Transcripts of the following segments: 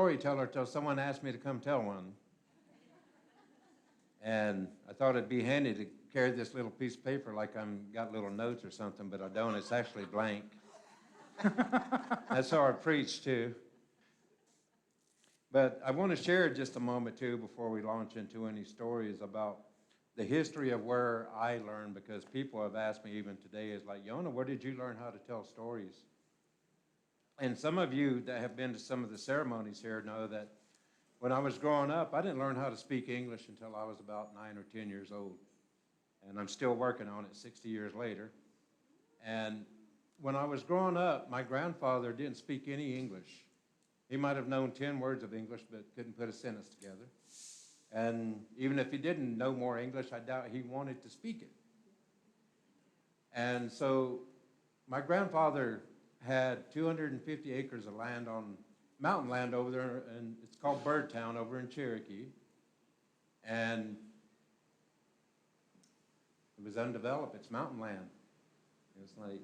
storyteller till someone asked me to come tell one. And I thought it'd be handy to carry this little piece of paper like I'm got little notes or something, but I don't. It's actually blank. That's how I preach, too. But I want to share just a moment, too, before we launch into any stories about the history of where I learned, because people have asked me even today, is like, Yona, where did you learn how to tell stories? And some of you that have been to some of the ceremonies here know that when I was growing up, I didn't learn how to speak English until I was about 9 or 10 years old. And I'm still working on it 60 years later. And when I was growing up, my grandfather didn't speak any English. He might have known 10 words of English, but couldn't put a sentence together. And even if he didn't know more English, I doubt he wanted to speak it. And so my grandfather had 250 acres of land on mountain land over there, and it's called Birdtown over in Cherokee. And it was undeveloped. It's mountain land. It's like,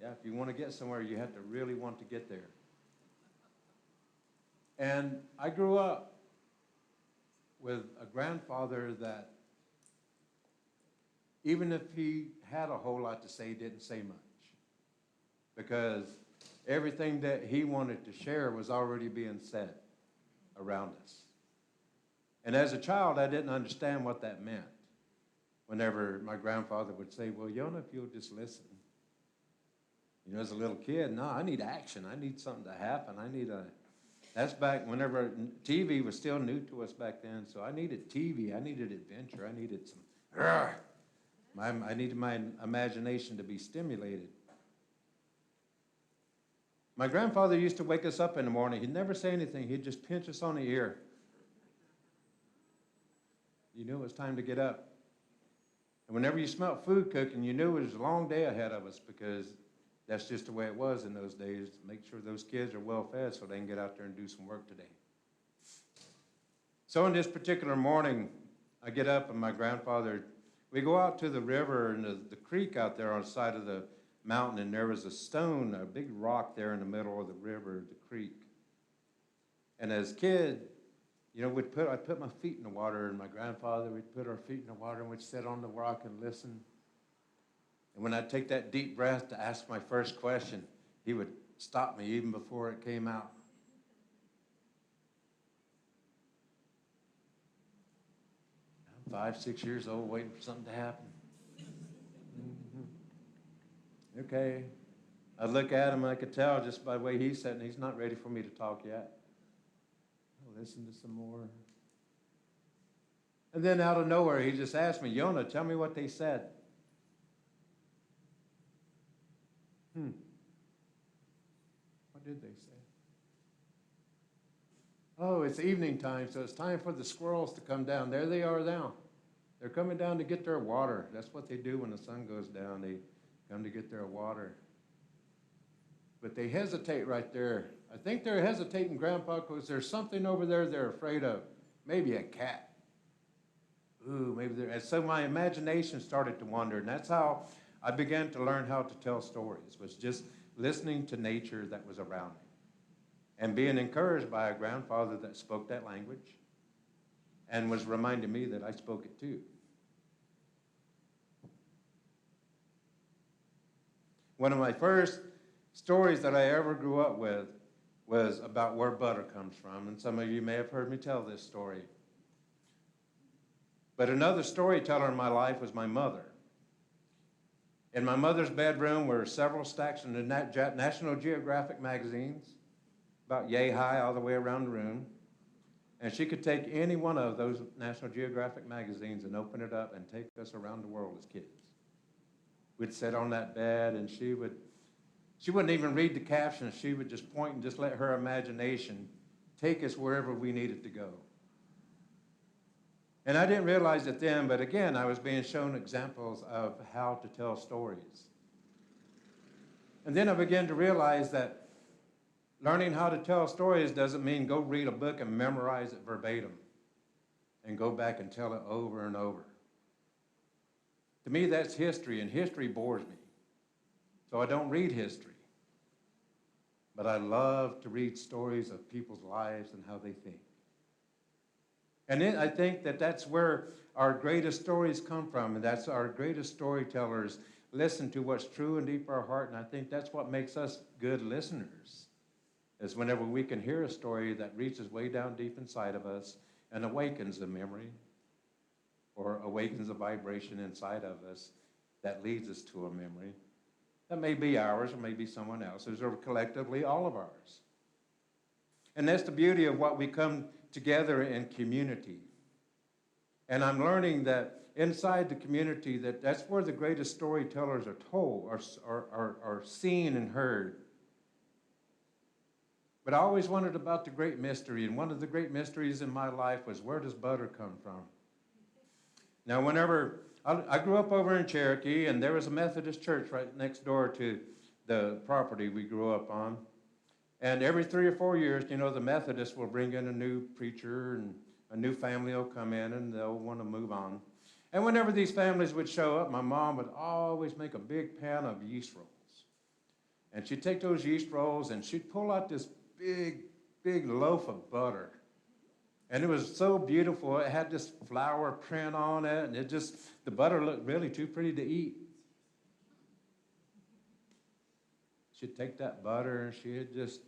yeah, if you want to get somewhere, you have to really want to get there. And I grew up with a grandfather that, even if he had a whole lot to say, didn't say much. Because everything that he wanted to share was already being said around us. And as a child, I didn't understand what that meant. Whenever my grandfather would say, well, Yona, if you'll just listen. You know, as a little kid, no, I need action. I need something to happen. That's back whenever TV was still new to us back then. So I needed TV. I needed adventure. I needed I needed my imagination to be stimulated. My grandfather used to wake us up in the morning. He'd never say anything. He'd just pinch us on the ear. You knew it was time to get up. And whenever you smelled food cooking, you knew it was a long day ahead of us, because that's just the way it was in those days. Make sure those kids are well fed so they can get out there and do some work today. So on this particular morning, I get up and my grandfather, we go out to the river and the creek out there on the side of the mountain, and there was a stone, a big rock there in the middle of the river, the creek. And as a kid, you know, I'd put my feet in the water, and my grandfather, we'd put our feet in the water, and we'd sit on the rock and listen. And when I'd take that deep breath to ask my first question, he would stop me even before it came out. I'm 5, 6 years old, waiting for something to happen. Okay. I'd look at him, and I could tell just by the way he's sitting, he's not ready for me to talk yet. I'll listen to some more. And then out of nowhere, he just asked me, Yona, tell me what they said. What did they say? Oh, it's evening time, so it's time for the squirrels to come down. There they are now. They're coming down to get their water. That's what they do when the sun goes down. They come to get their water. But they hesitate right there. I think they're hesitating, Grandpa, because there's something over there they're afraid of. Maybe a cat. Ooh, maybe there. And so my imagination started to wander, and that's how I began to learn how to tell stories, was just listening to nature that was around me and being encouraged by a grandfather that spoke that language and was reminding me that I spoke it too. One of my first stories that I ever grew up with was about where butter comes from, and some of you may have heard me tell this story. But another storyteller in my life was my mother. In my mother's bedroom were several stacks of the National Geographic magazines, about yay high all the way around the room. And she could take any one of those National Geographic magazines and open it up and take us around the world as kids. We'd sit on that bed, and she wouldn't even read the captions. She would just point and just let her imagination take us wherever we needed to go. And I didn't realize it then, but again, I was being shown examples of how to tell stories. And then I began to realize that learning how to tell stories doesn't mean go read a book and memorize it verbatim and go back and tell it over and over. To me, that's history, and history bores me. So I don't read history. but I love to read stories of people's lives and how they think. And I think that that's where our greatest stories come from, and that's our greatest storytellers listen to what's true and deep in our heart, and I think that's what makes us good listeners, is whenever we can hear a story that reaches way down deep inside of us and awakens a memory or awakens a vibration inside of us that leads us to a memory. That may be ours or may be someone else's or collectively all of ours. And that's the beauty of what we come together in community. And I'm learning that inside the community that's where the greatest storytellers are told, are seen and heard. But I always wondered about the great mystery, and one of the great mysteries in my life was, where does butter come from? Now, whenever I grew up over in Cherokee, and there was a Methodist church right next door to the property we grew up on. And every 3 or 4 years, the Methodists will bring in a new preacher, and a new family will come in, and they'll want to move on. And whenever these families would show up, my mom would always make a big pan of yeast rolls. And she'd take those yeast rolls, and she'd pull out this big loaf of butter. And it was so beautiful. It had this flower print on it, and the butter looked really too pretty to eat. She'd take that butter, and she'd just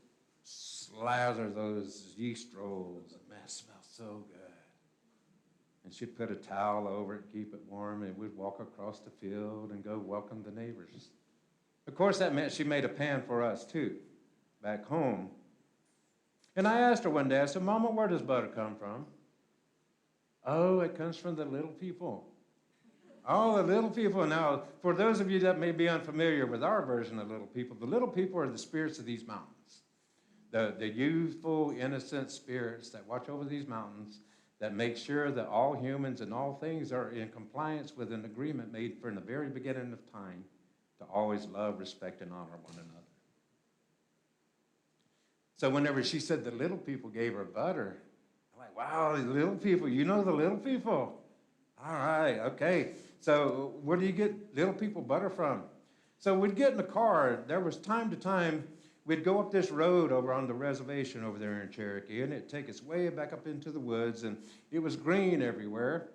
slather those yeast rolls. Man, it smelled so good. And she'd put a towel over it, keep it warm, and we'd walk across the field and go welcome the neighbors. Of course, that meant she made a pan for us, too, back home. And I asked her one day, I said, Mama, where does butter come from? Oh, it comes from the little people. Oh, the little people. Now, for those of you that may be unfamiliar with our version of the little people are the spirits of these mountains. The youthful, innocent spirits that watch over these mountains, that make sure that all humans and all things are in compliance with an agreement made from the very beginning of time to always love, respect, and honor one another. So whenever she said the little people gave her butter, I'm like, wow, the little people, you know the little people? All right, okay. So where do you get little people butter from? So we'd get in the car. There was time to time, we'd go up this road over on the reservation over there in Cherokee, and it'd take us way back up into the woods, and it was green everywhere.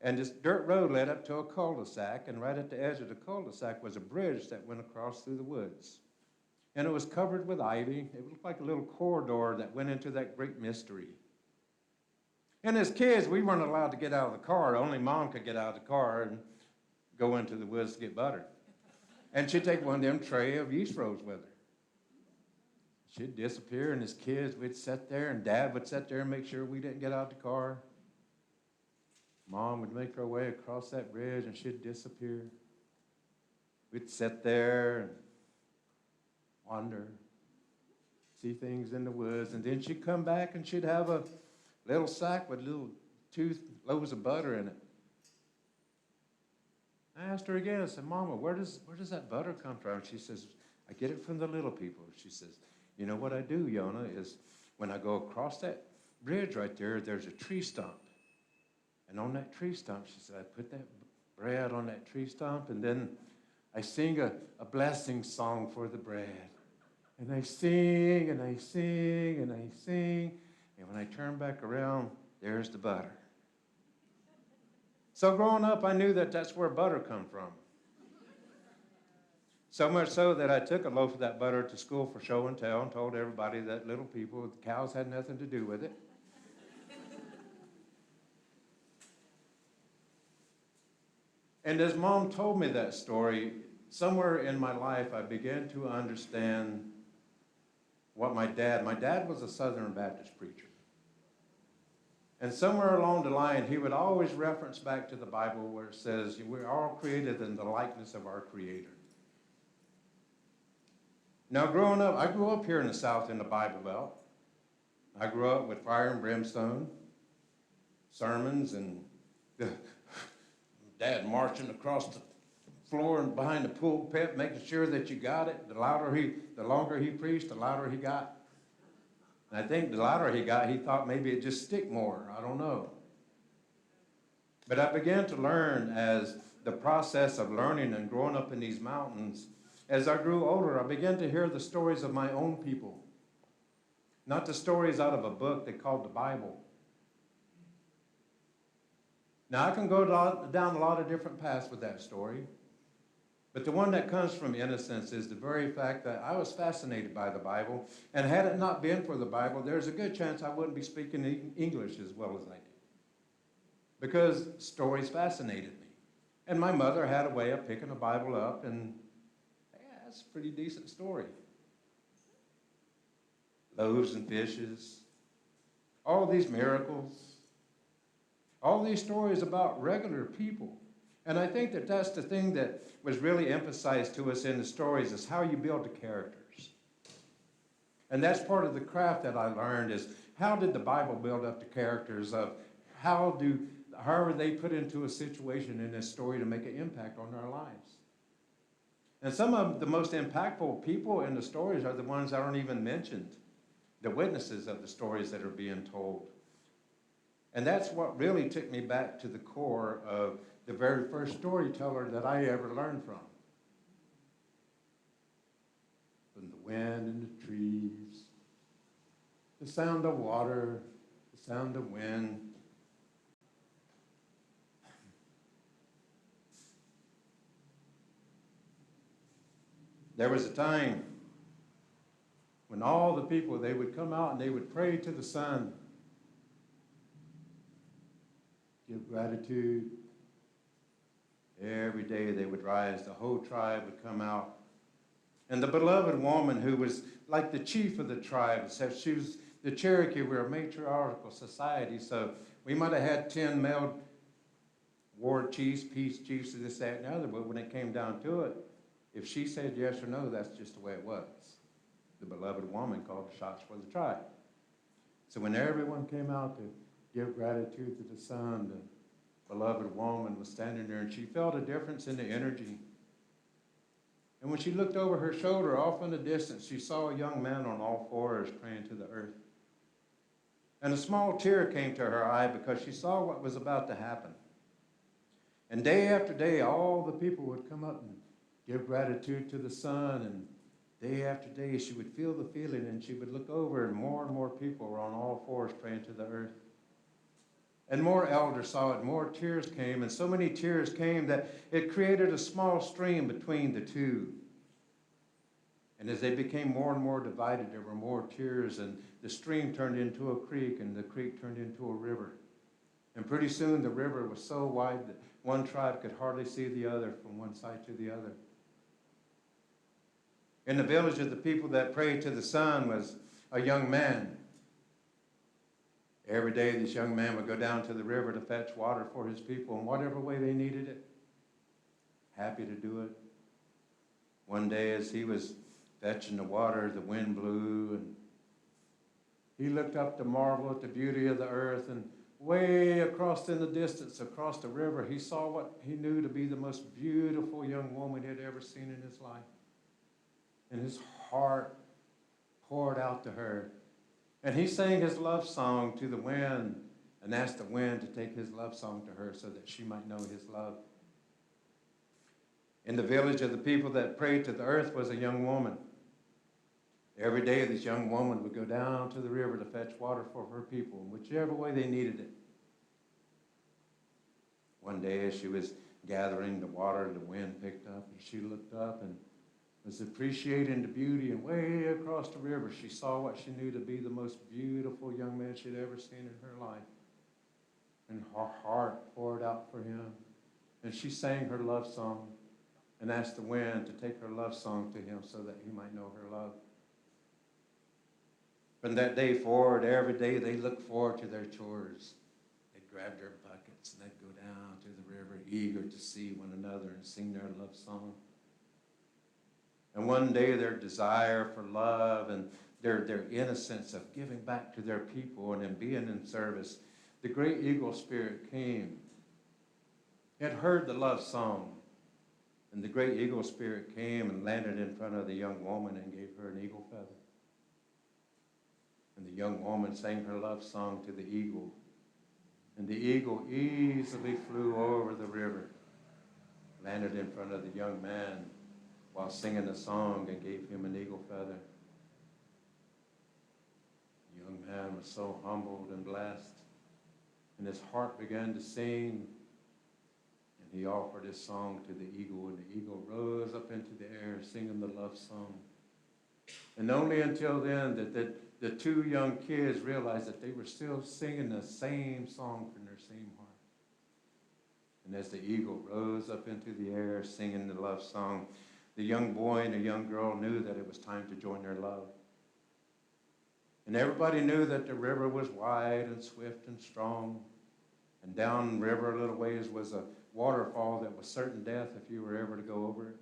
And this dirt road led up to a cul-de-sac, and right at the edge of the cul-de-sac was a bridge that went across through the woods. And it was covered with ivy. It looked like a little corridor that went into that great mystery. And as kids, we weren't allowed to get out of the car. Only Mom could get out of the car and go into the woods to get butter. And she'd take one of them tray of yeast rolls with her. She'd disappear, and as kids, we'd sit there, and Dad would sit there and make sure we didn't get out of the car. Mom would make her way across that bridge, and she'd disappear. We'd sit there and wander, see things in the woods, and then she'd come back and she'd have a little sack with little 2 loaves of butter in it. I asked her again, I said, Mama, where does that butter come from? She says, I get it from the little people. She says, you know what I do, Yona, is when I go across that bridge right there, there's a tree stump. And on that tree stump, she said, I put that bread on that tree stump, and then I sing a blessing song for the bread. And I sing, and I sing, and I sing. And when I turn back around, there's the butter. So growing up, I knew that that's where butter come from. So much so that I took a loaf of that butter to school for show and tell and told everybody that little people, the cows had nothing to do with it. And as Mom told me that story, somewhere in my life, I began to understand what my dad was a Southern Baptist preacher. And somewhere along the line, he would always reference back to the Bible where it says, we're all created in the likeness of our Creator. Now, growing up, I grew up here in the South in the Bible Belt. I grew up with fire and brimstone, sermons, and Dad marching across the floor and behind the pulpit, making sure that you got it. The longer he preached, the louder he got. And I think the louder he got, he thought maybe it'd just stick more. I don't know. But I began to learn as the process of learning and growing up in these mountains As I grew older, I began to hear the stories of my own people, not the stories out of a book they called the Bible. Now, I can go down a lot of different paths with that story, but the one that comes from innocence is the very fact that I was fascinated by the Bible, and had it not been for the Bible, there's a good chance I wouldn't be speaking English as well as I do, because stories fascinated me. And my mother had a way of picking the Bible up, and yeah, that's a pretty decent story. Loaves and fishes, all these miracles, all these stories about regular people. And I think that that's the thing that was really emphasized to us in the stories, is how you build the characters. And that's part of the craft that I learned, is how did the Bible build up the characters of however they put into a situation in this story to make an impact on our lives. And some of the most impactful people in the stories are the ones that aren't even mentioned, the witnesses of the stories that are being told. And that's what really took me back to the core of the very first storyteller that I ever learned from. From the wind and the trees, the sound of water, the sound of wind. There was a time when all the people, they would come out and they would pray to the sun, give gratitude. Every day they would rise, the whole tribe would come out. And the beloved woman who was like the chief of the tribe, said she was the Cherokee, we're a matriarchal society, so we might have had 10 male war chiefs, peace chiefs, this, that, and the other, but when it came down to it, if she said yes or no, that's just the way it was. The beloved woman called the shots for the tribe. So when everyone came out to give gratitude to the sun, the beloved woman was standing there, and she felt a difference in the energy. And when she looked over her shoulder, off in the distance, she saw a young man on all fours praying to the earth. And a small tear came to her eye because she saw what was about to happen. And day after day, all the people would come up and give gratitude to the sun, and day after day, she would feel the feeling, and she would look over, and more people were on all fours praying to the earth. And more elders saw it, more tears came, and so many tears came that it created a small stream between the two. And as they became more and more divided, there were more tears, and the stream turned into a creek, and the creek turned into a river. And pretty soon the river was so wide that one tribe could hardly see the other from one side to the other. In the village of the people that prayed to the sun was a young man. Every day this young man would go down to the river to fetch water for his people in whatever way they needed it. Happy to do it. One day as he was fetching the water, the wind blew, and he looked up to marvel at the beauty of the earth, and way across in the distance, across the river, he saw what he knew to be the most beautiful young woman he had ever seen in his life. And his heart poured out to her. And he sang his love song to the wind and asked the wind to take his love song to her so that she might know his love. In the village of the people that prayed to the earth was a young woman. Every day this young woman would go down to the river to fetch water for her people, in whichever way they needed it. One day as she was gathering the water, the wind picked up, and she looked up and was appreciating the beauty, and way across the river she saw what she knew to be the most beautiful young man she'd ever seen in her life. And her heart poured out for him. And she sang her love song and asked the wind to take her love song to him so that he might know her love. From that day forward, every day they looked forward to their chores. They'd grab their buckets and they'd go down to the river, eager to see one another and sing their love song. And one day their desire for love and their innocence of giving back to their people and in being in service, the great eagle spirit came. He had heard the love song, and the great eagle spirit came and landed in front of the young woman and gave her an eagle feather. And the young woman sang her love song to the eagle, and the eagle easily flew over the river, landed in front of the young man, while singing a song and gave him an eagle feather. The young man was so humbled and blessed, and his heart began to sing, and he offered his song to the eagle, and the eagle rose up into the air singing the love song. And only until then that the two young kids realized that they were still singing the same song from their same heart. And as the eagle rose up into the air singing the love song, the young boy and the young girl knew that it was time to join their love. And everybody knew that the river was wide and swift and strong. And down river a little ways was a waterfall that was certain death if you were ever to go over it.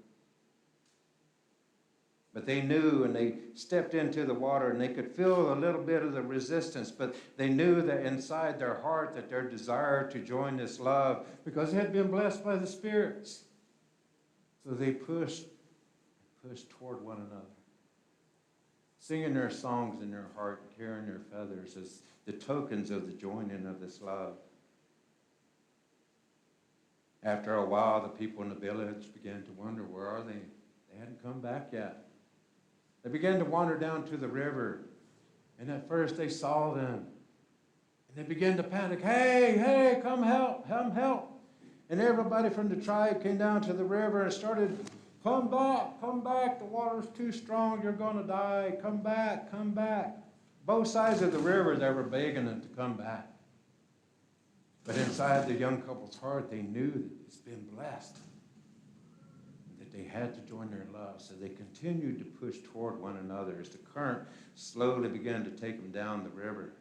But they knew, and they stepped into the water, and they could feel a little bit of the resistance, but they knew that inside their heart that their desire to join this love, because they had been blessed by the spirits. So they pushed toward one another, singing their songs in their heart and carrying their feathers as the tokens of the joining of this love. After a while, the people in the village began to wonder, where are they? They hadn't come back yet. They began to wander down to the river, and at first they saw them, and they began to panic. Hey, come help, come help. And everybody from the tribe came down to the river and started, come back, the water's too strong, you're going to die, come back. Both sides of the river, they were begging them to come back. But inside the young couple's heart, they knew that it's been blessed, that they had to join their love. So they continued to push toward one another as the current slowly began to take them down the river.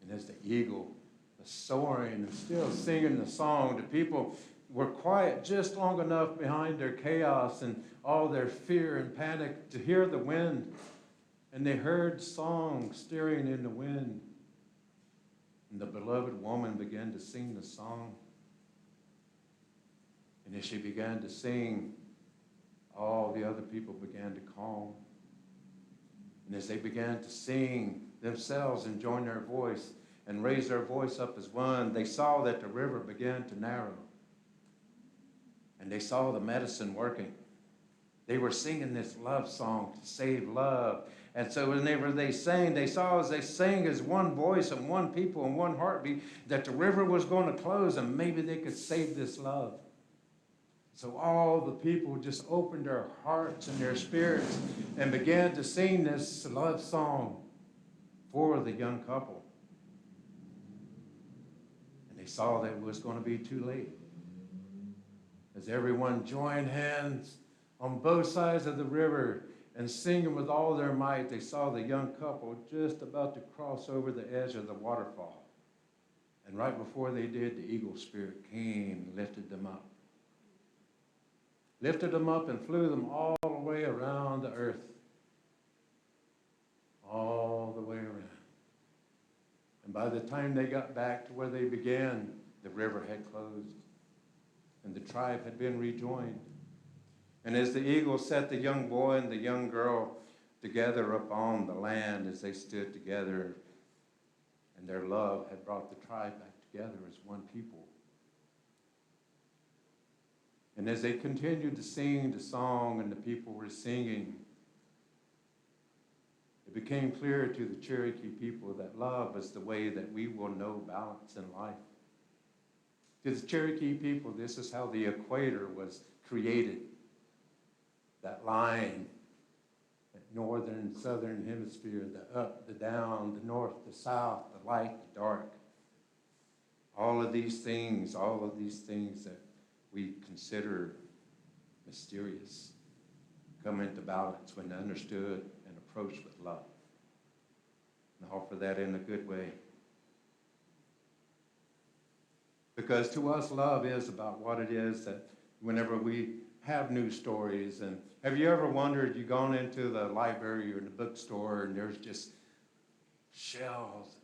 And as the eagle was soaring and still singing the song, the people were quiet just long enough behind their chaos and all their fear and panic to hear the wind. And they heard song stirring in the wind. And the beloved woman began to sing the song. And as she began to sing, all the other people began to calm. And as they began to sing themselves and join their voice and raise their voice up as one, they saw that the river began to narrow. And they saw the medicine working. They were singing this love song to save love. And so whenever they sang, they saw as they sang as one voice and one people and one heartbeat that the river was going to close and maybe they could save this love. So all the people just opened their hearts and their spirits and began to sing this love song for the young couple. And they saw that it was going to be too late. As everyone joined hands on both sides of the river and singing with all their might, they saw the young couple just about to cross over the edge of the waterfall. And right before they did, the eagle spirit came and lifted them up. Lifted them up and flew them all the way around the earth. All the way around. And by the time they got back to where they began, the river had closed. And the tribe had been rejoined. And as the eagle set the young boy and the young girl together upon the land as they stood together, and their love had brought the tribe back together as one people. And as they continued to sing the song and the people were singing, it became clear to the Cherokee people that love is the way that we will know balance in life. To the Cherokee people, this is how the equator was created. That line, that northern and southern hemisphere, the up, the down, the north, the south, the light, the dark. All of these things that we consider mysterious come into balance when understood and approached with love. And I offer that in a good way. Because to us, love is about what it is that whenever we have news stories, and have you ever wondered, you've gone into the library or the bookstore and there's just shells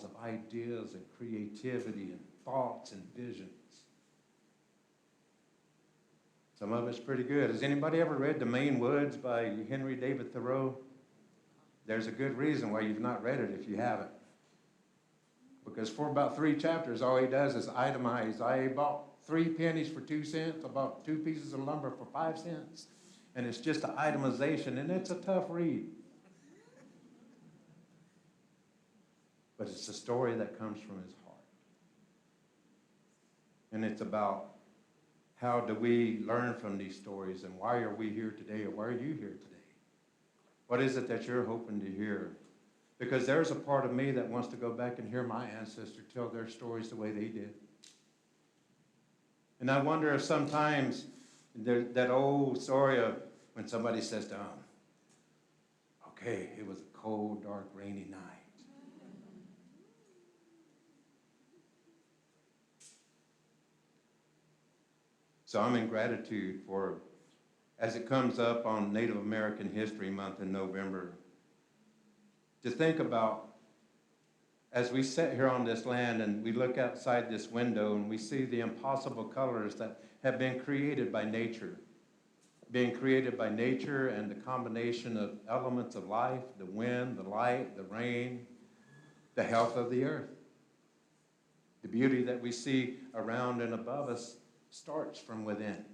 of ideas and creativity and thoughts and visions. Some of it's pretty good. Has anybody ever read The Maine Woods by Henry David Thoreau? There's a good reason why you've not read it if you haven't. Because for about 3 chapters, all he does is itemize. I bought 3 pennies for 2 cents. I bought 2 pieces of lumber for 5 cents. And it's just an itemization, and it's a tough read. But it's a story that comes from his heart. And it's about how do we learn from these stories, and why are we here today, or why are you here today? What is it that you're hoping to hear? Because there's a part of me that wants to go back and hear my ancestors tell their stories the way they did. And I wonder if sometimes that old story of when somebody says to them, okay, it was a cold, dark, rainy night. So I'm in gratitude for, as it comes up on Native American History Month in November, to think about, as we sit here on this land and we look outside this window and we see the impossible colors that have been created by nature, being created by nature and the combination of elements of life, the wind, the light, the rain, the health of the earth. The beauty that we see around and above us starts from within.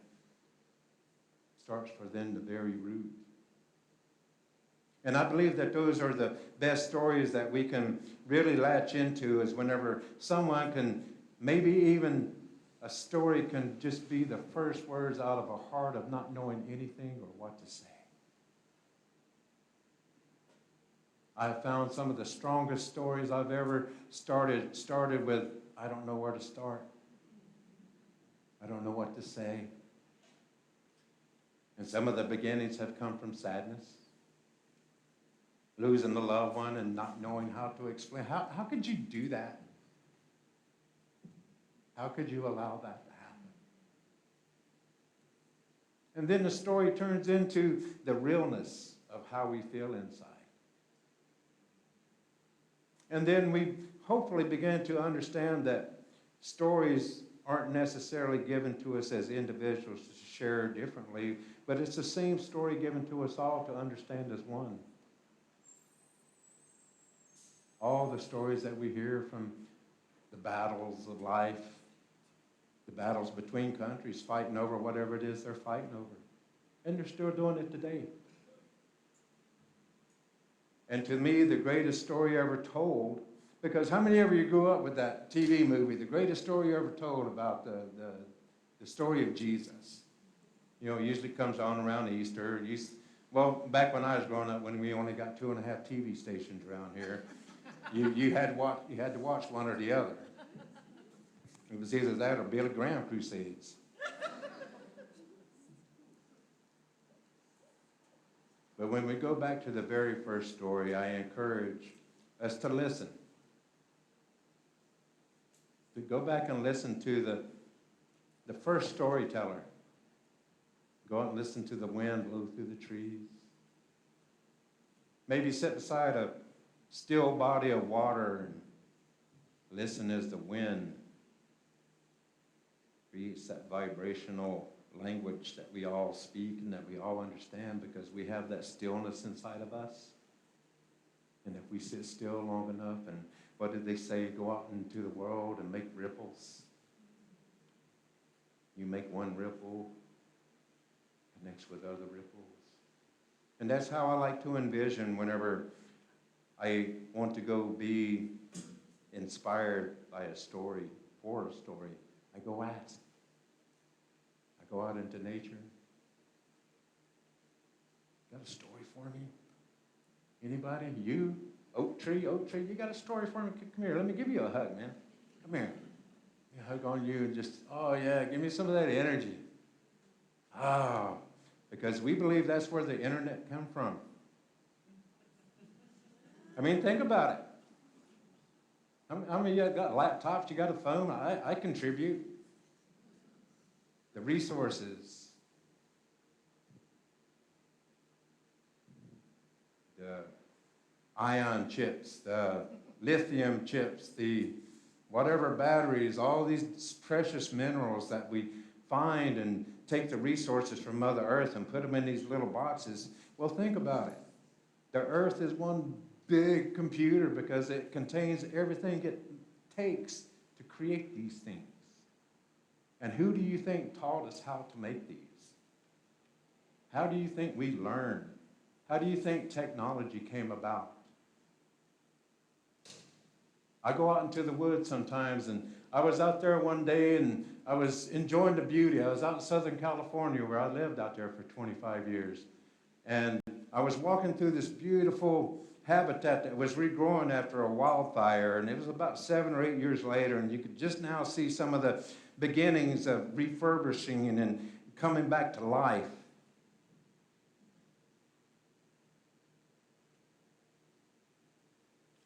Starts within the very root. And I believe that those are the best stories that we can really latch into, is whenever someone can, maybe even a story can just be the first words out of a heart of not knowing anything or what to say. I have found some of the strongest stories I've ever started with, I don't know where to start. I don't know what to say. And some of the beginnings have come from sadness. Losing a loved one and not knowing how to explain. How could you do that? How could you allow that to happen? And then the story turns into the realness of how we feel inside. And then we hopefully begin to understand that stories aren't necessarily given to us as individuals to share differently, but it's the same story given to us all to understand as one. All the stories that we hear from the battles of life, the battles between countries fighting over whatever it is they're fighting over. And they're still doing it today. And to me, the greatest story ever told, because how many of you grew up with that TV movie, the greatest story ever told about the story of Jesus? You know, it usually comes on around Easter. Well, back when I was growing up, when we only got 2.5 TV stations around here, you had to watch one or the other. It was either that or Billy Graham crusades. But when we go back to the very first story, I encourage us to listen. To go back and listen to the first storyteller. Go out and listen to the wind blow through the trees. Maybe sit beside a still body of water and listen as the wind creates that vibrational language that we all speak and that we all understand, because we have that stillness inside of us. And if we sit still long enough, and what did they say? Go out into the world and make ripples. You make one ripple, connects with other ripples. And that's how I like to envision whenever I want to go be inspired by a story, for a story. I go ask. I go out into nature. Got a story for me? Anybody? You? Oak tree, you got a story for me? Come here, let me give you a hug, man. Come here. Let me hug on you and just, oh yeah, give me some of that energy. Oh, because we believe that's where the internet come from. I mean, think about it. How many of you got laptops? You got a phone? I contribute. The resources. The ion chips, the lithium chips, the whatever batteries, all these precious minerals that we find and take the resources from Mother Earth and put them in these little boxes. Well, think about it. The Earth is one big computer because it contains everything it takes to create these things. And who do you think taught us how to make these? How do you think we learned? How do you think technology came about? I go out into the woods sometimes, and I was out there one day and I was enjoying the beauty. I was out in Southern California where I lived out there for 25 years. And I was walking through this beautiful habitat that was regrowing after a wildfire, and it was about 7 or 8 years later, and you could just now see some of the beginnings of refurbishing and then coming back to life.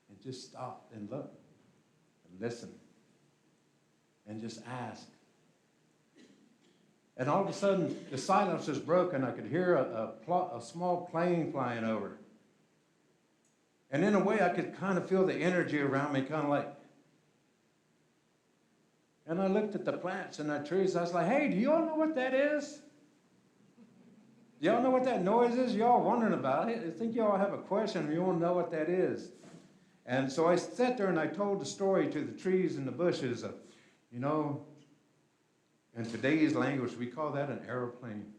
And just stop and look and listen and just ask. And all of a sudden, the silence was broken. I could hear a small plane flying over. And in a way, I could kind of feel the energy around me, kind of like. And I looked at the plants and the trees. I was like, hey, do you all know what that is? Do y'all know what that noise is? Y'all wondering about it. I think y'all have a question. You want to know what that is. And so I sat there and I told the story to the trees and the bushes of, in today's language, we call that an airplane.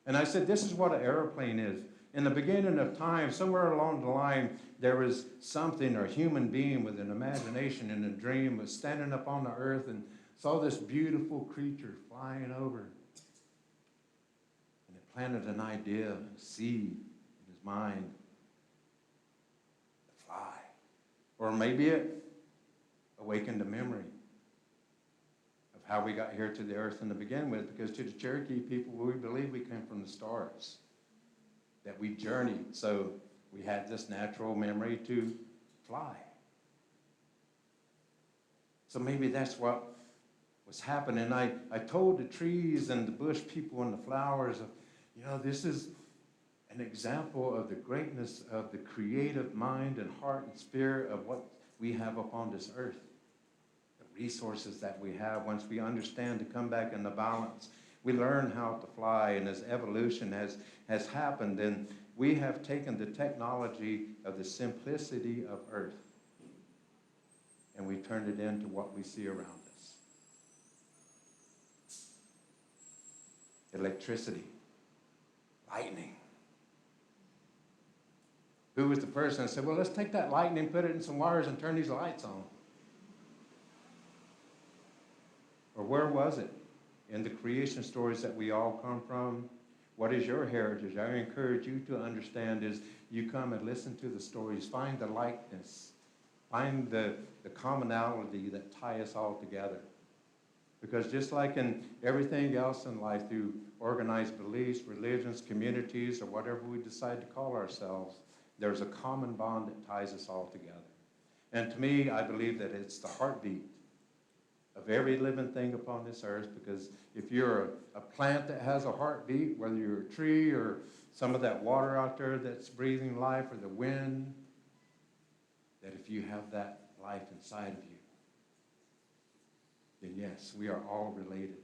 And I said, this is what an airplane is. In the beginning of time, somewhere along the line, there was something or a human being with an imagination and a dream was standing up on the earth and saw this beautiful creature flying over. And it planted an idea, a seed in his mind to fly. Or maybe it awakened a memory of how we got here to the earth in the begin with, because to the Cherokee people, we believe we came from the stars, that we journeyed, so we had this natural memory to fly. So maybe that's what was happening. I told the trees and the bush people and the flowers of, this is an example of the greatness of the creative mind and heart and spirit of what we have upon this earth. The resources that we have, once we understand to come back in the balance, we learn how to fly, and as evolution has happened, and we have taken the technology of the simplicity of earth, and we turned it into what we see around us. Electricity, lightning. Who was the person that said, well, let's take that lightning, put it in some wires, and turn these lights on? Or where was it? In the creation stories that we all come from. What is your heritage? I encourage you to understand is you come and listen to the stories, find the likeness, find the commonality that tie us all together. Because just like in everything else in life, through organized beliefs, religions, communities, or whatever we decide to call ourselves, there's a common bond that ties us all together. And to me, I believe that it's the heartbeat of every living thing upon this earth, because if you're a plant that has a heartbeat, whether you're a tree or some of that water out there that's breathing life, or the wind, that if you have that life inside of you, then yes, we are all related.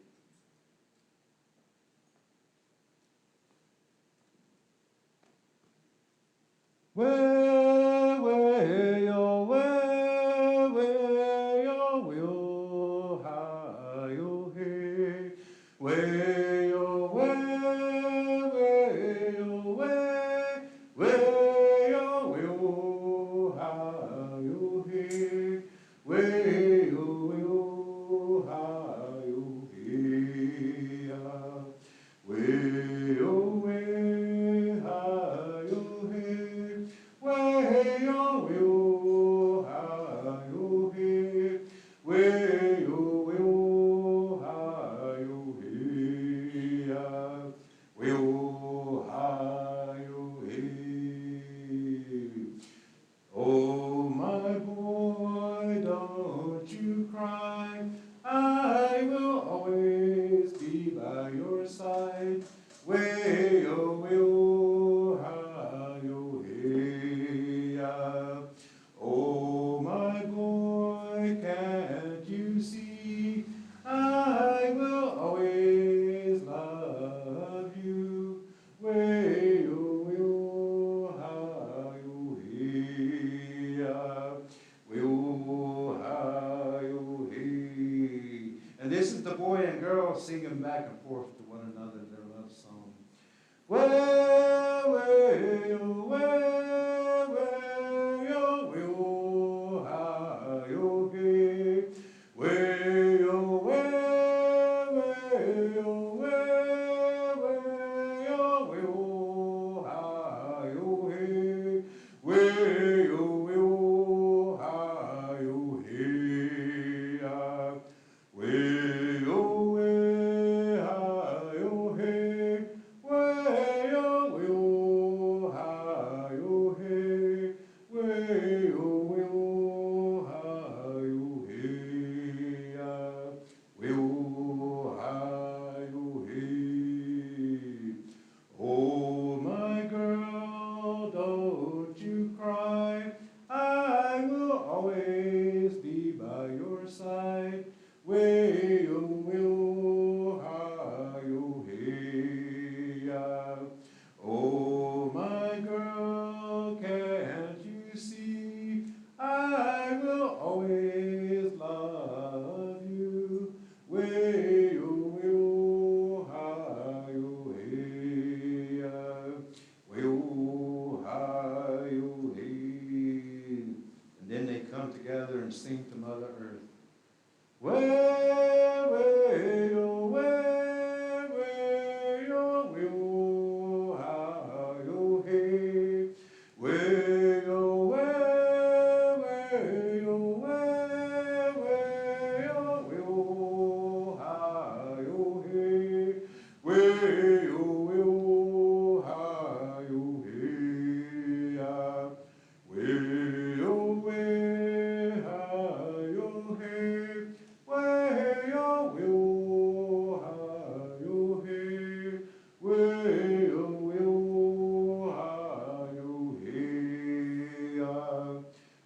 singing back and forth to one another their love song. Well, well, well, well, well, hi, oh, hey. Well, well, well, well, well, well, hi, oh, hey. Well, well, hi, oh, hey. Well, oh, hey, hi, oh, hey. Way, oh, hi, oh, hey. Way, oh, hi, oh, hey. Way, oh, hi, oh, hey. Oh, my girl, don't you cry. I will always be by your side. Way, oh, hi, oh, hey. Oh, my girl, can't you see? I will always love you. Way, oh, hi, oh, hey. Way, oh, hi, oh, hey. And then they come together and sing to Mother Earth. Way, way, oh, way, way, oh, way, oh, hi, oh, hey. Way, oh, way, way, oh, way, way, oh, way, oh, hi, oh, hey. Way, oh, way, oh, hi, oh, hey. Way, oh, way, hi, oh, hey. Way, oh, hi, oh, hey. Way, oh, hi, oh, hey.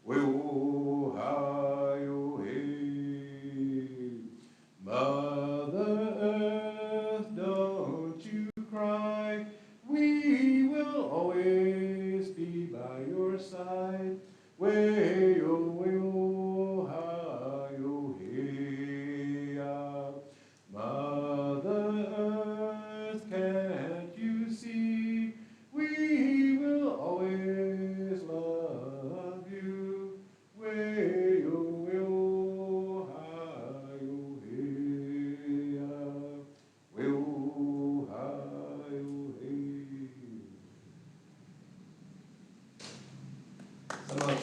Way, hi, oh, hey. Mother Earth, don't you cry. We will always be by your side. Way, oh, hi, oh, hey. Mother Earth, can't you see? We will always love you. Way, oh, hi, oh, hey. Way, oh, hi, oh, hey. So much.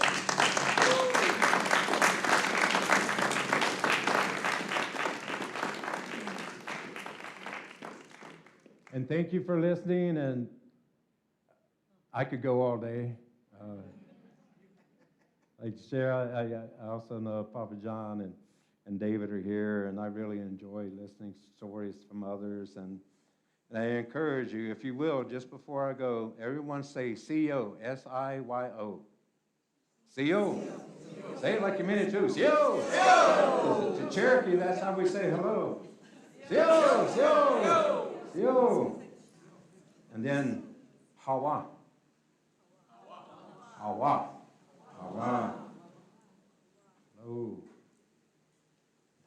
And thank you for listening, and I could go all day. Like to share, I also know Papa John and David are here, and I really enjoy listening to stories from others. And I encourage you, if you will, just before I go, everyone say C-O, S-I-Y-O. C-O. Say it like you mean it too. C-O. To Cherokee, that's how we say hello. C-O, C-O, C-O. And then Hawa. Hawa. Hawa. Hello.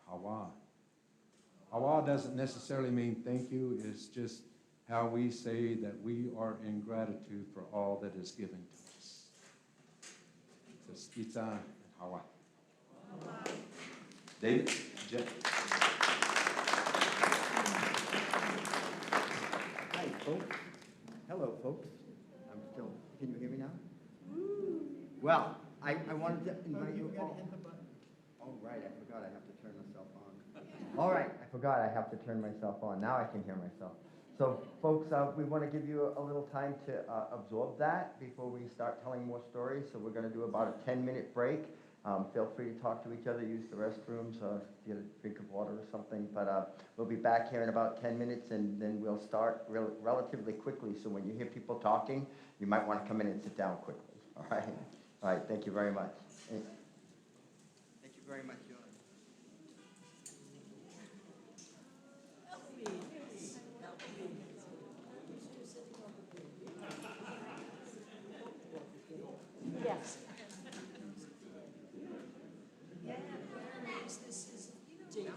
Hawa. Hawa doesn't necessarily mean thank you. It's just how we say that we are in gratitude for all that is given to us. So Skitza and Hawa. David? Jeff? Hi, folks. Hello, folks. I'm still, can you hear me now? Well, I wanted to invite you all. Oh, right, I forgot I have to turn myself on. All right, I forgot I have to turn myself on. Now I can hear myself. So, folks, we want to give you a little time to absorb that before we start telling more stories. So we're going to do about a 10-minute break. Feel free to talk to each other, use the restrooms, get a drink of water or something. But we'll be back here in about 10 minutes, and then we'll start relatively quickly. So when you hear people talking, you might want to come in and sit down quickly. All right? All right, thank you very much. Thank you very much, Yona. Yes. This is David.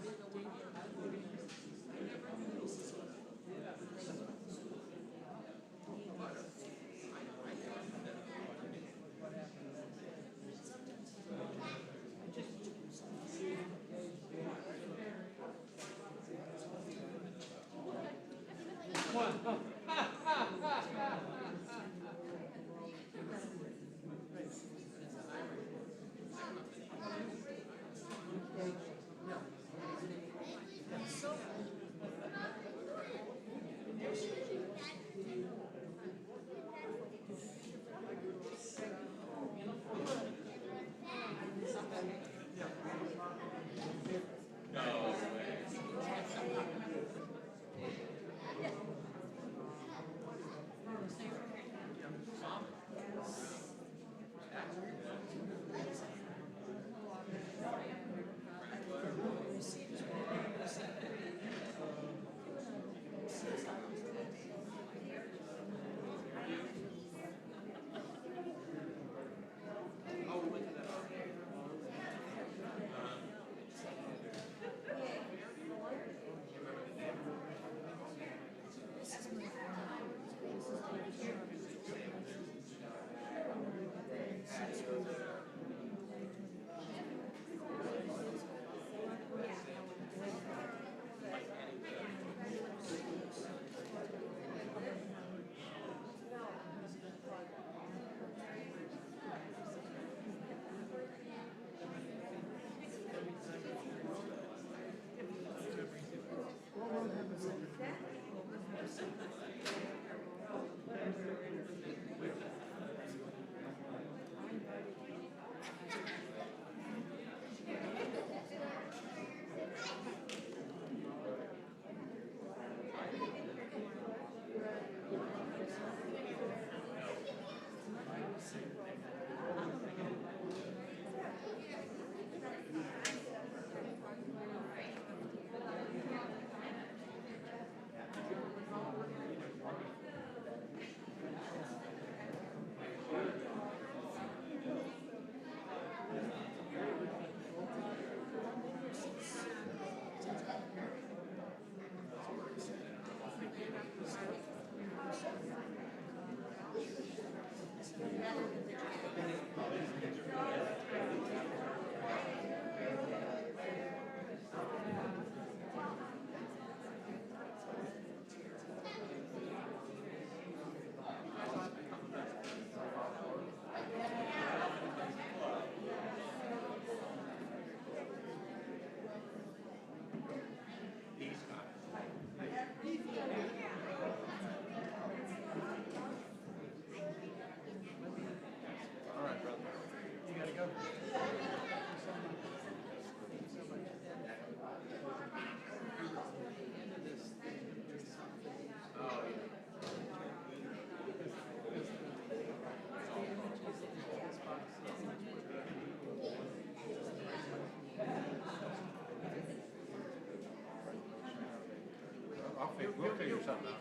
we'll figure something out.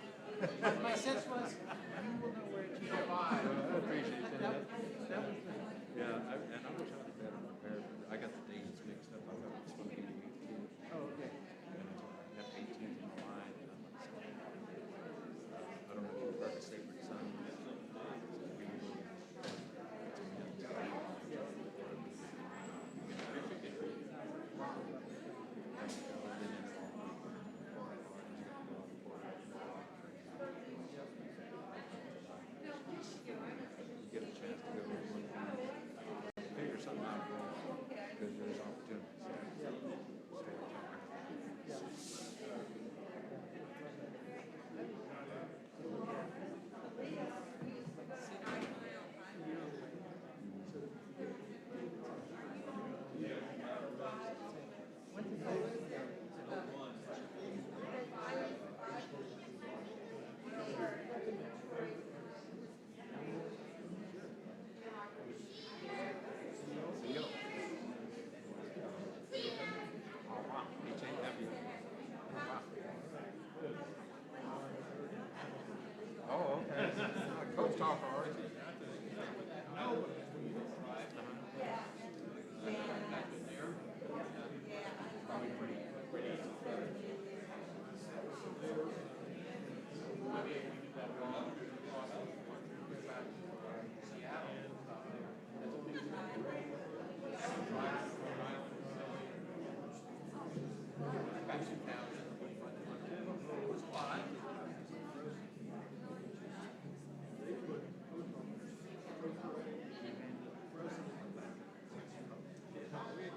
My sense was, you will know where to go by. I appreciate that. That was the. Yeah, and I wish I was better prepared. I got the dates mixed up. I thought it was supposed to be the 18th. Oh, okay. I got 18th in my mind. And I'm like, I don't know if you've heard of Sacred Sons. Get a chance to go figure something out because there's opportunities. Oh, okay. Coach talk already.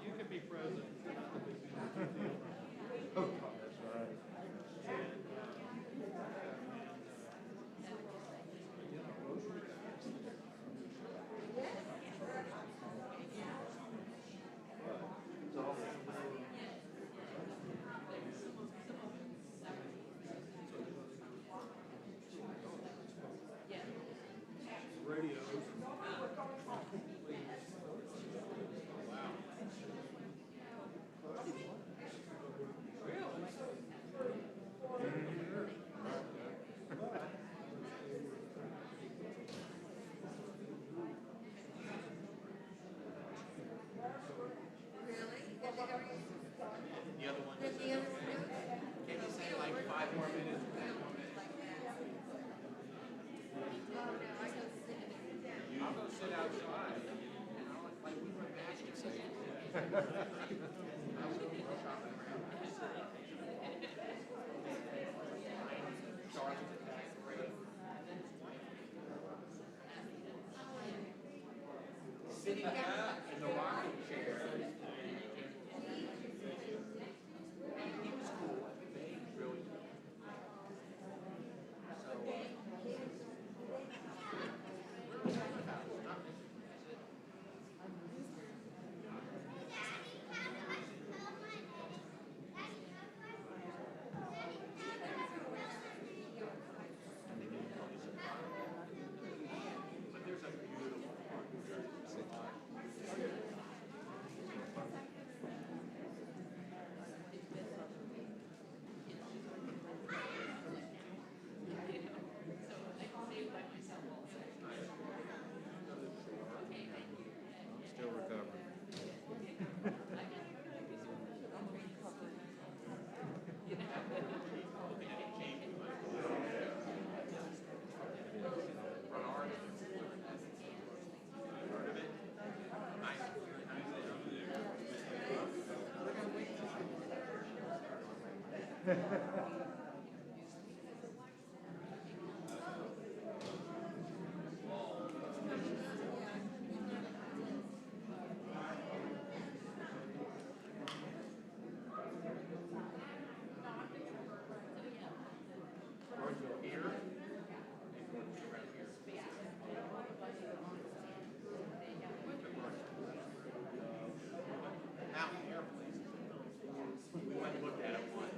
You could be president. The other one. Can you say like 5 more minutes? I'll go sit outside. You know, like we were back and say. Sitting down in the rocking chair. He was cool. He was really cool. But there's a beautiful park here. I'm still recovering. Mountain Air Place. We went and looked at it once.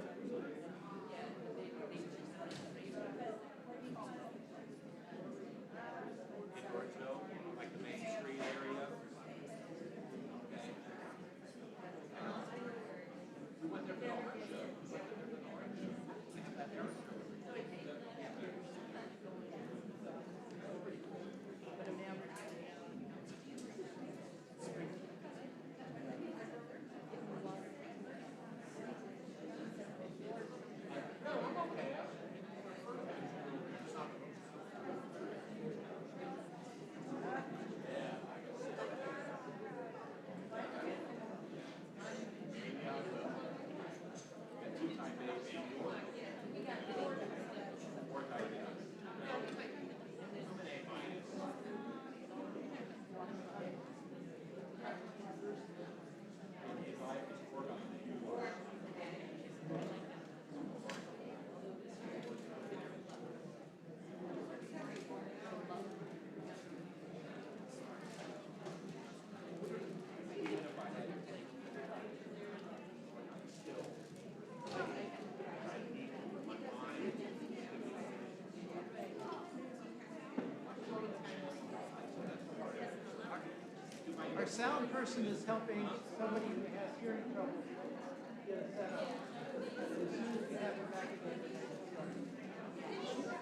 Our sound person is helping somebody who has hearing trouble get a set up. As soon as we have them back again, we can start.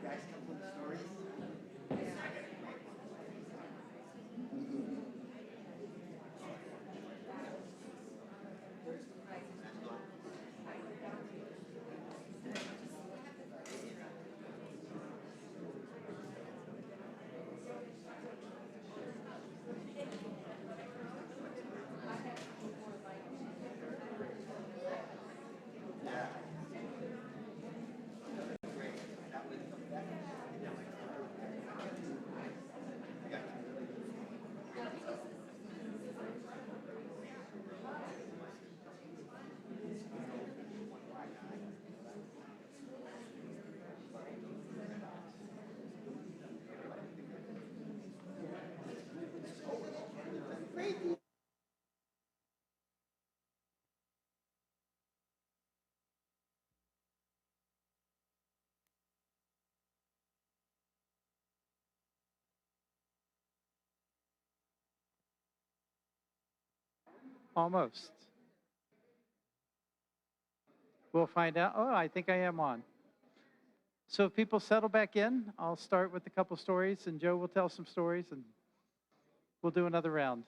Guys, couple of stories. Almost. We'll find out. Oh, I think I am on. So if people settle back in, I'll start with a couple stories, and Joe will tell some stories, and we'll do another round.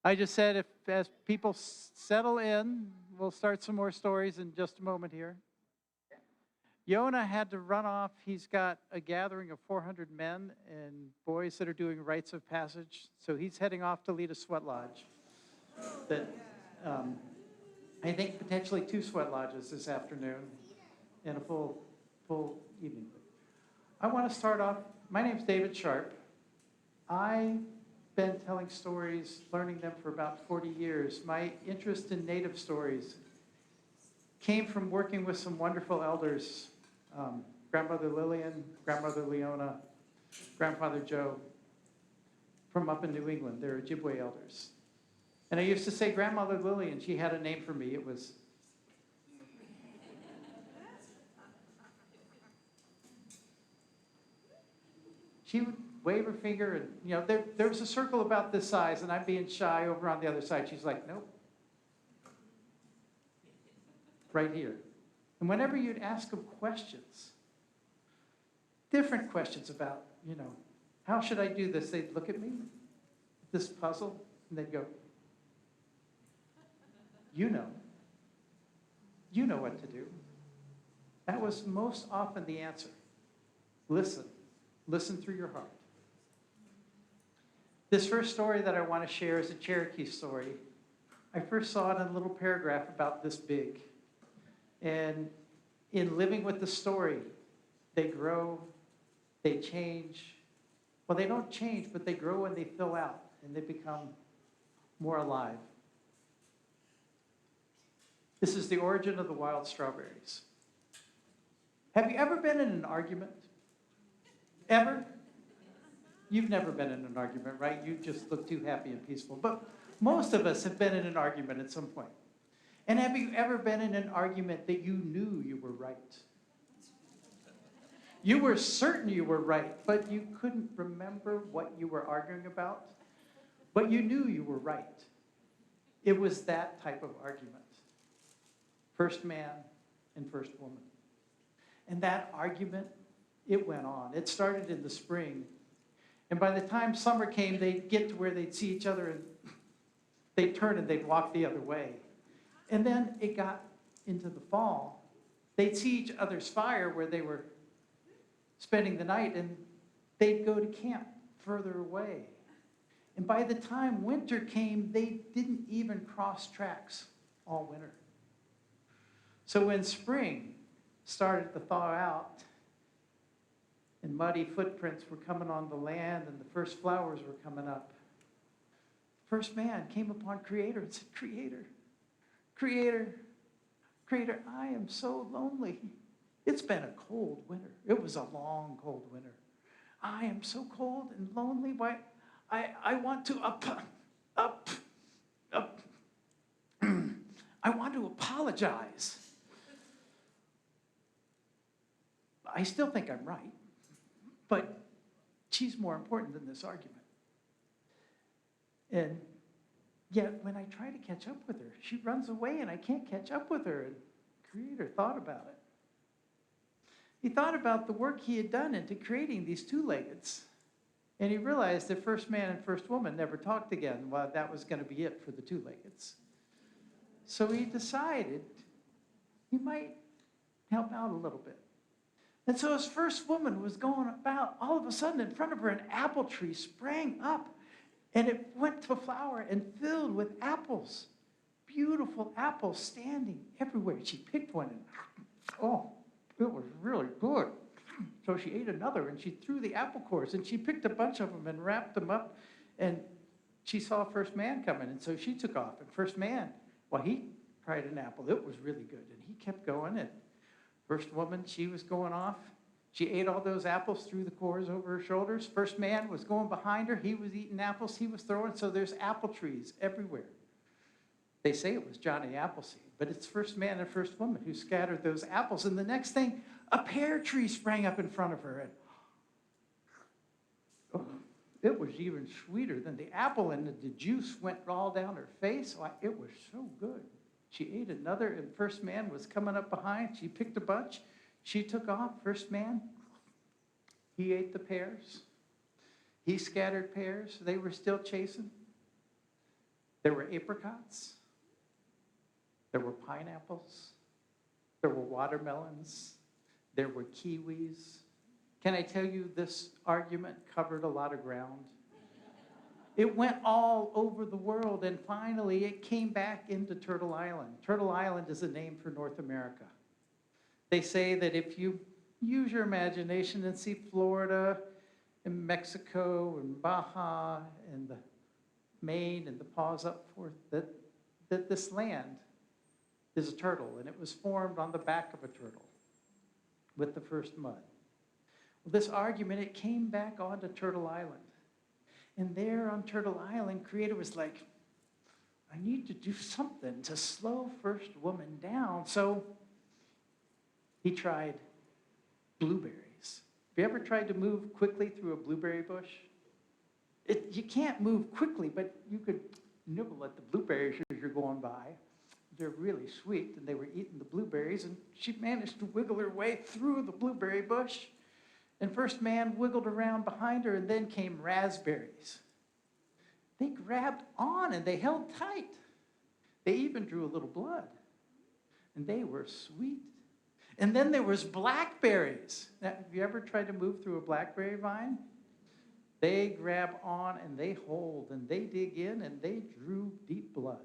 I just said if as people settle in, we'll start some more stories in just a moment here. Yona had to run off. He's got a gathering of 400 men and boys that are doing rites of passage. So he's heading off to lead a sweat lodge. That I think potentially 2 sweat lodges this afternoon and a full evening. I want to start off. My name's David Sharpe. I've been telling stories, learning them for about 40 years. My interest in Native stories came from working with some wonderful elders. Grandmother Lillian, Grandmother Leona, Grandfather Joe, from up in New England. They're Ojibwe elders. And I used to say, Grandmother Lillian, she had a name for me. It was, she would wave her finger and, you know, there was a circle about this size and I'm being shy over on the other side. She's like, nope. Right here. And whenever you'd ask them questions, different questions about, you know, how should I do this? They'd look at me, this puzzle, and they'd go, you know what to do. That was most often the answer. Listen through your heart. This first story that I want to share is a Cherokee story. I first saw it in a little paragraph about this big. And in living with the story, they grow, they change. Well, they don't change, but they grow and they fill out, and they become more alive. This is the origin of the wild strawberries. Have you ever been in an argument? Ever? You've never been in an argument, right? You just look too happy and peaceful. But most of us have been in an argument at some point. And have you ever been in an argument that you knew you were right? You were certain you were right, but you couldn't remember what you were arguing about? But you knew you were right. It was that type of argument. First man and first woman. And that argument, it went on. It started in the spring. And by the time summer came, they'd get to where they'd see each other and they'd turn and they'd walk the other way. And then it got into the fall, they'd see each other's fire where they were spending the night, and they'd go to camp further away. And by the time winter came, they didn't even cross tracks all winter. So when spring started to thaw out, and muddy footprints were coming on the land, and the first flowers were coming up, the first man came upon Creator and said, Creator, Creator, Creator, I am so lonely. It's been a cold winter. It was a long, cold winter. I am so cold and lonely. Why, I want to I want to apologize. I still think I'm right, but she's more important than this argument. And yet, when I try to catch up with her, she runs away and I can't catch up with her. And Creator thought about it. He thought about the work he had done into creating these two-leggeds. And he realized that first man and first woman never talked again. Well, that was going to be it for the two-leggeds. So he decided he might help out a little bit. And so his first woman was going about, all of a sudden in front of her, an apple tree sprang up. And it went to flower and filled with apples. Beautiful apples standing everywhere. She picked one and, oh, it was really good. So she ate another and she threw the apple cores and she picked a bunch of them and wrapped them up. And she saw first man coming and so she took off. And first man, well, he tried an apple. It was really good. And he kept going. And first woman, she was going off. She ate all those apples, threw the cores over her shoulders. First man was going behind her. He was eating apples. He was throwing. So there's apple trees everywhere. They say it was Johnny Appleseed, but it's first man and first woman who scattered those apples. And the next thing, a pear tree sprang up in front of her. And oh, it was even sweeter than the apple, and the juice went all down her face. Oh, it was so good. She ate another, and first man was coming up behind. She picked a bunch. She took off. First man, he ate the pears. He scattered pears. They were still chasing. There were apricots. There were pineapples. There were watermelons. There were kiwis. Can I tell you, this argument covered a lot of ground? It went all over the world, and finally it came back into Turtle Island. Turtle Island is a name for North America. They say that if you use your imagination and see Florida and Mexico and Baja and the Maine and the paws up forth, that this land is a turtle, and it was formed on the back of a turtle with the first mud. Well, this argument, it came back onto Turtle Island. And there on Turtle Island, Creator was like, I need to do something to slow first woman down. So he tried blueberries. Have you ever tried to move quickly through a blueberry bush? You can't move quickly, but you could nibble at the blueberries as you're going by. They're really sweet, and they were eating the blueberries, and she managed to wiggle her way through the blueberry bush. And first man wiggled around behind her, and then came raspberries. They grabbed on, and they held tight. They even drew a little blood, and they were sweet. And then there was blackberries. Now, have you ever tried to move through a blackberry vine? They grab on, and they hold, and they dig in, and they drew deep blood.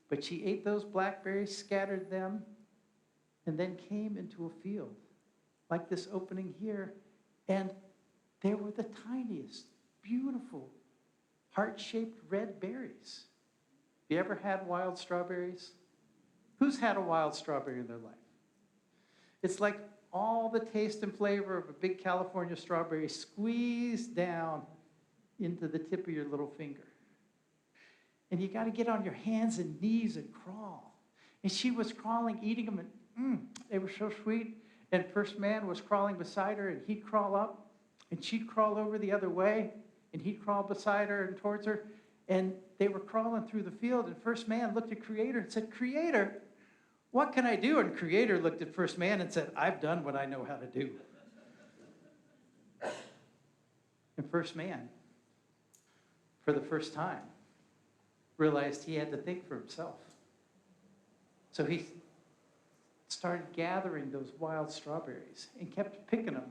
But she ate those blackberries, scattered them, and then came into a field like this opening here, and there were the tiniest, beautiful, heart-shaped red berries. Have you ever had wild strawberries? Who's had a wild strawberry in their life? It's like all the taste and flavor of a big California strawberry squeezed down into the tip of your little finger. And you got to get on your hands and knees and crawl. And she was crawling, eating them, and they were so sweet. And first man was crawling beside her, and he'd crawl up, and she'd crawl over the other way, and he'd crawl beside her and towards her. And they were crawling through the field, and first man looked at Creator and said, Creator, what can I do? And Creator looked at first man and said, I've done what I know how to do. And first man, for the first time, realized he had to think for himself. So he started gathering those wild strawberries and kept picking them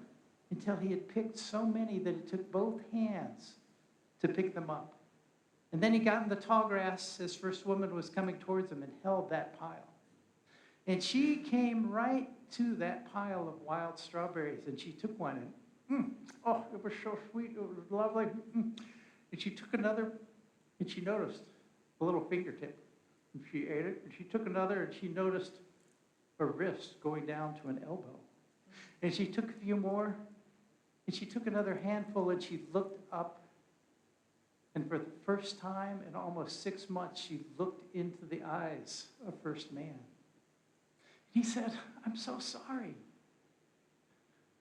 until he had picked so many that it took both hands to pick them up. And then he got in the tall grass as First Woman was coming towards him and held that pile. And she came right to that pile of wild strawberries, and she took one, and oh, it was so sweet, it was lovely. And she took another, and she noticed a little fingertip. And she ate it, and she took another, and she noticed a wrist going down to an elbow. And she took a few more, and she took another handful, and she looked up. And for the first time in almost 6 months, she looked into the eyes of First Man. He said, I'm so sorry.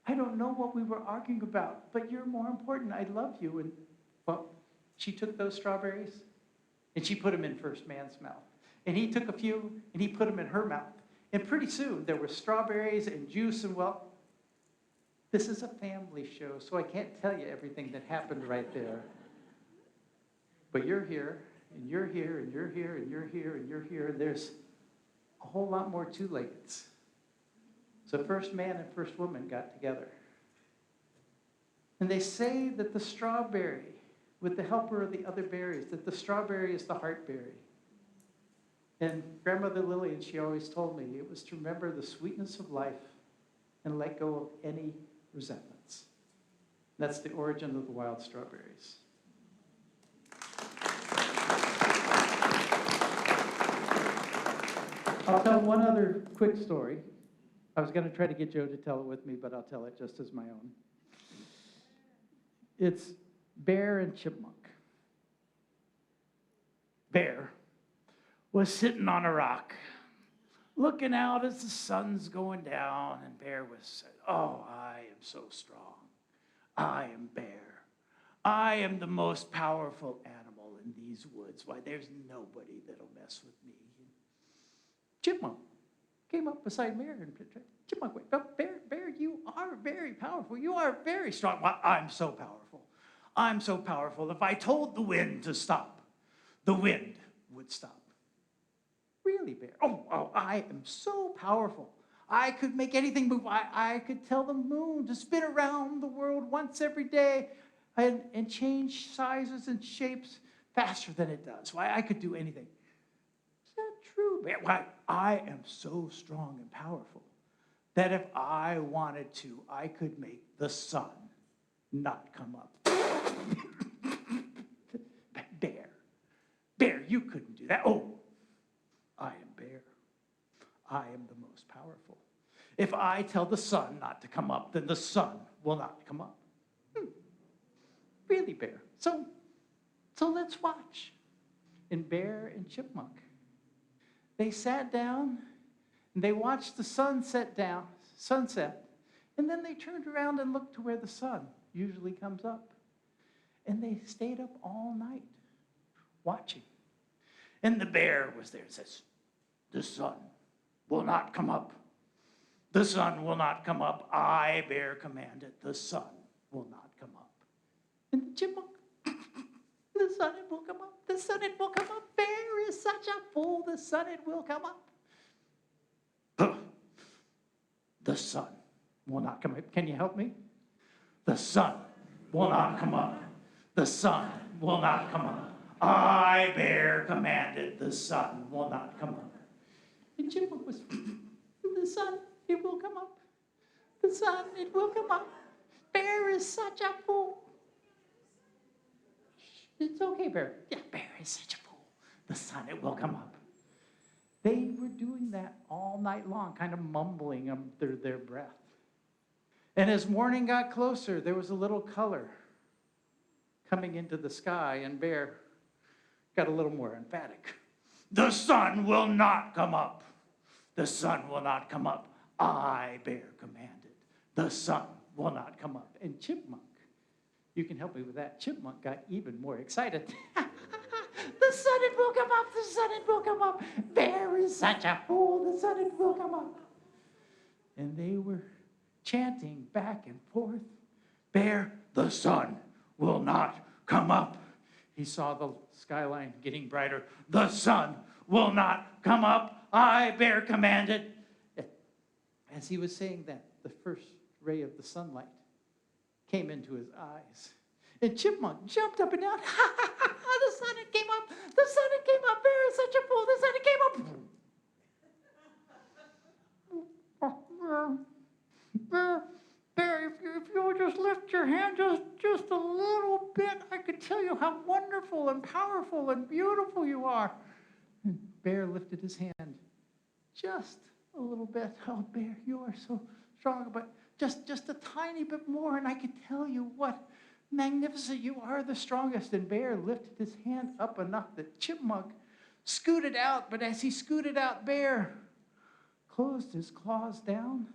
I don't know what we were arguing about, but you're more important. I love you. And well, she took those strawberries, and she put them in First Man's mouth. And he took a few, and he put them in her mouth. And pretty soon, there were strawberries and juice, and well, this is a family show, so I can't tell you everything that happened right there. But you're here, and you're here, and you're here, and you're here, and you're here, and there's a whole lot more two-leggeds. So First Man and First Woman got together. And they say that the strawberry, with the helper of the other berries, that the strawberry is the heartberry. And Grandmother Lillian, she always told me, it was to remember the sweetness of life and let go of any resentments. That's the origin of the wild strawberries. I'll tell one other quick story. I was going to try to get Joe to tell it with me, but I'll tell it just as my own. It's Bear and Chipmunk. Bear was sitting on a rock, looking out as the sun's going down, and Bear was saying, oh, I am so strong. I am Bear. I am the most powerful animal in these woods. Why, there's nobody that'll mess with me. Chipmunk came up beside Bear, and Chipmunk went, oh, Bear, you are very powerful. You are very strong. Well, I'm so powerful. I'm so powerful. If I told the wind to stop, the wind would stop. Really, Bear? Oh, I am so powerful. I could make anything move. I could tell the moon to spin around the world once every day and change sizes and shapes faster than it does. Why, I could do anything. Is that true, Bear? Why, I am so strong and powerful that if I wanted to, I could make the sun not come up. Bear, you couldn't do that. Oh, I am Bear. I am the most powerful. If I tell the sun not to come up, then the sun will not come up. Really, Bear? So let's watch. And Bear and Chipmunk, they sat down and they watched the sunset, and then they turned around and looked to where the sun usually comes up. And they stayed up all night watching. And the bear was there and says, the sun will not come up. The sun will not come up. I, Bear, command it. The sun will not come up. And the chipmunk, the sun, it will come up. The sun, it will come up. Bear is such a fool. The sun, it will come up. The sun will not come up. Can you help me? The sun will not come up. The sun will not come up. I, Bear, commanded. The sun will not come up. And Chipmunk was, the sun, it will come up. The sun, it will come up. Bear is such a fool. It's okay, Bear. Yeah, Bear is such a fool. The sun, it will come up. They were doing that all night long, kind of mumbling under their breath. And as morning got closer, there was a little color coming into the sky, and Bear got a little more emphatic. The sun will not come up. The sun will not come up. I, Bear, commanded. The sun will not come up. And Chipmunk, you can help me with that. Chipmunk got even more excited. The sun, it will come up. The sun, it will come up. Bear is such a fool. The sun, it will come up. And they were chanting back and forth. Bear, the sun will not come up. He saw the skyline getting brighter. The sun will not come up. I, Bear, commanded. As he was saying that, the first ray of the sunlight came into his eyes. And Chipmunk jumped up and down. Ha, ha, ha, ha, the sun came up. The sun came up. Bear is such a fool. The sun came up. Bear, if you would just lift your hand just a little bit, I could tell you how wonderful and powerful and beautiful you are. And Bear lifted his hand just a little bit. Oh, Bear, you are so strong, but just a tiny bit more, and I could tell you what magnificent you are, the strongest. And Bear lifted his hand up enough that Chipmunk scooted out, but as he scooted out, Bear closed his claws down.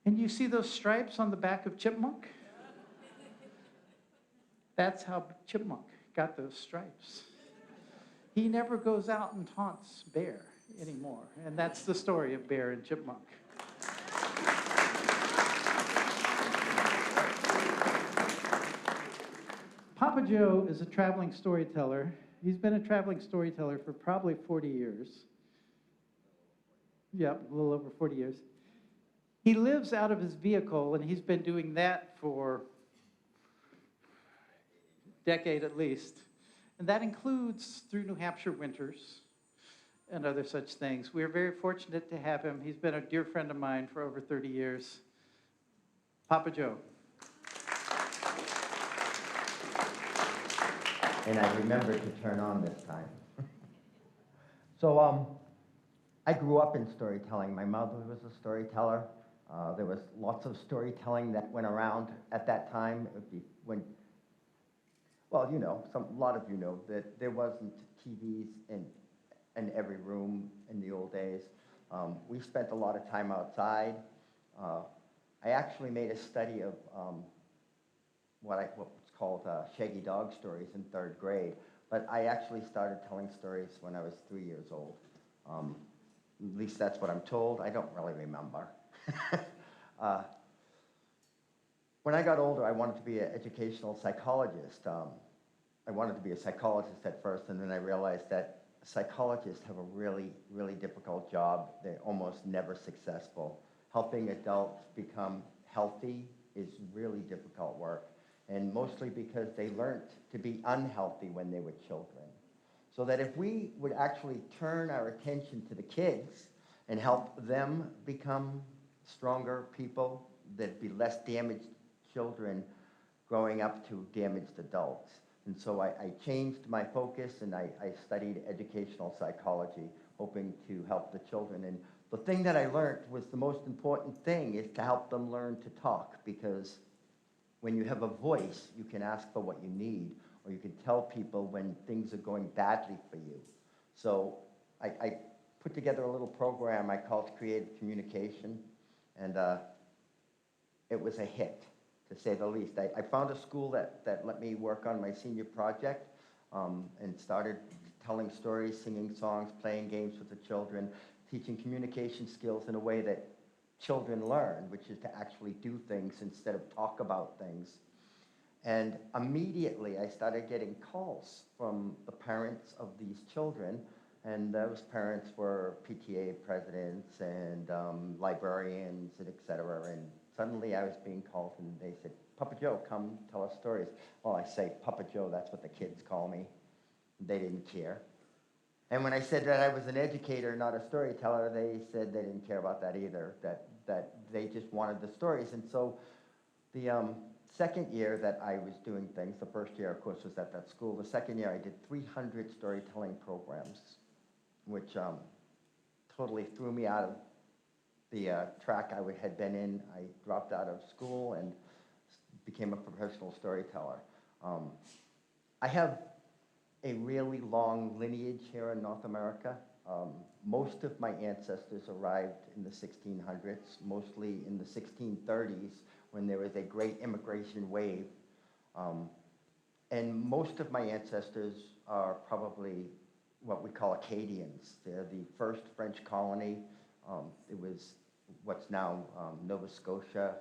And you see those stripes on the back of Chipmunk? That's how Chipmunk got those stripes. He never goes out and taunts Bear anymore. And that's the story of Bear and Chipmunk. PapaJoe is a traveling storyteller. He's been a traveling storyteller for probably 40 years. Yep, a little over 40 years. He lives out of his vehicle, and he's been doing that for a decade at least. And that includes through New Hampshire winters and other such things. We're very fortunate to have him. He's been a dear friend of mine for over 30 years. PapaJoe. And I remembered to turn on this time. So I grew up in storytelling. My mother was a storyteller. There was lots of storytelling that went around at that time. It would be when, well, you know, a lot of you know that there wasn't TVs in every room in the old days. We spent a lot of time outside. I actually made a study of what's called Shaggy Dog stories in 3rd grade, but I actually started telling stories when I was 3 years old. At least that's what I'm told. I don't really remember. When I got older, I wanted to be an educational psychologist. I wanted to be a psychologist at first, and then I realized that psychologists have a really, really difficult job. They're almost never successful. Helping adults become healthy is really difficult work, and mostly because they learned to be unhealthy when they were children. So that if we would actually turn our attention to the kids and help them become stronger people, there'd be less damaged children growing up to damaged adults. And so I changed my focus, and I studied educational psychology, hoping to help the children. And the thing that I learned was the most important thing is to help them learn to talk, because when you have a voice, you can ask for what you need, or you can tell people when things are going badly for you. So I put together a little program I called Creative Communication, and it was a hit, to say the least. I found a school that let me work on my senior project, and started telling stories, singing songs, playing games with the children, teaching communication skills in a way that children learn, which is to actually do things instead of talk about things. And immediately I started getting calls from the parents of these children, and those parents were PTA presidents and librarians and et cetera. And suddenly I was being called, and they said, "PapaJoe, come tell us stories." Well, I say PapaJoe, that's what the kids call me. They didn't care. And when I said that I was an educator, not a storyteller, they said they didn't care about that either, that they just wanted the stories. And so the second year that I was doing things, the first year, of course, was at that school. The second year, I did 300 storytelling programs, which totally threw me out of the track I had been in. I dropped out of school and became a professional storyteller. I have a really long lineage here in North America. Most of my ancestors arrived in the 1600s, mostly in the 1630s, when there was a great immigration wave. And most of my ancestors are probably what we call Acadians. They're the first French colony. It was what's now Nova Scotia.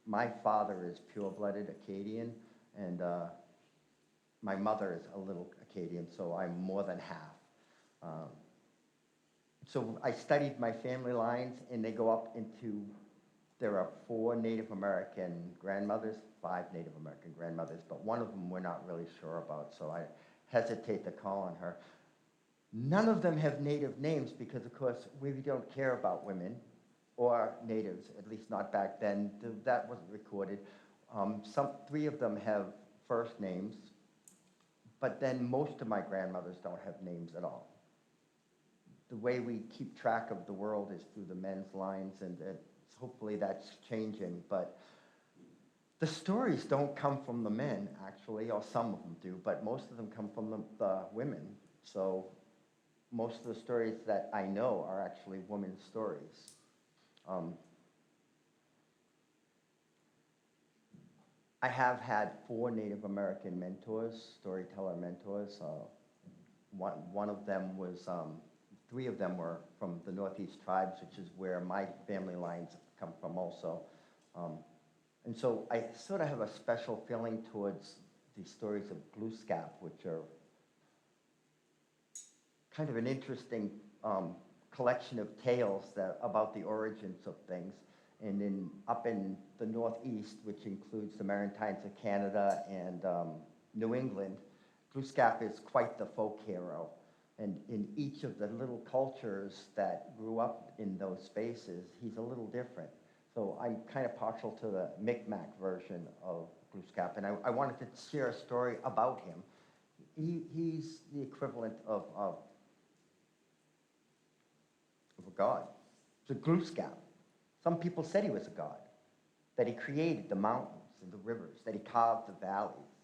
My father is pure-blooded Acadian, and my mother is a little Acadian, so I'm more than half. So I studied my family lines, and they go up into, there are 4 Native American grandmothers, 5 Native American grandmothers, but one of them we're not really sure about, so I hesitate to call on her. None of them have Native names because, of course, we don't care about women or natives, at least not back then. That wasn't recorded. 3 of them have first names, but then most of my grandmothers don't have names at all. The way we keep track of the world is through the men's lines, and hopefully that's changing, but the stories don't come from the men, actually, or some of them do, but most of them come from the women. So most of the stories that I know are actually women's stories. I have had 4 Native American mentors, storyteller mentors. One of them was, 3 of them were from the Northeast tribes, which is where my family lines come from also. And so I sort of have a special feeling towards the stories of Glooskap, which are kind of an interesting collection of tales about the origins of things. And up in the Northeast, which includes the Maritimes of Canada and New England, Glooskap is quite the folk hero. And in each of the little cultures that grew up in those spaces, he's a little different. So I'm kind of partial to the Micmac version of Glooskap, and I wanted to share a story about him. He's the equivalent of a god. It's a Glooskap. Some people said he was a god, that he created the mountains and the rivers, that he carved the valleys.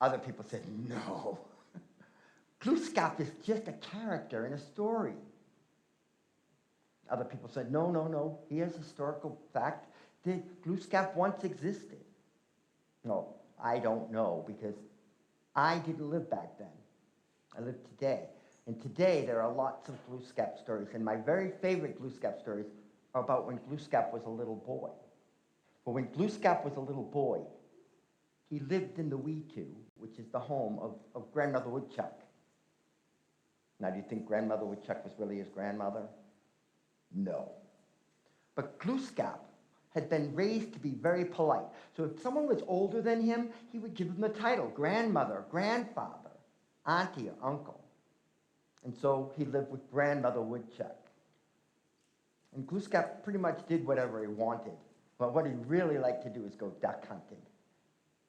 Other people said, no. Glooskap is just a character in a story. Other people said, no, no, no. Here's historical fact that Glooskap once existed. No, I don't know, because I didn't live back then. I live today. And today there are lots of Glooskap stories. And my very favorite Glooskap stories are about when Glooskap was a little boy. But when Glooskap was a little boy, he lived in the Wetu, which is the home of Grandmother Woodchuck. Now, do you think Grandmother Woodchuck was really his grandmother? No. But Glooskap had been raised to be very polite. So if someone was older than him, he would give them the title, grandmother, grandfather, auntie, or uncle. And so he lived with Grandmother Woodchuck. And Glooskap pretty much did whatever he wanted. But what he really liked to do is go duck hunting.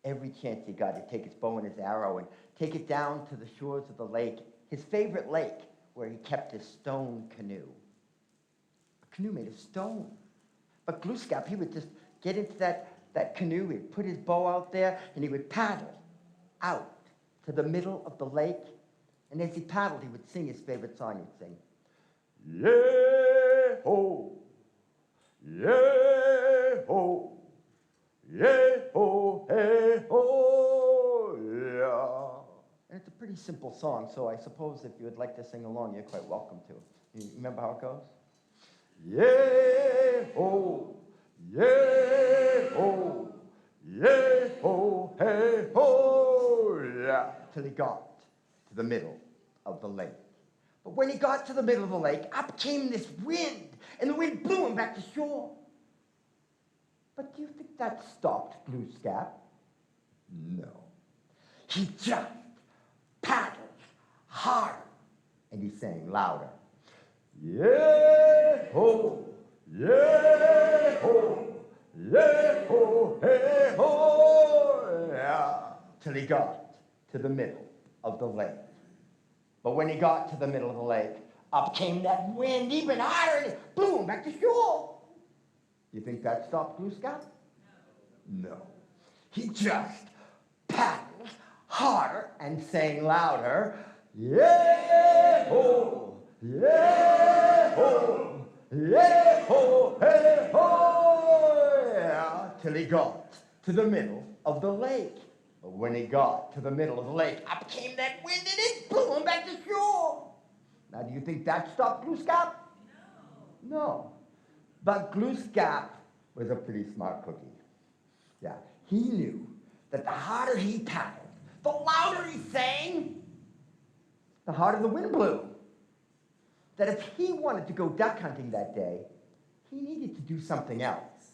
Every chance he got, he'd take his bow and his arrow and take it down to the shores of the lake, his favorite lake, where he kept his stone canoe. A canoe made of stone. But Glooskap, he would just get into that canoe, he'd put his bow out there, and he would paddle out to the middle of the lake. And as he paddled, he would sing his favorite song. He'd sing, "Yea-ho, yea-ho, yea-ho, hey-ho, yeah." And it's a pretty simple song, so I suppose if you would like to sing along, you're quite welcome to. You remember how it goes? Yea-ho, yea-ho, yea-ho, hey-ho, yeah. Till he got to the middle of the lake. But when he got to the middle of the lake, up came this wind, and the wind blew him back to shore. But do you think that stopped Glooskap? No. He just paddled harder, and he sang louder. Yea-ho, yea-ho, yea-ho, hey-ho, yeah. Till he got to the middle of the lake. But when he got to the middle of the lake, up came that wind even harder, and it blew him back to shore. You think that stopped Glooskap? No. He just paddled harder and sang louder. Yea-ho, yea-ho, yea-ho, hey-ho, yeah, till he got to the middle of the lake. But when he got to the middle of the lake, up came that wind and it blew him back to shore. Now, do you think that stopped Glooskap? No. No. But Glooskap was a pretty smart cookie. Yeah, he knew that the harder he paddled, the louder he sang, the harder the wind blew. that if he wanted to go duck hunting that day, he needed to do something else.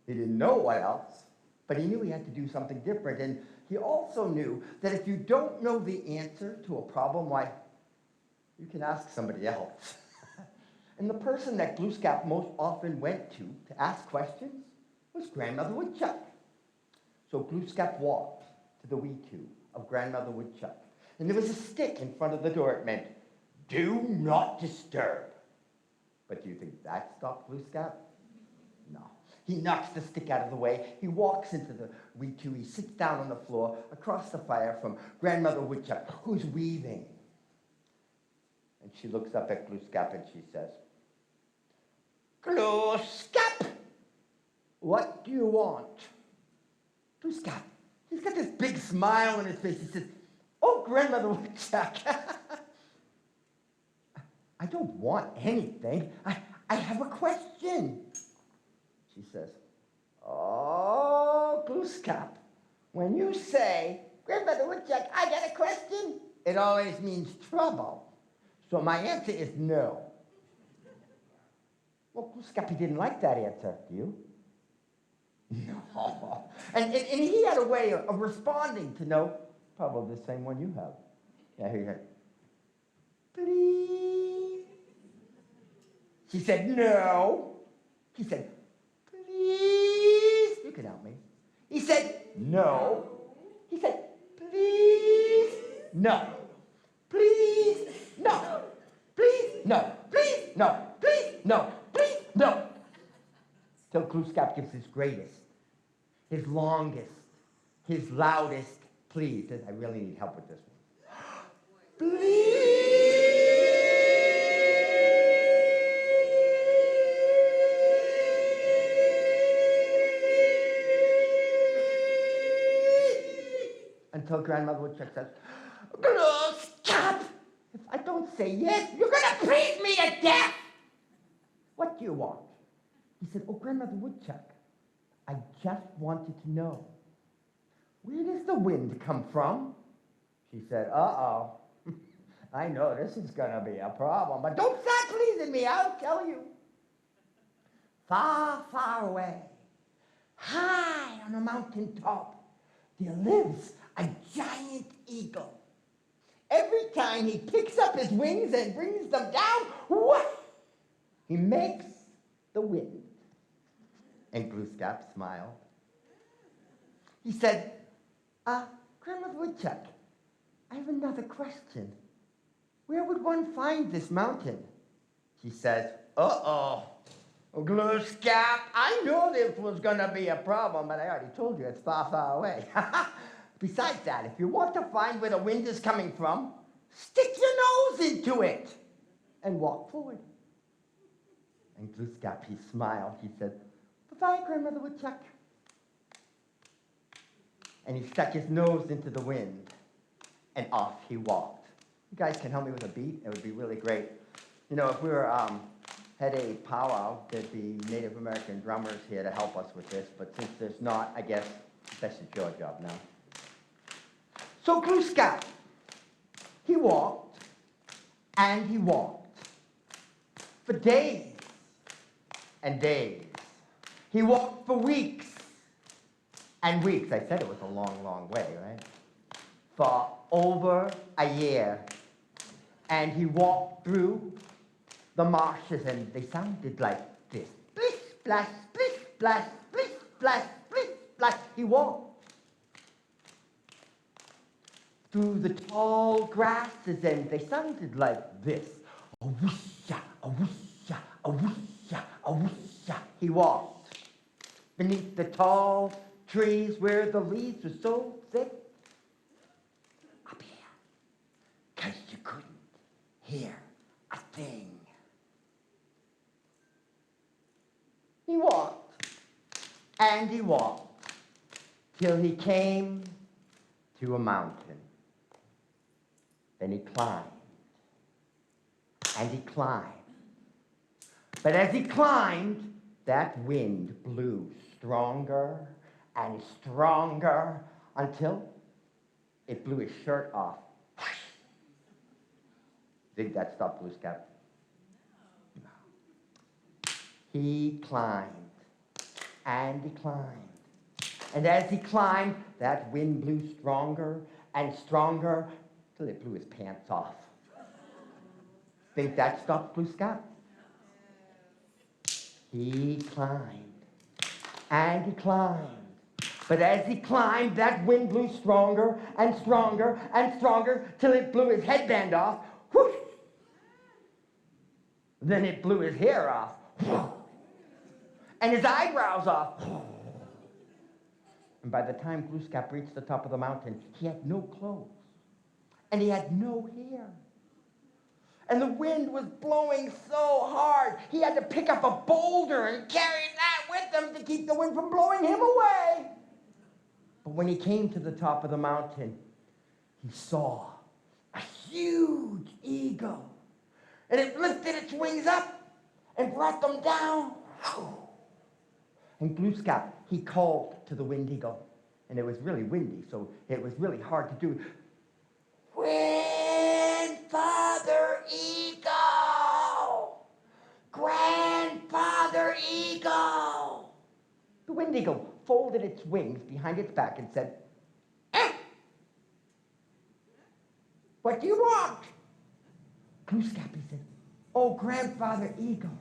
He didn't know what else, but he knew he had to do something different. And he also knew that if you don't know the answer to a problem, why, you can ask somebody else. And the person that Glooskap most often went to ask questions was Grandmother Woodchuck. So Glooskap walked to the lean-to of Grandmother Woodchuck. And there was a stick in front of the door. It meant, do not disturb. But do you think that stopped Glooskap? No. He knocks the stick out of the way. He walks into the lean-to. He sits down on the floor across the fire from Grandmother Woodchuck, who's weaving. And she looks up at Glooskap and she says, Glooskap, what do you want? Glooskap, he's got this big smile on his face. He says, oh, Grandmother Woodchuck, I don't want anything. I have a question. She says, oh, Glooskap, when you say, Grandmother Woodchuck, I got a question, it always means trouble. So my answer is no. Well, Glooskap didn't like that answer, do you? No. And he had a way of responding to no, probably the same one you have. Yeah, here you go. Please. She said, no. He said, please. You can help me. He said, no. He said, please. No. Please. No. Please. No. Please. No. Please. No. Please. No. Till Glooskap gives his greatest, his longest, his loudest please. I really need help with this one. Please. Until Grandmother Woodchuck says, Glooskap, if I don't say yes, you're going to freeze me to death. What do you want? He said, oh, Grandmother Woodchuck, I just wanted to know, where does the wind come from? She said, uh-oh, I know this is going to be a problem, but don't start pleasing me, I'll tell you. Far, far away, high on a mountain top, there lives a giant eagle. Every time he picks up his wings and brings them down, whoosh, he makes the wind. And Glooskap smiled. He said, Grandmother Woodchuck, I have another question. Where would one find this mountain? She says, uh-oh, Glooskap, I knew this was going to be a problem, but I already told you it's far, far away. Besides that, if you want to find where the wind is coming from, stick your nose into it and walk forward. And Glooskap, he smiled. He said, bye-bye, Grandmother Woodchuck. And he stuck his nose into the wind, and off he walked. You guys can help me with a beat? It would be really great. You know, if we were had a powwow, there'd be Native American drummers here to help us with this, but since there's not, I guess that's your job now. So Glooskap, he walked, and he walked for days and days. He walked for weeks and weeks. I said it was a long, long way, right? For over a year. And he walked through the marshes, and they sounded like this. Splish, splash, splish, splash, splish, splash, splish, splash. He walked through the tall grasses, and they sounded like this. A whoosha, a whoosha, a whoosha, a whoosha. He walked beneath the tall trees where the leaves were so thick. Up here, 'cause you couldn't hear a thing. He walked, and he walked, till he came to a mountain. Then he climbed, and he climbed. But as he climbed, that wind blew stronger and stronger until it blew his shirt off. Think that stopped Glooskap? He climbed, and he climbed. And as he climbed, that wind blew stronger and stronger till it blew his pants off. Think that stopped Blue Sky? He climbed, and he climbed. But as he climbed, that wind blew stronger and stronger and stronger till it blew his headband off. Whoosh! Then it blew his hair off. Whoosh! And his eyebrows off. And by the time Glooskap reached the top of the mountain, he had no clothes. And he had no hair. And the wind was blowing so hard, he had to pick up a boulder and carry that with him to keep the wind from blowing him away. But when he came to the top of the mountain, he saw a huge eagle. And it lifted its wings up and brought them down. And Glooskap, he called to the wind eagle. And it was really windy, so it was really hard to do. Grandfather Eagle! Grandfather Eagle! The wind eagle folded its wings behind its back and said, "Eh? What do you want?" Glooskap, he said, "Oh, Grandfather Eagle,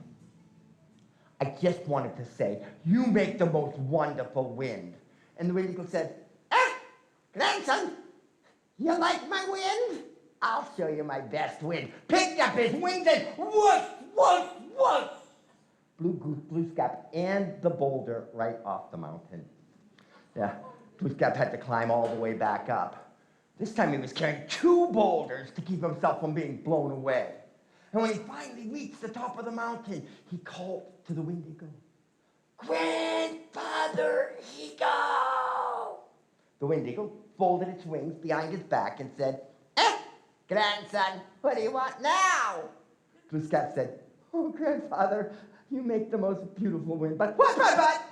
I just wanted to say, you make the most wonderful wind." And the wind eagle said, "Grandson, you like my wind? I'll show you my best wind." Picked up his wings and whoosh, whoosh, whoosh, blew Glooskap and the boulder right off the mountain. Yeah, Glooskap had to climb all the way back up. This time he was carrying 2 boulders to keep himself from being blown away. And when he finally reached the top of the mountain, he called to the wind eagle, "Grandfather Eagle!" The wind eagle folded its wings behind his back and said, "Grandson, what do you want now?" Glooskap said, "Oh, Grandfather, you make the most beautiful wind, but what? I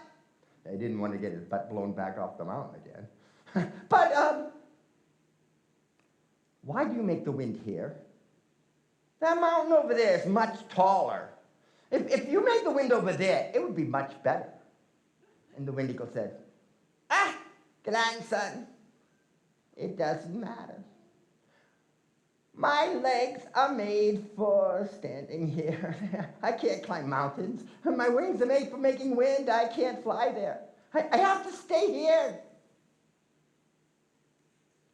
didn't want to get his butt blown back off the mountain again. "But, why do you make the wind here? That mountain over there is much taller. If you made the wind over there, it would be much better." And the wind eagle said, "Grandson, it doesn't matter. My legs are made for standing here. I can't climb mountains. My wings are made for making wind. I can't fly there. I have to stay here."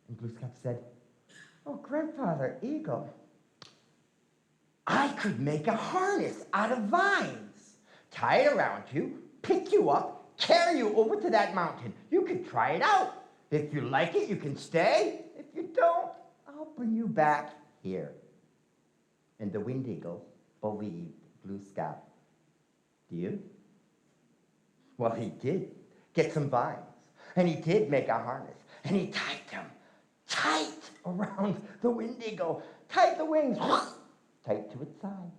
And Glooskap said, "Oh, Grandfather Eagle, I could make a harness out of vines, tie it around you, pick you up, carry you over to that mountain. You can try it out. If you like it, you can stay. If you don't, I'll bring you back here." And the wind eagle believed Glooskap. Do you? Well, he did get some vines, and he did make a harness, and he tied them tight around the wind eagle, tied the wings tight to its side.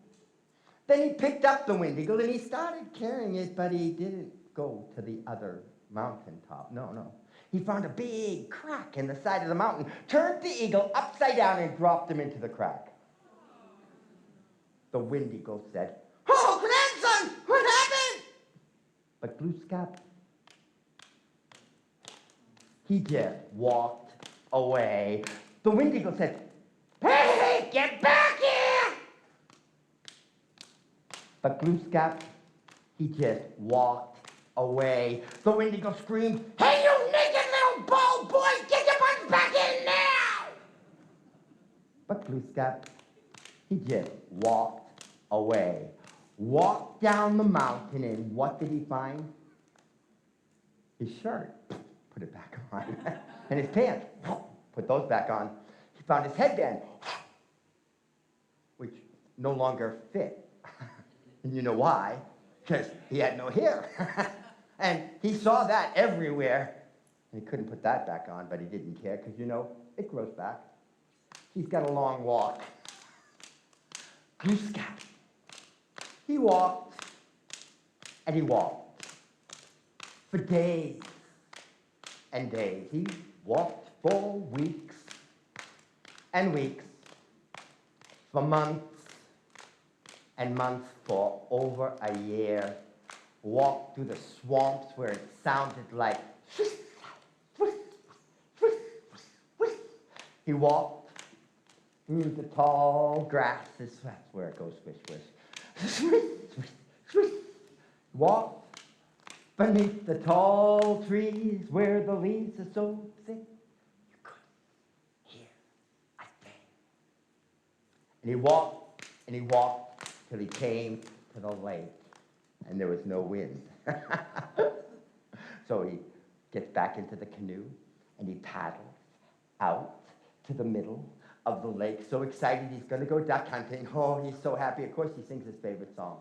Then he picked up the wind eagle, and he started carrying it, but he didn't go to the other mountaintop. No. He found a big crack in the side of the mountain, turned the eagle upside down, and dropped him into the crack. The wind eagle said, "Oh, grandson, what happened?" But Glooskap, he just walked away. The wind eagle said, "Hey, get back here!" But Glooskap, he just walked away. The wind eagle screamed, "Hey, you naked little bald boy, get your butt back in now!" But Glooskap, he just walked away. Walked down the mountain, and what did he find? His shirt. Put it back on. And his pants. Put those back on. He found his headband, which no longer fit. And you know why? Because he had no hair. And he saw that everywhere. And he couldn't put that back on, but he didn't care, because, you know, it grows back. He's got a long walk. Glooskap, he walked, and he walked for days and days. He walked for weeks and weeks, for months and months for over a year. Walked through the swamps where it sounded like swish, swish, swish, swish. He walked through the tall grasses. That's where it goes, swish, swish. Swish, swish, swish. Walked beneath the tall trees where the leaves are so thick you couldn't hear a thing. And he walked till he came to the lake, and there was no wind. So he gets back into the canoe, and he paddles out to the middle of the lake, so excited he's going to go duck hunting. Oh, he's so happy. Of course, he sings his favorite song.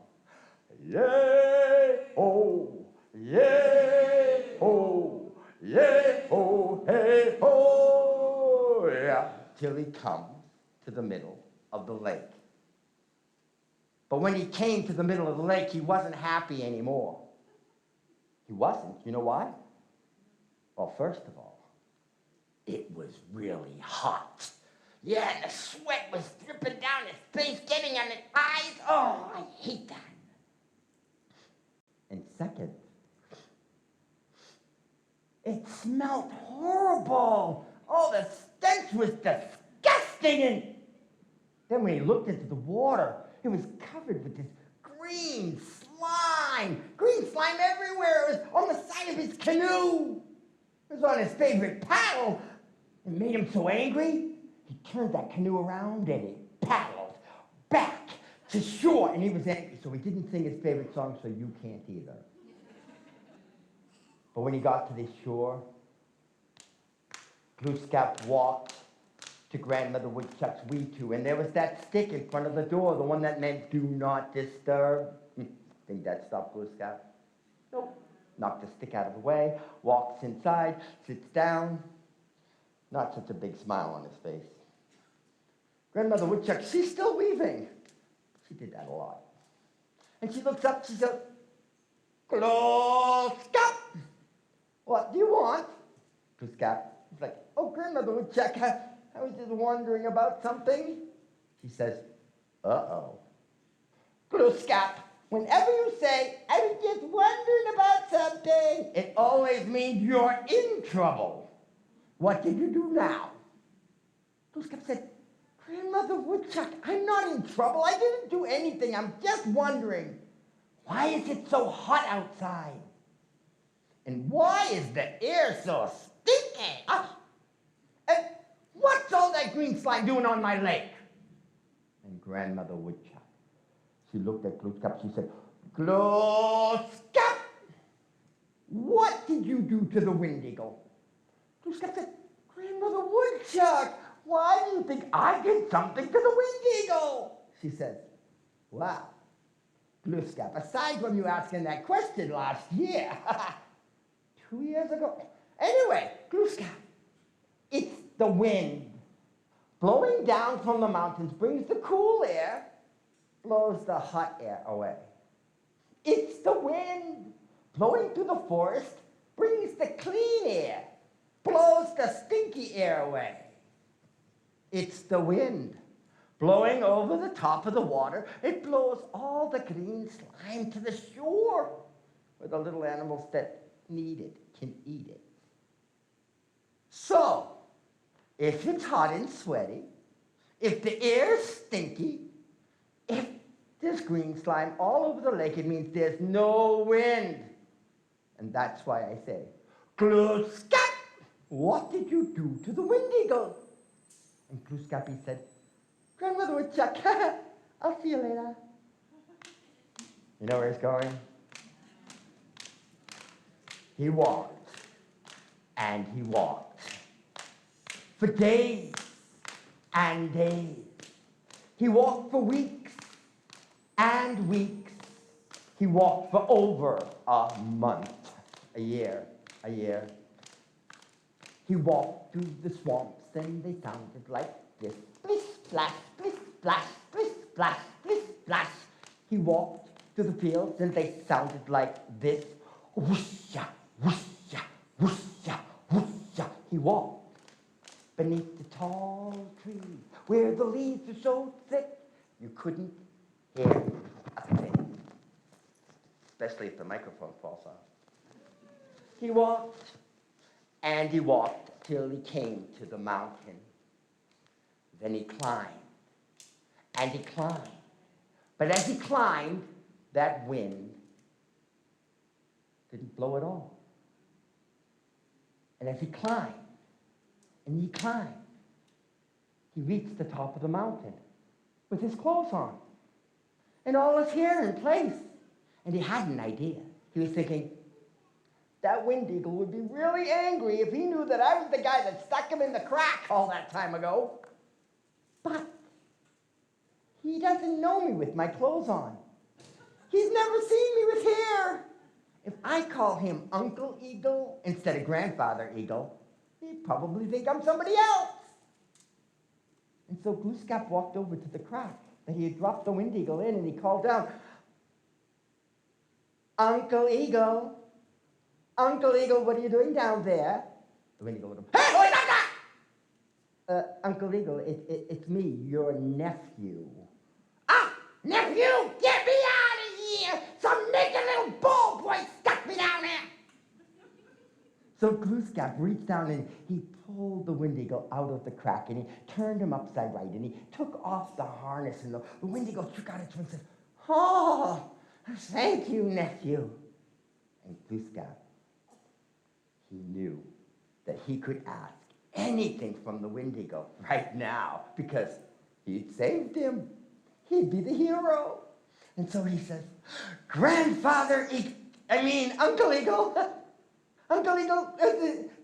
Yay, oh, yay, oh, yay, oh, hey, oh, yeah, till he comes to the middle of the lake. But when he came to the middle of the lake, he wasn't happy anymore. He wasn't. You know why? Well, first of all, it was really hot. Yeah, and the sweat was dripping down his face, getting on his eyes. Oh, I hate that. And second, it smelled horrible. Oh, the stench was disgusting. And then when he looked into the water, it was covered with this green slime. Green slime everywhere. It was on the side of his canoe. It was on his favorite paddle. It made him so angry, he turned that canoe around and he paddled back to shore. And he was angry, so he didn't sing his favorite song, so you can't either. But when he got to the shore, Glooskap walked to Grandmother Woodchuck's wee-two, and there was that stick in front of the door, the one that meant do not disturb. Think that stopped Glooskap? Nope. Knocked the stick out of the way, walks inside, sits down. Not such a big smile on his face. Grandmother Woodchuck, she's still weaving. She did that a lot. And she looks up, she says, Glooskap, what do you want? Glooskap is like, oh, Grandmother Woodchuck, I was just wondering about something. She says, uh-oh. Glooskap, whenever you say, I was just wondering about something, it always means you're in trouble. What did you do now? Glooskap said, Grandmother Woodchuck, I'm not in trouble. I didn't do anything. I'm just wondering, why is it so hot outside? And why is the air so stinky? And what's all that green slime doing on my lake? And Grandmother Woodchuck, she looked at Glooskap. She said, Glooskap, what did you do to the wind eagle? Glooskap said, Grandmother Woodchuck, why do you think I did something to the wind eagle? She said, wow, Glooskap, aside from you asking that question last year, 2 years ago. Anyway, Glooskap, it's the wind. Blowing down from the mountains brings the cool air, blows the hot air away. It's the wind. Blowing through the forest brings the clean air, blows the stinky air away. It's the wind. Blowing over the top of the water, it blows all the green slime to the shore, where the little animals that need it can eat it. So, if it's hot and sweaty, if the air's stinky, if there's green slime all over the lake, it means there's no wind. And that's why I say, Glooskap, what did you do to the wind eagle? And Glooskap, he said, Grandmother Woodchuck, I'll see you later. You know where he's going? He walked, and he walked. For days and days. He walked for weeks and weeks. He walked for over a month, a year. He walked through the swamps, and they sounded like this. Splish, splash, splish, splash, splish, splash, splish, splash. He walked through the fields, and they sounded like this. Whoosh-ya, whoosh-ya, whoosh-ya, whoosh-ya. He walked beneath the tall trees, where the leaves are so thick you couldn't hear a thing, especially if the microphone falls off. He walked, and he walked till he came to the mountain. Then he climbed, and he climbed. But as he climbed, that wind didn't blow at all. And as he climbed, and he climbed, he reached the top of the mountain with his clothes on and all his hair in place. And he had an idea. He was thinking, that wind eagle would be really angry if he knew that I was the guy that stuck him in the crack all that time ago. But he doesn't know me with my clothes on. He's never seen me with hair. If I call him Uncle Eagle instead of Grandfather Eagle, he'd probably think I'm somebody else. And so Glooskap walked over to the crack that he had dropped the wind eagle in, and he called down, Uncle Eagle, Uncle Eagle, what are you doing down there? The wind eagle would have, hey, who is that? Uncle Eagle, it's me, your nephew. Ah, nephew, get me out of here! Some naked little ball boy stuck me down there! So Glooskap reached down and he pulled the wind eagle out of the crack, and he turned him upside right, and he took off the harness, and the wind eagle took out its wings and said, oh, thank you, nephew. And Glooskap, he knew that he could ask anything from the wind eagle right now because he'd saved him. He'd be the hero. And so he says, Uncle Eagle, Uncle Eagle,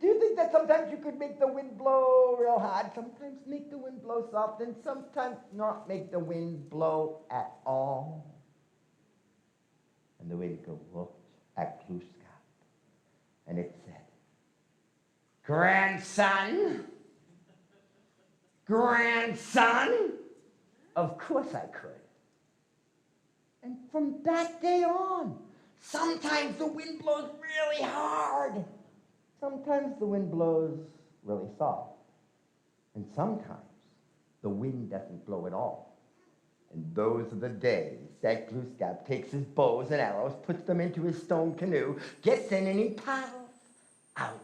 do you think that sometimes you could make the wind blow real hard? Sometimes make the wind blow soft, and sometimes not make the wind blow at all? And the wind eagle looked at Glooskap, and it said, grandson, of course I could. And from that day on, sometimes the wind blows really hard. Sometimes the wind blows really soft. And sometimes the wind doesn't blow at all. And those are the days that Glooskap takes his bows and arrows, puts them into his stone canoe, gets in, and he paddles out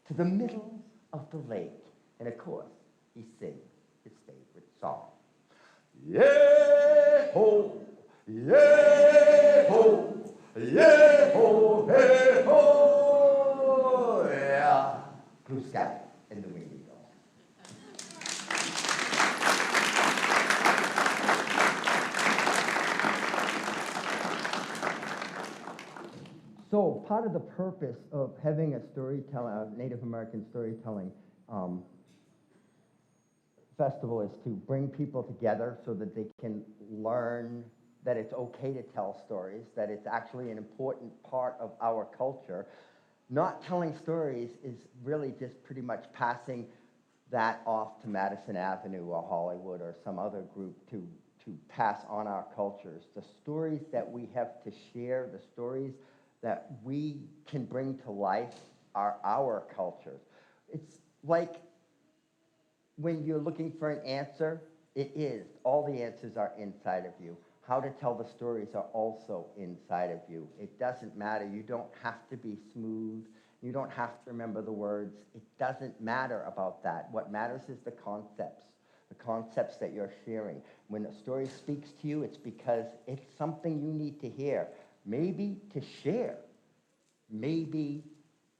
to the middle of the lake. And of course, he sings his favorite song. Yay-ho, yay-ho, yay-ho, hey-ho. Yeah. Glooskap and the wind eagle. So part of the purpose of having a Native American storytelling festival is to bring people together so that they can learn that it's okay to tell stories, that it's actually an important part of our culture. Not telling stories is really just pretty much passing that off to Madison Avenue or Hollywood or some other group to pass on our cultures. The stories that we have to share, the stories that we can bring to life are our cultures. It's like when you're looking for an answer, it is. All the answers are inside of you. How to tell the stories are also inside of you. It doesn't matter. You don't have to be smooth. You don't have to remember the words. It doesn't matter about that. What matters is the concepts that you're sharing. When a story speaks to you, it's because it's something you need to hear. Maybe to share. Maybe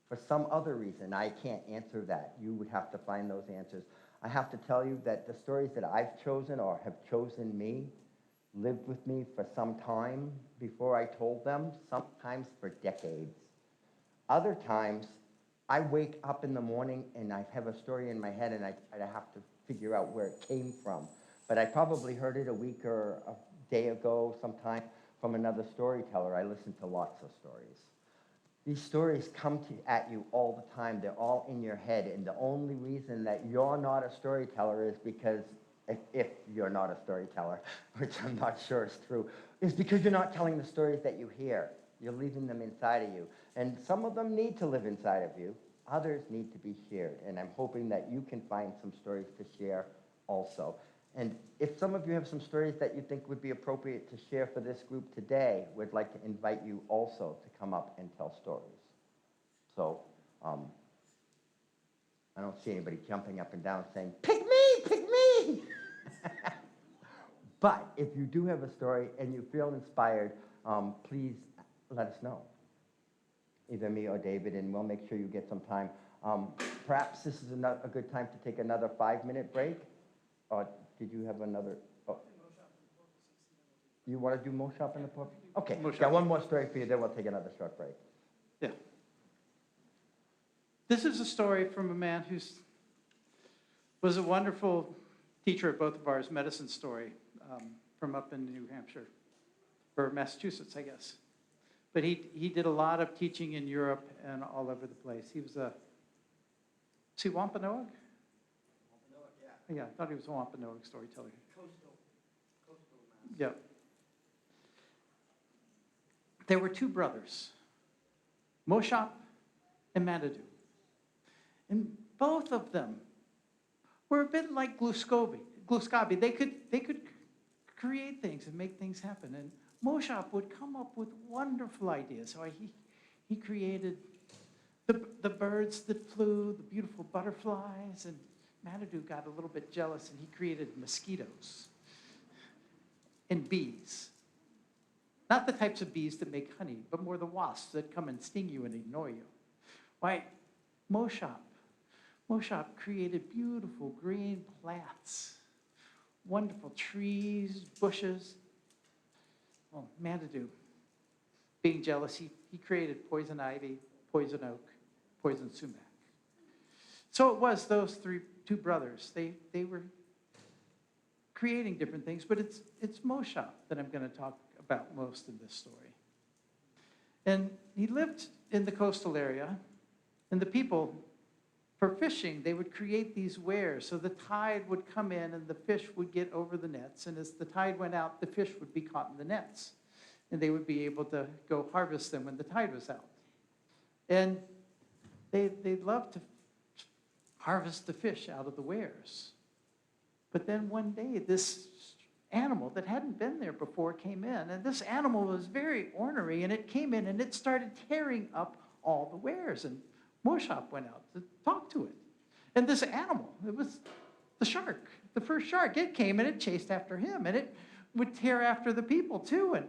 for some other reason. I can't answer that. You would have to find those answers. I have to tell you that the stories that I've chosen or have chosen me lived with me for some time before I told them, sometimes for decades. Other times, I wake up in the morning and I have a story in my head and I have to figure out where it came from. But I probably heard it a week or a day ago sometime from another storyteller. I listen to lots of stories. These stories come at you all the time. They're all in your head. And the only reason that you're not a storyteller is because, if you're not a storyteller, which I'm not sure is true, is because you're not telling the stories that you hear. You're leaving them inside of you. And some of them need to live inside of you. Others need to be shared. And I'm hoping that you can find some stories to share also. And if some of you have some stories that you think would be appropriate to share for this group today, we'd like to invite you also to come up and tell stories. So I don't see anybody jumping up and down saying, pick me, pick me. But if you do have a story and you feel inspired, please let us know. Either me or David, and we'll make sure you get some time. Perhaps this is a good time to take another 5-minute break? Or did you have another? Oh. You want to do Mo Shop in the Pub? Okay, got one more story for you, then we'll take another short break. Yeah. This is a story from a man who was a wonderful teacher at both of ours, medicine story, from up in New Hampshire, or Massachusetts, I guess. But he did a lot of teaching in Europe and all over the place. He was he Wampanoag? Yeah, I thought he was a Wampanoag storyteller. Coastal Mass. Yeah. There were two brothers, Mo Shop and Manadoo. And both of them were a bit like Gluskabi. They could create things and make things happen. And Mo Shop would come up with wonderful ideas. So he created the birds that flew, the beautiful butterflies, and Manadoo got a little bit jealous, and he created mosquitoes and bees. Not the types of bees that make honey, but more the wasps that come and sting you and annoy you. Why, Mo Shop created beautiful green plants, wonderful trees, bushes. Well, Manadoo, being jealous, he created poison ivy, poison oak, poison sumac. So it was those two brothers. They were creating different things, but it's Mo Shop that I'm going to talk about most in this story. And he lived in the coastal area, and the people, for fishing, they would create these weirs. So the tide would come in, and the fish would get over the nets, and as the tide went out, the fish would be caught in the nets, and they would be able to go harvest them when the tide was out. And they'd love to harvest the fish out of the weirs. But then one day, this animal that hadn't been there before came in, and this animal was very ornery, and it came in and it started tearing up all the weirs, and Mo Shop went out to talk to it. And this animal, it was the shark, the first shark. It came and it chased after him, and it would tear after the people too. And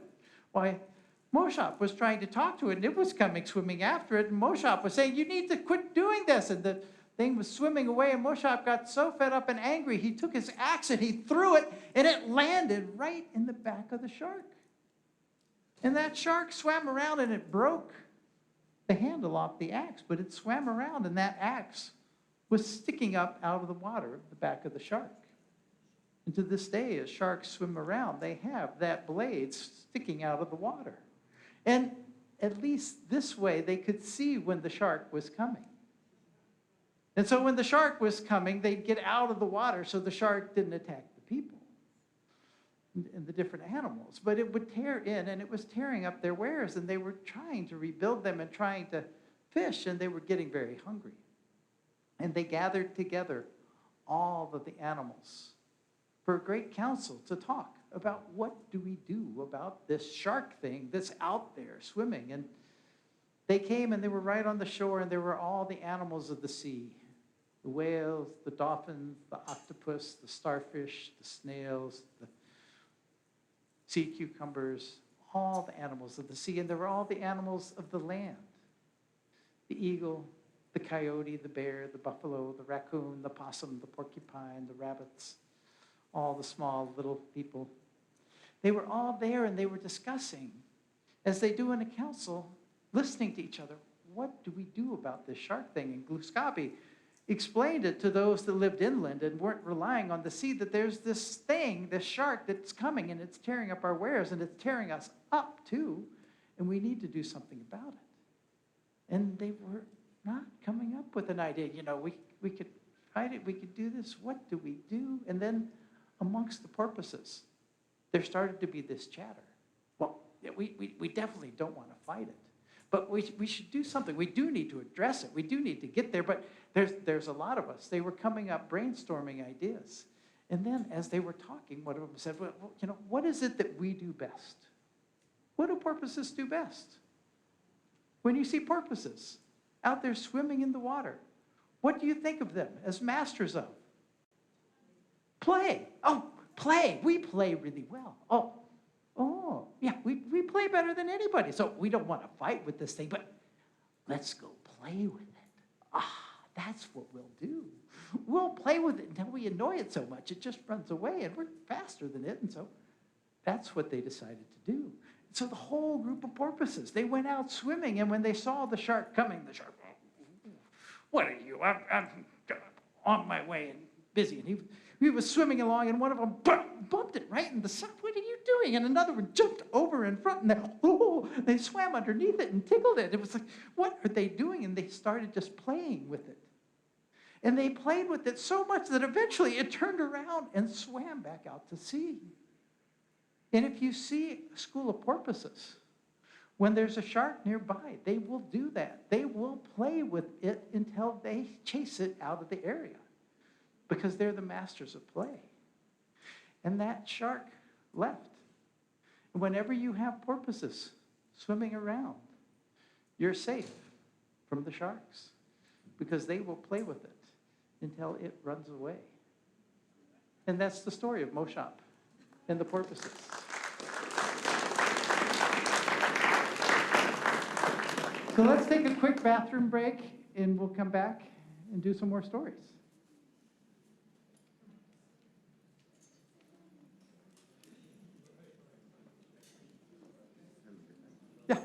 why, Mo Shop was trying to talk to it, and it was coming swimming after it, and Mo Shop was saying, you need to quit doing this. And the thing was swimming away, and Mo Shop got so fed up and angry, he took his axe and he threw it, and it landed right in the back of the shark. And that shark swam around, and it broke the handle off the axe, but it swam around, and that axe was sticking up out of the water at the back of the shark. And to this day, as sharks swim around, they have that blade sticking out of the water. And at least this way, they could see when the shark was coming. And so when the shark was coming, they'd get out of the water so the shark didn't attack the people and the different animals. But it would tear in, and it was tearing up their wares, and they were trying to rebuild them and trying to fish, and they were getting very hungry. And they gathered together all of the animals for a great council to talk about what do we do about this shark thing that's out there swimming. And they came, and they were right on the shore, and there were all the animals of the sea. The whales, the dolphins, the octopus, the starfish, the snails, the sea cucumbers, all the animals of the sea. And there were all the animals of the land. The eagle, the coyote, the bear, the buffalo, the raccoon, the possum, the porcupine, the rabbits, all the small little people. They were all there, and they were discussing, as they do in a council, listening to each other, what do we do about this shark thing? And Gluskabi explained it to those that lived inland and weren't relying on the sea, that there's this thing, this shark that's coming, and it's tearing up our wares, and it's tearing us up too, and we need to do something about it. And they were not coming up with an idea. You know, we could fight it, we could do this, what do we do? And then amongst the porpoises, there started to be this chatter. Well, we definitely don't want to fight it. But we should do something. We do need to address it. We do need to get there. But there's a lot of us. They were coming up brainstorming ideas. And then as they were talking, one of them said, well, you know, what is it that we do best? What do porpoises do best? When you see porpoises out there swimming in the water, what do you think of them as masters of? Play. Oh, play. We play really well. Oh, yeah, we play better than anybody. So we don't want to fight with this thing, but let's go play with it. That's what we'll do. We'll play with it until we annoy it so much it just runs away, and we're faster than it, and so that's what they decided to do. So the whole group of porpoises, they went out swimming, and when they saw the shark coming, the shark, what are you? I'm on my way and busy. And he was swimming along, and one of them bumped it right in the side. What are you doing? And another one jumped over in front, and they swam underneath it and tickled it. It was like, what are they doing? And they started just playing with it. And they played with it so much that eventually it turned around and swam back out to sea. And if you see a school of porpoises, when there's a shark nearby, they will do that. They will play with it until they chase it out of the area because they're the masters of play. And that shark left. And whenever you have porpoises swimming around, you're safe from the sharks because they will play with it until it runs away. And that's the story of Moshop and the porpoises. So let's take a quick bathroom break, and we'll come back and do some more stories. Yeah.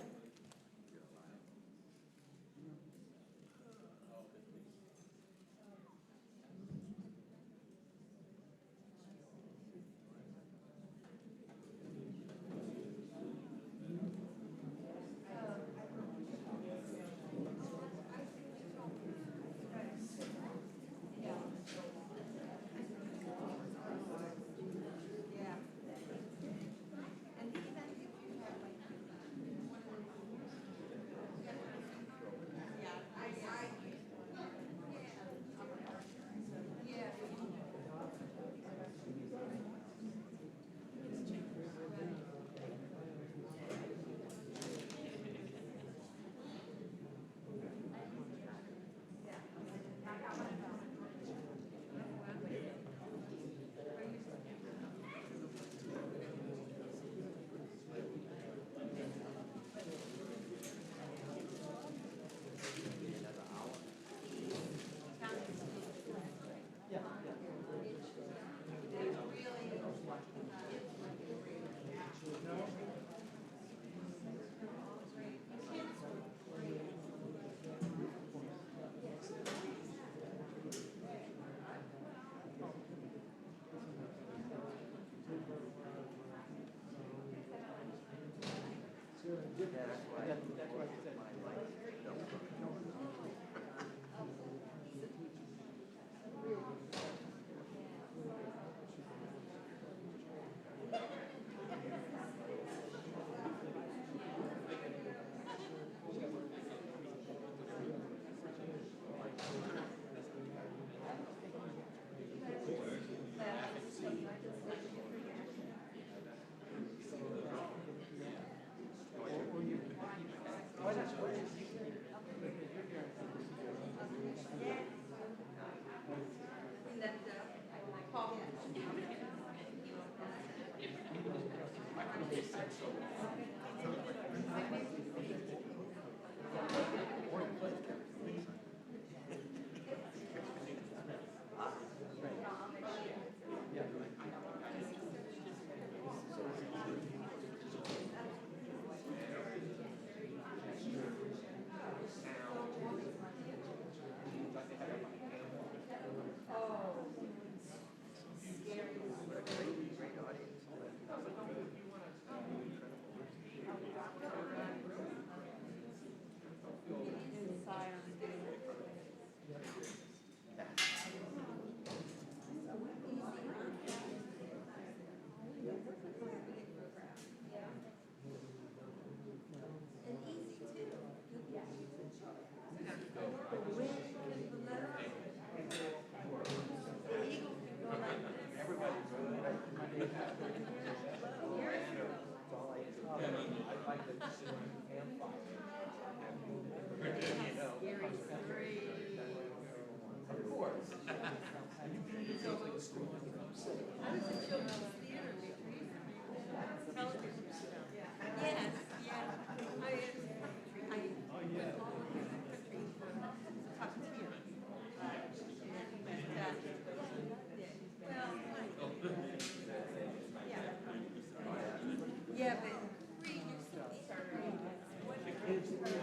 You're like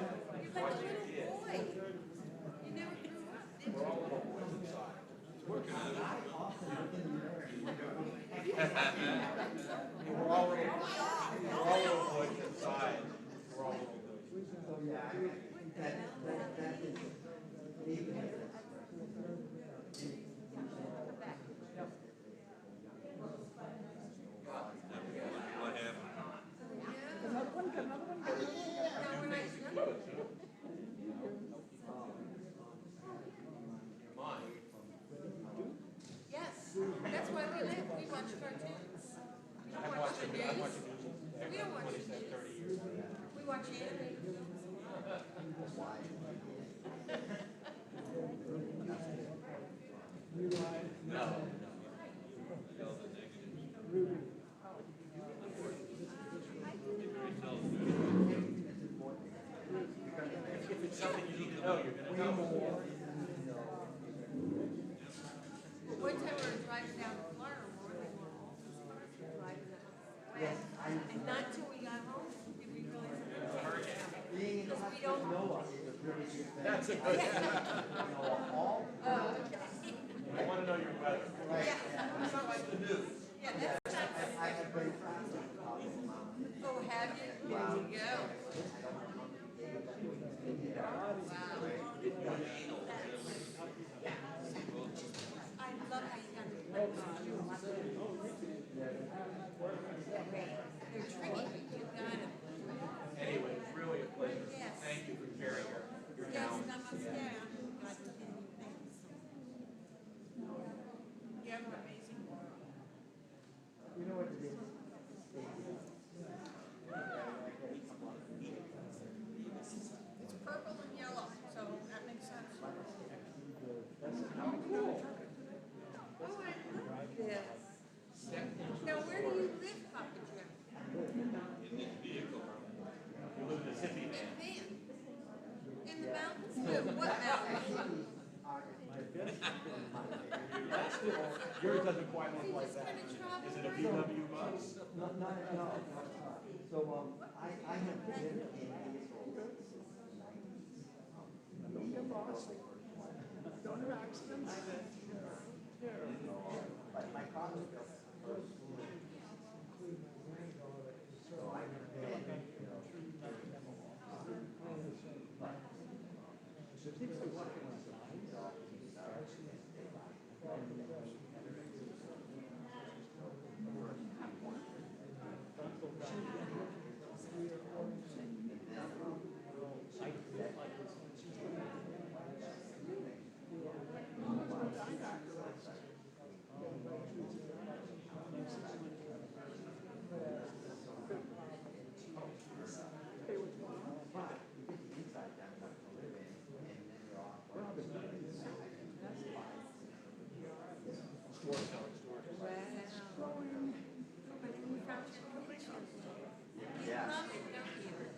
a little boy. You never grew up, did you? We're all little boys inside. We're all little boys. So, yeah, that is, even if it's. What happened? Yes, that's why we live, we watch cartoons. We don't watch the news. We don't watch the news. We watch animated films. If it's something you need to know, you're gonna know. One time we were driving down Florida, we were all driving up west. And not till we got home did we realize it was a hurricane. Being in Because touch we with don't. Noah is a really good thing. That's a good thing. Know all. I wanna know your weather. It's not like the news. Yeah, that's not. I have been traveling out of the mountains. Oh, have you? There you go. I love how you got the they're tricky, but you got them. Anyway, it's really a pleasure. Yes. Thank you for sharing your Yes, talent. namaste. God continue. Thanks. You have an amazing world. You know what it is? It's purple and yellow, so that makes sense. Oh, I love this. Now, where do you live, Papa Joe? In this vehicle, you live in a hippie In van. a van? In the mountains? No, what mountains? Yours doesn't quite We look like just that. kind of travel Is it a around. VW bus? No. So, I have lived in these roles since the nineties. Don't have accidents? But my father built the first school. So I have been,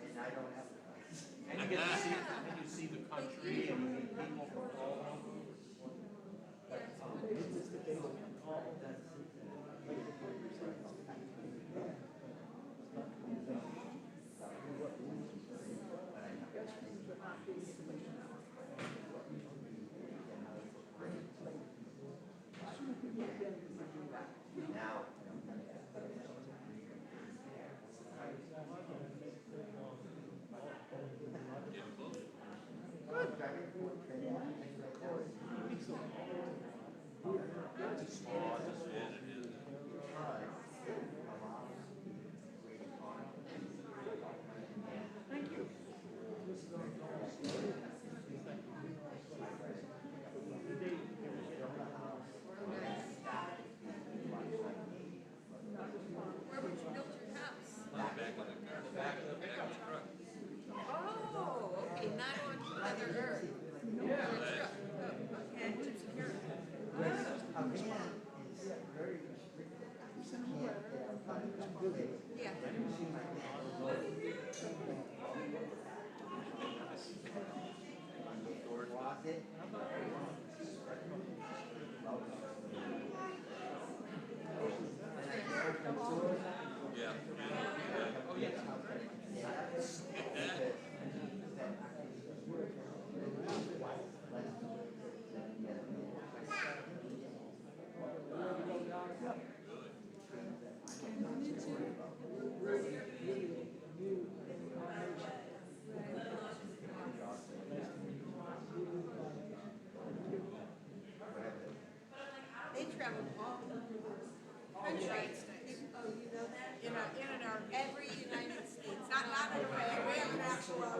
and I don't have And you get to see, and you see the country and you meet people from all over. now. Good. Driving through a train, things like that. It's small, it just is, it is. Thank you. Where would you build your house? Back of the car, back of the truck. Oh, okay, not on Mother Earth. Yeah. Okay, to secure it. A van is very restricted. You can't get outside of that place. Yeah. You see my closet. Yeah. Oh, yeah.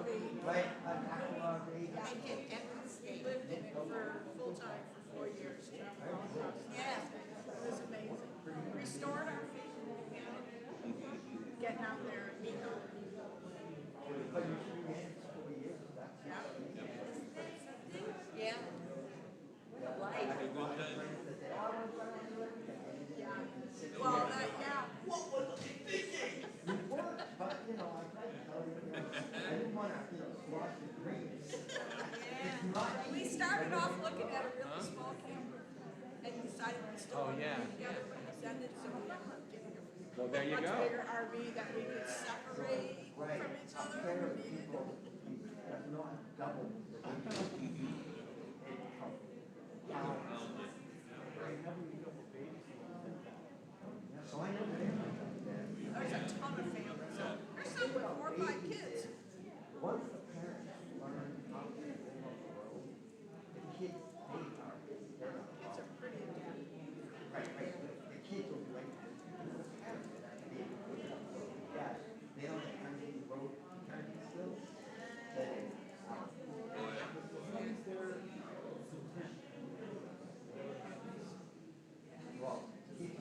RV. Right, an actual RV. And lived in it for full-time for 4 years. Traveled all across. Yeah, it was amazing. Restored our fishing account, getting out there and meeting other people. But you should be in it 4 years, that's. Yeah. Life. Yeah. Well, yeah. What was he thinking? You were, but, you know, I tried to tell you, I didn't wanna, squash your dreams. Yeah. We started off looking at a really small camper and decided to store everything together when we sent it, so we ended up getting Well, there a you much go. bigger RV that we could separate Right. from each other. Care if of needed. people, that's not double. So I know there. There's a ton of families. There's some with 4 or 5 kids. Once the parents learn how to live on the road, the kids, Kids are pretty adaptable. the kids will be like, the parents, yeah, they don't have to the road parenting skills. Well, keep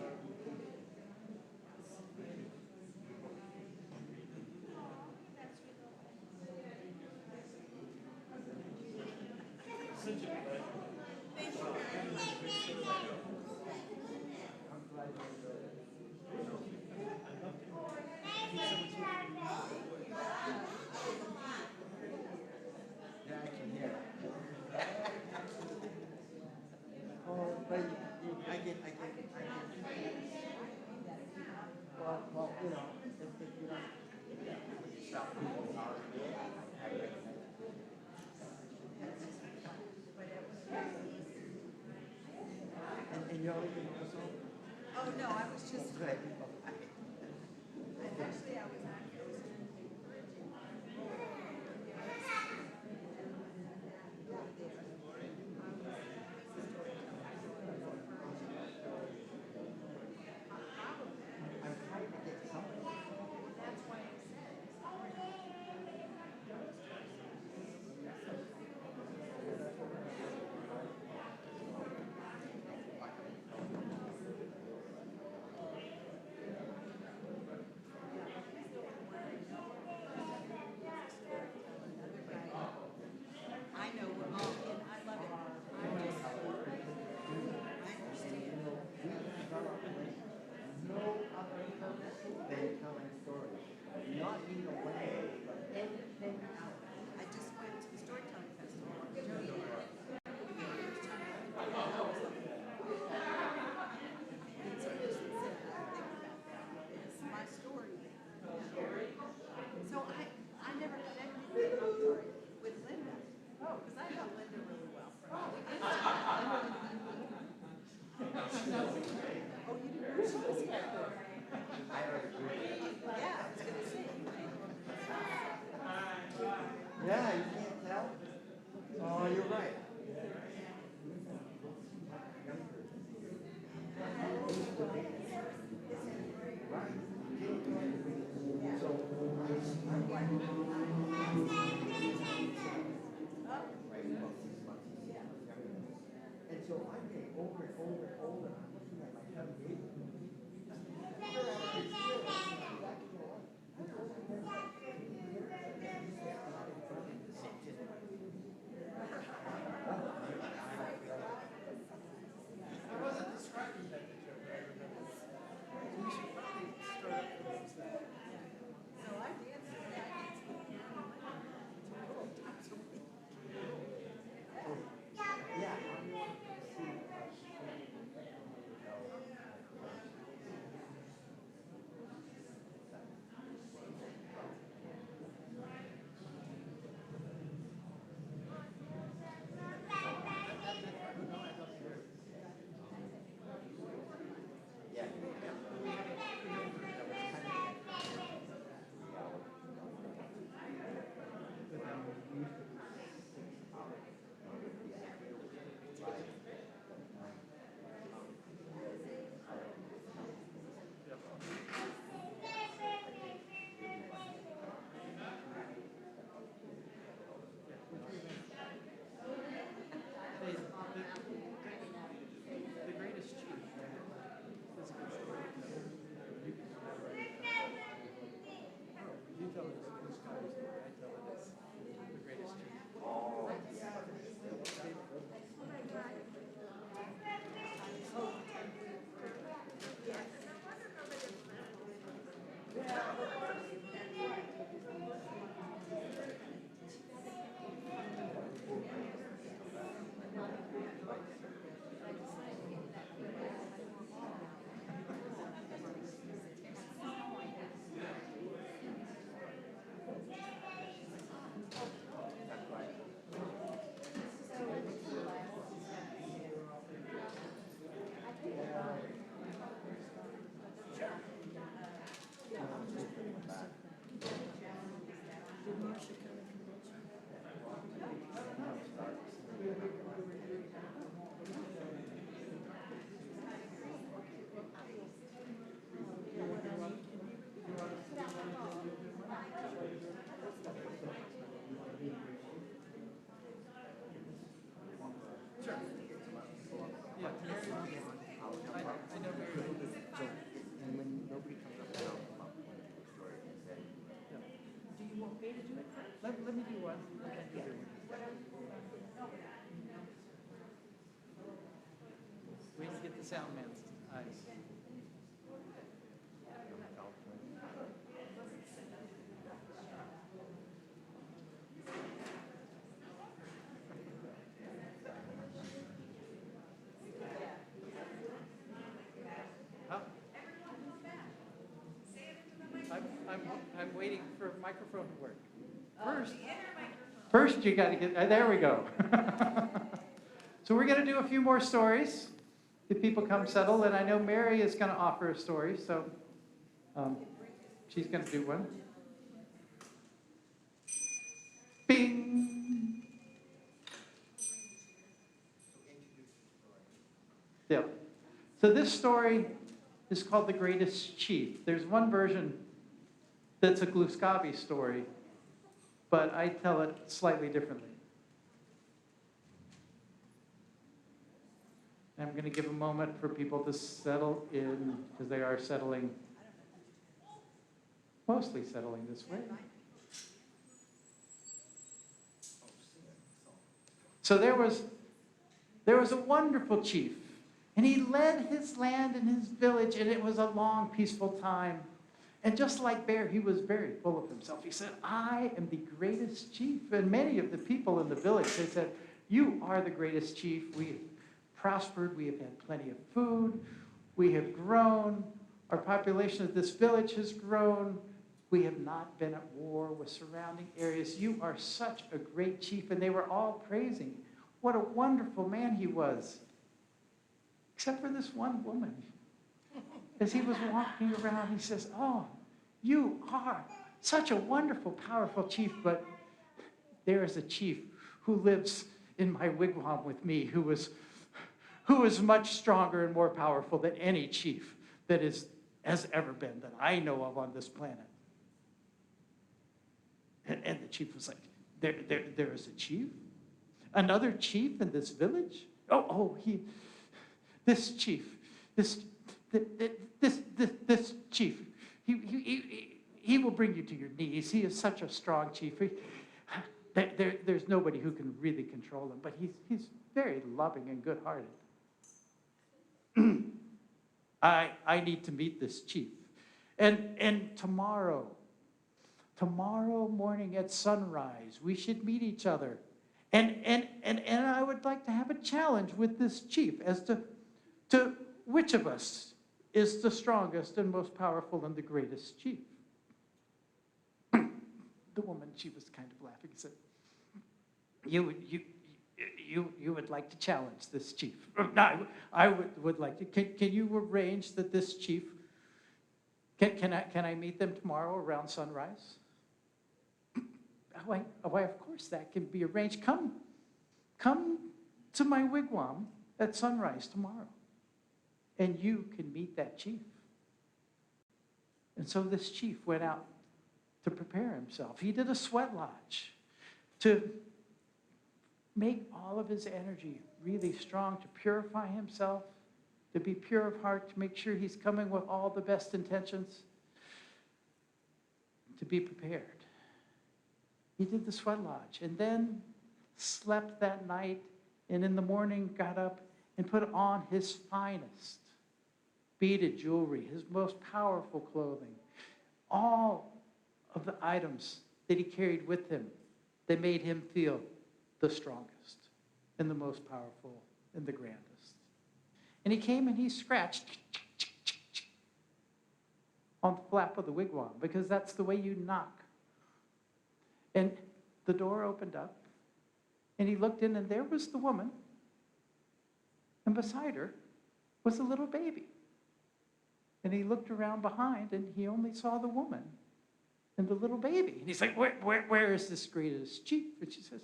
Yeah, I can hear. Oh, but I get. Well, if you don't stop people out of it, I recognize it. And you're leaving also? Oh, no, I was just, Good. actually, I was encouraging. I'm trying to get something. That's why I said. I know we're all, and I love it. I just, I understand. No other purpose than telling stories. Not in a way, but anything else. I just went to the storytelling festival. Jody. It's my story. So I never connected with, I'm sorry, with Linda. Oh, because I know Linda really well. Oh, you didn't know she was here? Yeah, I was gonna say. Yeah, you can't tell? Oh, you're right. And so I'm getting older and older and older. I'm looking at my young baby. I wasn't describing that picture very good. We should probably start up the next that. So I danced with that. I danced with piano. Times a week. Yeah, I want to see let me do one. Okay, you do one. Wait to get the sound man's eyes. Huh? I'm waiting for a microphone to work. First you got to get, there we go. So we're going to do a few more stories if people come settle, and I know Mary is going to offer a story, so she's going to do one. Bing! Yeah. So this story is called The Greatest Chief. There's one version that's a Gluskabi story, but I tell it slightly differently. I'm going to give a moment for people to settle in, because they are settling, mostly settling this way. So there was a wonderful chief, and he led his land and his village, and it was a long, peaceful time. And just like Bear, he was very full of himself. He said, I am the greatest chief. And many of the people in the village, they said, you are the greatest chief. We have prospered. We have had plenty of food. We have grown. Our population of this village has grown. We have not been at war with surrounding areas. You are such a great chief. And they were all praising what a wonderful man he was. Except for this one woman. As he was walking around, he says, oh, you are such a wonderful, powerful chief, but there is a chief who lives in my wigwam with me who is much stronger and more powerful than any chief that has ever been that I know of on this planet. And the chief was like, there is a chief? Another chief in this village? This chief, this chief, he will bring you to your knees. He is such a strong chief. There's nobody who can really control him, but he's very loving and good-hearted. I need to meet this chief. And tomorrow morning at sunrise, we should meet each other. And I would like to have a challenge with this chief as to which of us is the strongest and most powerful and the greatest chief. The woman, she was kind of laughing, said, you would like to challenge this chief. No, I would like to. Can you arrange that this chief, can I meet them tomorrow around sunrise? Why, of course that can be arranged. Come to my wigwam at sunrise tomorrow, and you can meet that chief. And so this chief went out to prepare himself. He did a sweat lodge to make all of his energy really strong, to purify himself, to be pure of heart, to make sure he's coming with all the best intentions, to be prepared. He did the sweat lodge and then slept that night, and in the morning got up and put on his finest beaded jewelry, his most powerful clothing, all of the items that he carried with him that made him feel the strongest and the most powerful and the grandest. And he came and he scratched on the flap of the wigwam, because that's the way you knock. And the door opened up, and he looked in, and there was the woman, and beside her was a little baby. And he looked around behind, and he only saw the woman and the little baby. And he's like, where is this greatest chief? And she says,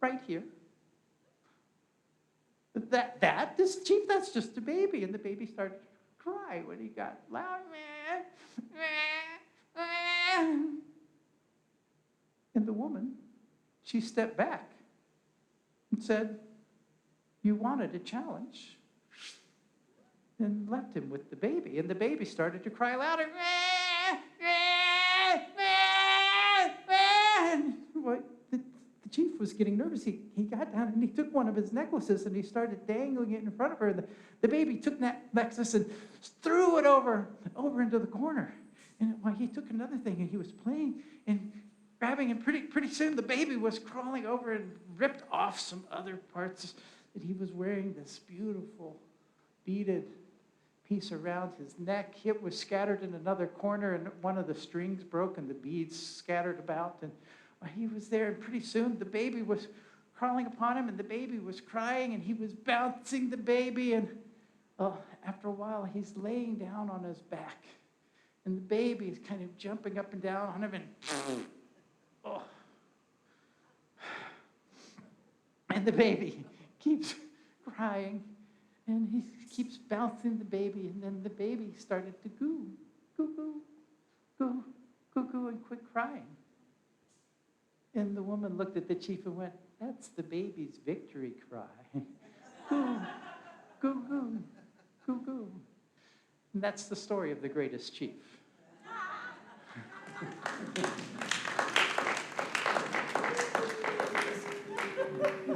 right here. This chief, that's just a baby. And the baby started to cry when he got loud. And the woman, she stepped back and said, you wanted a challenge, and left him with the baby. And the baby started to cry louder. well, the chief was getting nervous. He got down and he took one of his necklaces and he started dangling it in front of her. And the baby took that necklace and threw it over into the corner. And well, he took another thing and he was playing and grabbing, and pretty soon the baby was crawling over and ripped off some other parts that he was wearing, this beautiful beaded piece around his neck. It was scattered in another corner, and one of the strings broke and the beads scattered about. And he was there, and pretty soon the baby was crawling upon him, and the baby was crying, and he was bouncing the baby. And after a while, he's laying down on his back, and the baby is kind of jumping up and down on him, and and the baby keeps crying, and he keeps bouncing the baby, and then the baby started to goo, goo, goo, goo, goo, goo, and quit crying. And the woman looked at the chief and went, "That's the baby's victory cry." Goo, goo, goo, goo, goo. And that's the story of the greatest chief.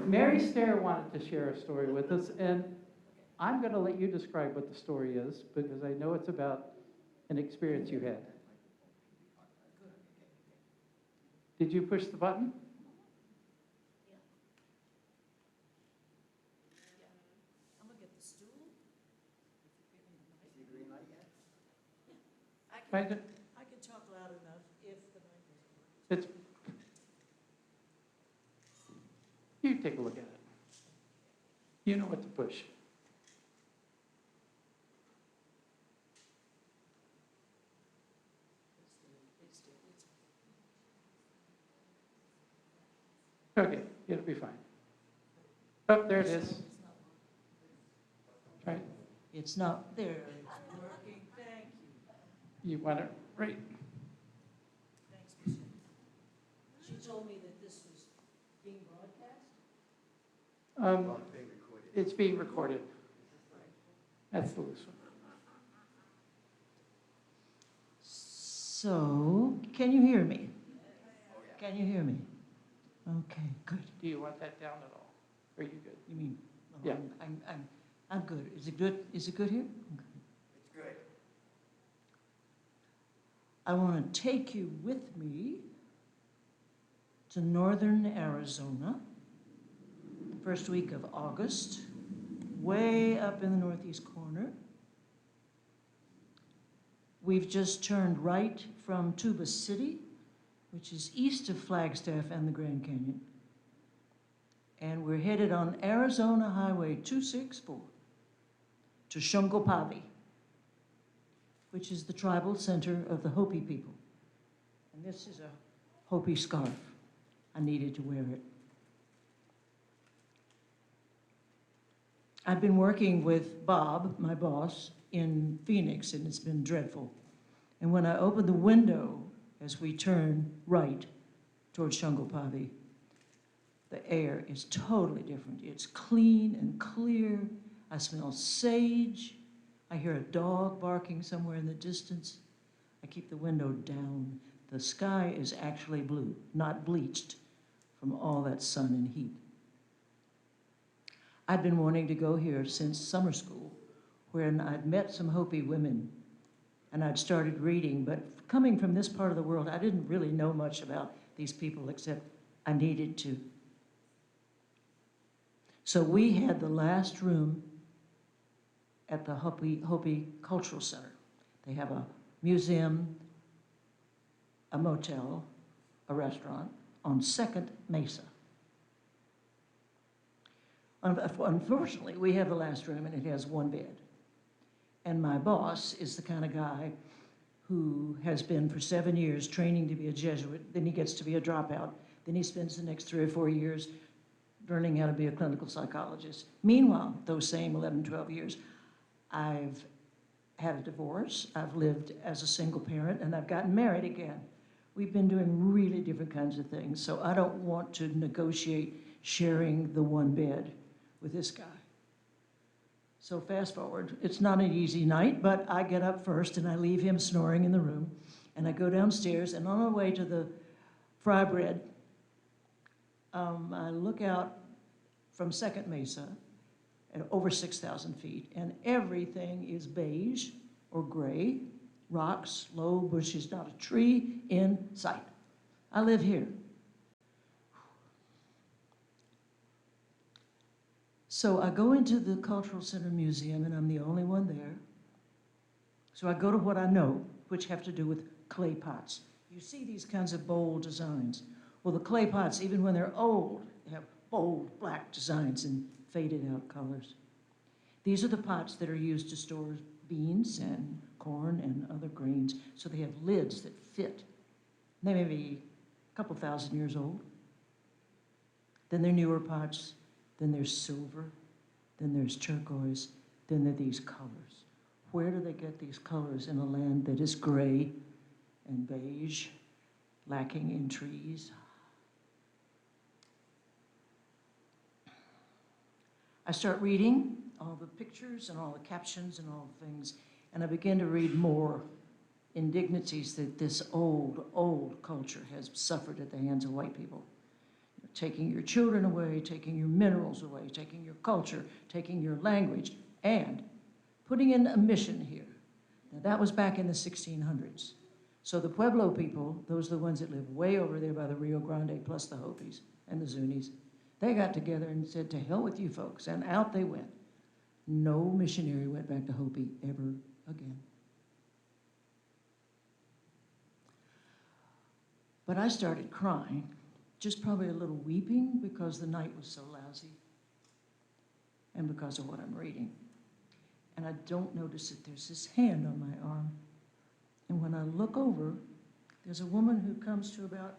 Mary Stair wanted to share a story with us, and I'm going to let you describe what the story is, because I know it's about an experience you had. Did you push the button? I'm gonna get the stool. Find it? I can talk loud enough if the mic is working. It's, you take a look at it. You know what to push. Okay, it'll be fine. Oh, there it is. Right. It's not there. It's working. Thank you. You want it right. Thanks, Michelle. She told me that this was being broadcast. It's being recorded. That's the loose one. So, can you hear me? Can you hear me? Okay, good. Do you want that down at all? Are you good? You mean? Yeah. I'm good. Is it good? Is it good here? Okay. It's good. I want to take you with me to northern Arizona, the first week of August, way up in the northeast corner. We've just turned right from Tuba City, which is east of Flagstaff and the Grand Canyon. And we're headed on Arizona Highway 264 to Shungopavi, which is the tribal center of the Hopi people. And this is a Hopi scarf. I needed to wear it. I've been working with Bob, my boss, in Phoenix, and it's been dreadful. And when I open the window as we turn right towards Shungopavi, the air is totally different. It's clean and clear. I smell sage. I hear a dog barking somewhere in the distance. I keep the window down. The sky is actually blue, not bleached from all that sun and heat. I'd been wanting to go here since summer school, when I'd met some Hopi women and I'd started reading, but coming from this part of the world, I didn't really know much about these people except I needed to. So we had the last room at the Hopi Cultural Center. They have a museum, a motel, a restaurant on Second Mesa. Unfortunately, we have the last room and it has one bed. And my boss is the kind of guy who has been for 7 years training to be a Jesuit, then he gets to be a dropout, then he spends the next 3 or 4 years learning how to be a clinical psychologist. Meanwhile, those same 11, 12 years, I've had a divorce, I've lived as a single parent, and I've gotten married again. We've been doing really different kinds of things, so I don't want to negotiate sharing the one bed with this guy. So fast forward, it's not an easy night, but I get up first and I leave him snoring in the room, and I go downstairs, and on our way to the fry bread I look out from Second Mesa at over 6,000 feet, and everything is beige or gray, rocks, low bushes, not a tree in sight. I live here. So I go into the Cultural Center Museum, and I'm the only one there. So I go to what I know, which have to do with clay pots. You see these kinds of bold designs. Well, the clay pots, even when they're old, they have bold black designs and faded out colors. These are the pots that are used to store beans and corn and other grains, so they have lids that fit. They may be a couple thousand years old. Then there are newer pots, then there's silver, then there's turquoise, then there are these colors. Where do they get these colors in a land that is gray and beige, lacking in trees? I start reading all the pictures and all the captions and all the things, and I begin to read more indignities that this old culture has suffered at the hands of white people. Taking your children away, taking your minerals away, taking your culture, taking your language, and putting in a mission here. Now, that was back in the 1600s. So the Pueblo people, those are the ones that live way over there by the Rio Grande, plus the Hopis and the Zunis, they got together and said, to hell with you folks, and out they went. No missionary went back to Hopi ever again. But I started crying, just probably a little weeping because the night was so lousy and because of what I'm reading. And I don't notice that there's this hand on my arm. And when I look over, there's a woman who comes to about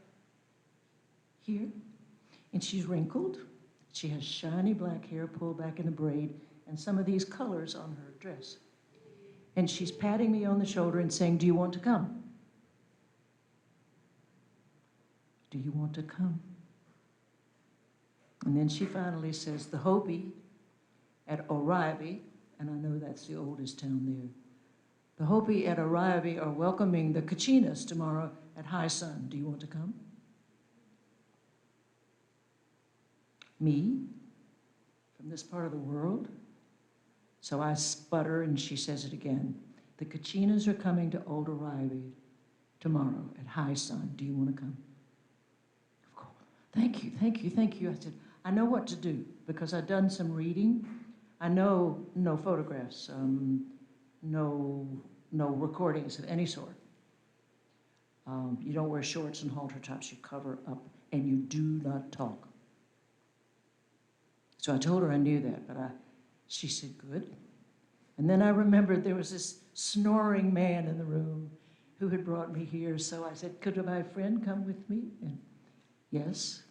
here, and she's wrinkled. She has shiny black hair pulled back in a braid and some of these colors on her dress. And she's patting me on the shoulder and saying, do you want to come? Do you want to come? And then she finally says, the Hopi at Oribe, and I know that's the oldest town there, the Hopi at Oribe are welcoming the Kachinas tomorrow at high sun. Do you want to come? Me? From this part of the world? So I sputter and she says it again. The Kachinas are coming to Old Oribe tomorrow at high sun. Do you want to come? Of course. Thank you, thank you, thank you. I said, I know what to do because I've done some reading. I know no photographs, no recordings of any sort. You don't wear shorts and halter tops. You cover up and you do not talk. So I told her I knew that, but she said, good. And then I remembered there was this snoring man in the room who had brought me here. So I said, could my friend come with me? And yes.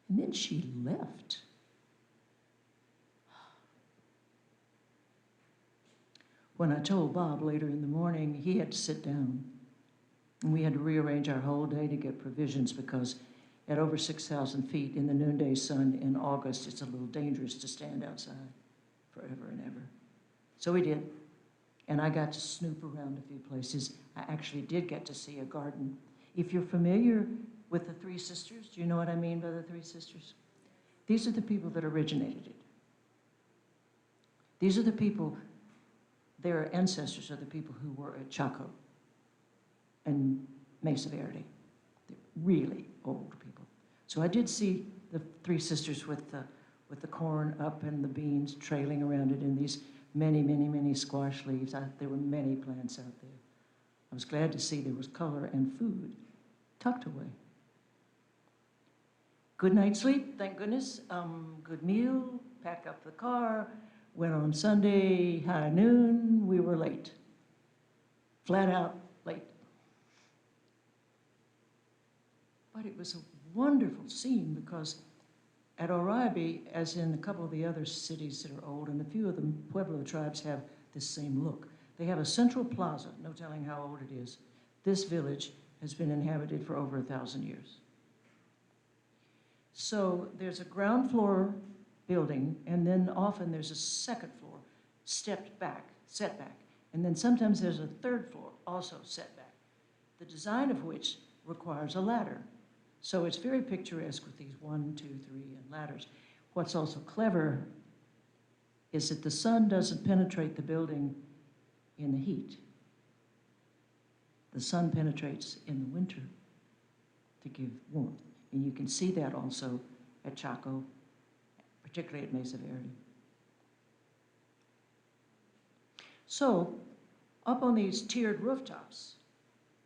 And then she left. When I told Bob later in the morning, he had to sit down. And we had to rearrange our whole day to get provisions because at over 6,000 feet in the noonday sun in August, it's a little dangerous to stand outside forever and ever. So we did. And I got to snoop around a few places. I actually did get to see a garden. If you're familiar with the Three Sisters, do you know what I mean by the Three Sisters? These are the people that originated it. These are the people, their ancestors are the people who were at Chaco and Mesa Verde. They're really old people. So I did see the Three Sisters with the corn up and the beans trailing around it in these many, many, many squash leaves. There were many plants out there. I was glad to see there was color and food tucked away. Good night's sleep, thank goodness. Good meal, pack up the car, went on Sunday, high noon, we were late. Flat out late. But it was a wonderful scene because at Oribe, as in a couple of the other cities that are old, and a few of the Pueblo tribes have this same look. They have a central plaza, no telling how old it is. This village has been inhabited for over 1,000 years. So there's a ground floor building, and then often there's a second floor, stepped back, set back. And then sometimes there's a third floor, also set back. The design of which requires a ladder. So it's very picturesque with these 1, 2, 3, and ladders. What's also clever is that the sun doesn't penetrate the building in the heat. The sun penetrates in the winter to give warmth. And you can see that also at Chaco, particularly at Mesa Verde. So, up on these tiered rooftops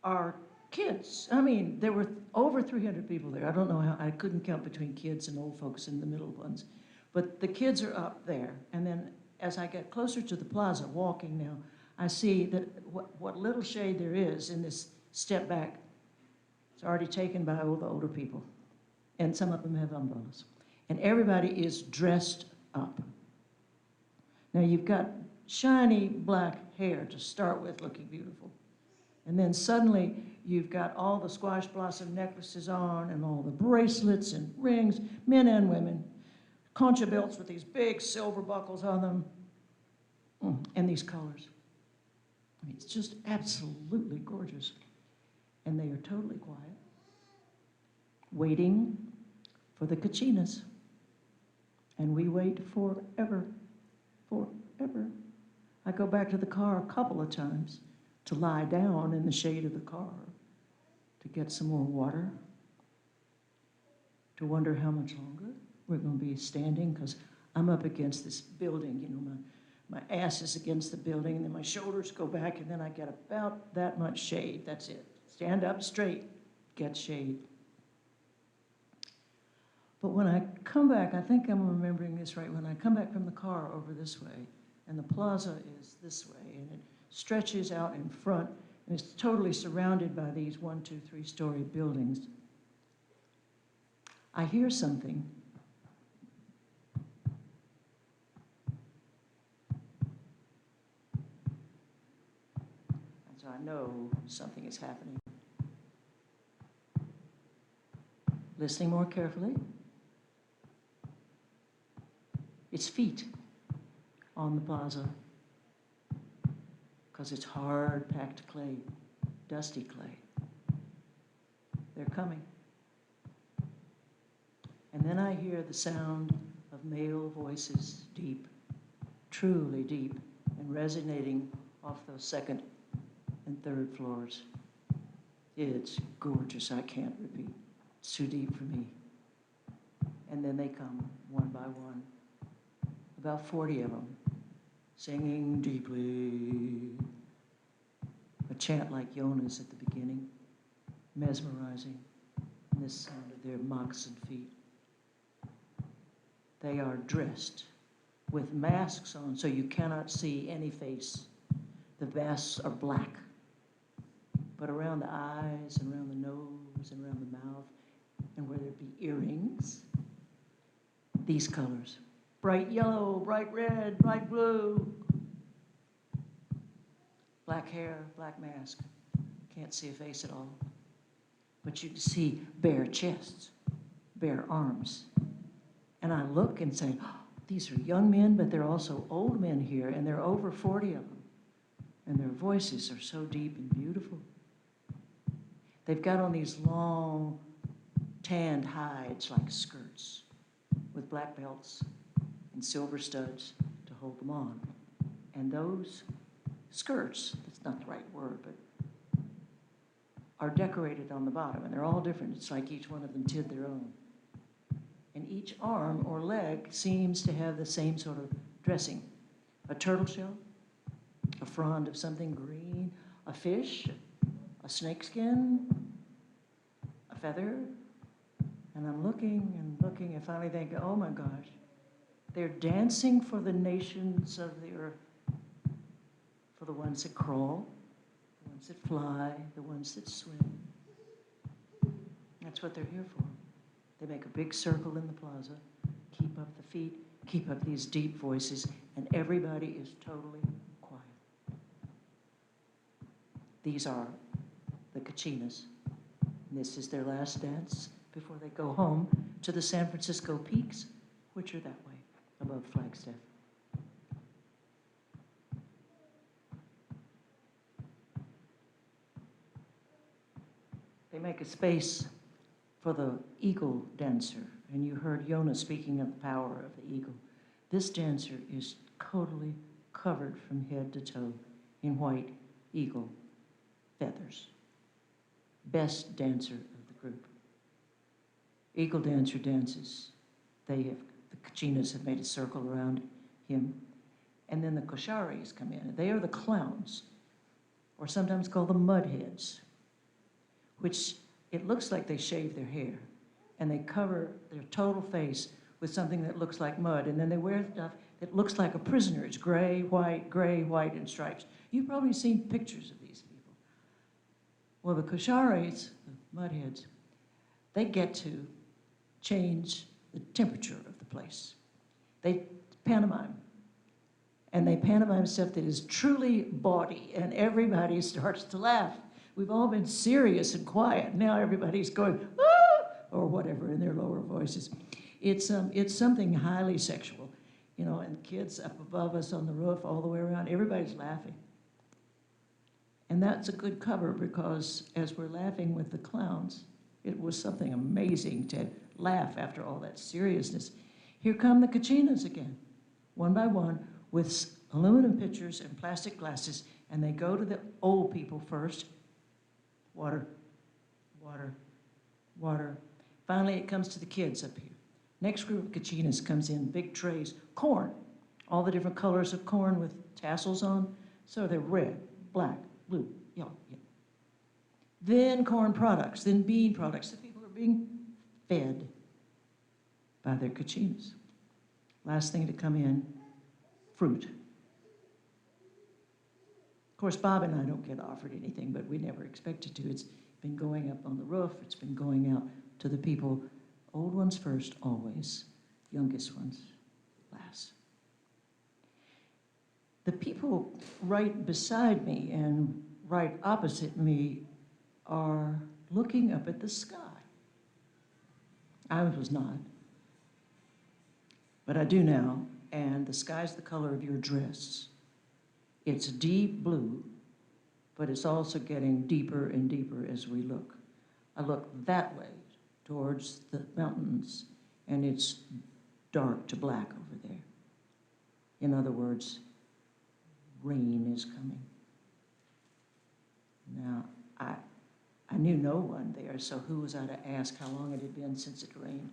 are kids. I mean, there were over 300 people there. I don't know how, I couldn't count between kids and old folks in the middle ones. But the kids are up there. And then as I get closer to the plaza, walking now, I see that what little shade there is in this step back, it's already taken by all the older people. And some of them have umbrellas. And everybody is dressed up. Now you've got shiny black hair to start with, looking beautiful. And then suddenly you've got all the squash blossom necklaces on and all the bracelets and rings, men and women, concha belts with these big silver buckles on them, and these colors. I mean, it's just absolutely gorgeous. And they are totally quiet, waiting for the cachinas. And we wait forever, forever. I go back to the car a couple of times to lie down in the shade of the car, to get some more water, to wonder how much longer we're going to be standing, because I'm up against this building, you know, my ass is against the building, and then my shoulders go back, and then I get about that much shade. That's it. Stand up straight, get shade. But when I come back, I think I'm remembering this right, when I come back from the car over this way, and the plaza is this way, and it stretches out in front, and it's totally surrounded by these 1, 2, 3-story buildings. I hear something. And so I know something is happening. Listening more carefully. It's feet on the plaza, because it's hard packed clay, dusty clay. They're coming. And then I hear the sound of male voices, deep, truly deep, and resonating off those second and third floors. It's gorgeous, I can't repeat. It's too deep for me. And then they come one by one, about 40 of them, singing deeply. A chant like Yona's at the beginning, mesmerizing, and this sound of their moccasined feet. They are dressed with masks on, so you cannot see any face. The masks are black, but around the eyes and around the nose and around the mouth, and where there'd be earrings, these colors. Bright yellow, bright red, bright blue. Black hair, black mask. Can't see a face at all. But you can see bare chests, bare arms. And I look and say, oh, these are young men, but they're also old men here, and there are over 40 of them. And their voices are so deep and beautiful. They've got on these long, tanned hides like skirts with black belts and silver studs to hold them on. And those skirts, that's not the right word, but are decorated on the bottom, and they're all different. It's like each one of them did their own. And each arm or leg seems to have the same sort of dressing. A turtle shell, a frond of something green, a fish, a snakeskin, a feather. And I'm looking and looking and finally think, oh my gosh, they're dancing for the nations of the earth, for the ones that crawl, the ones that fly, the ones that swim. That's what they're here for. They make a big circle in the plaza, keep up the feet, keep up these deep voices, and everybody is totally quiet. These are the cachinas. And this is their last dance before they go home to the San Francisco peaks, which are that way, above Flagstaff. They make a space for the eagle dancer, and you heard Yona speaking of the power of the eagle. This dancer is totally covered from head to toe in white eagle feathers. Best dancer of the group. Eagle dancer dances. The Kachinas have made a circle around him. And then the Kosharis come in. They are the clowns, or sometimes called the mudheads, which it looks like they shave their hair, and they cover their total face with something that looks like mud, and then they wear stuff that looks like a prisoner. It's gray, white, and stripes. You've probably seen pictures of these people. Well, the Kosharis, the mudheads, they get to change the temperature of the place. They pantomime. And they pantomime stuff that is truly bawdy, and everybody starts to laugh. We've all been serious and quiet. Now everybody's going, ah, or whatever in their lower voices. It's something highly sexual, you know, and kids up above us on the roof, all the way around, everybody's laughing. And that's a good cover, because as we're laughing with the clowns, it was something amazing to laugh after all that seriousness. Here come the Kachinas again, one by one, with aluminum pitchers and plastic glasses, and they go to the old people first. Water, water, water. Finally, it comes to the kids up here. Next group of Kachinas comes in, big trays, corn, all the different colors of corn with tassels on. So they're red, black, blue, yellow. Then corn products, then bean products. The people are being fed by their Kachinas. Last thing to come in, fruit. Of course, Bob and I don't get offered anything, but we never expected to. It's been going up on the roof. It's been going out to the people. Old ones first, always. Youngest ones last. The people right beside me and right opposite me are looking up at the sky. I was not, but I do now, and the sky's the color of your dress. It's deep blue, but it's also getting deeper and deeper as we look. I look that way towards the mountains, and it's dark to black over there. In other words, rain is coming. Now, I knew no one there, so who was I to ask how long it had been since it rained?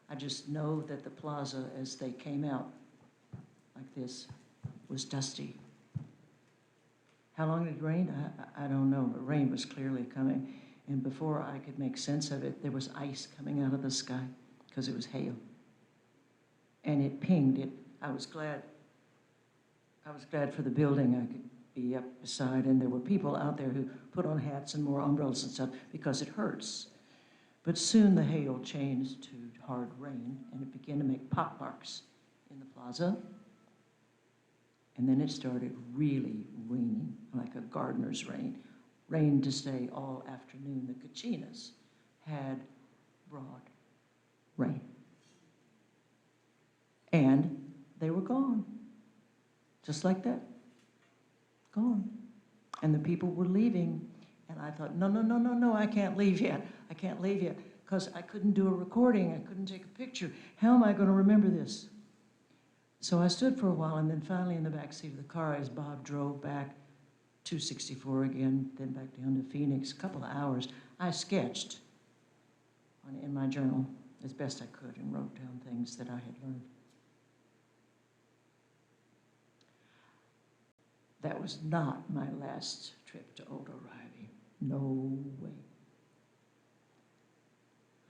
I just know that the plaza, as they came out like this, was dusty. How long it rained? I don't know, but rain was clearly coming. And before I could make sense of it, there was ice coming out of the sky because it was hail. And it pinged it. I was glad for the building I could be up beside, and there were people out there who put on hats and more umbrellas and stuff because it hurts. But soon the hail changed to hard rain, and it began to make pock marks in the plaza. And then it started really raining, like a gardener's rain. Rain to stay all afternoon. The Kachinas had brought rain. And they were gone, just like that. Gone. And the people were leaving, and I thought, no, I can't leave yet. I can't leave yet, because I couldn't do a recording. I couldn't take a picture. How am I going to remember this? So I stood for a while, and then finally in the back seat of the car, as Bob drove back 264 again, then back down to Phoenix, a couple of hours, I sketched in my journal as best I could and wrote down things that I had learned. That was not my last trip to Old O'Reilly. No way.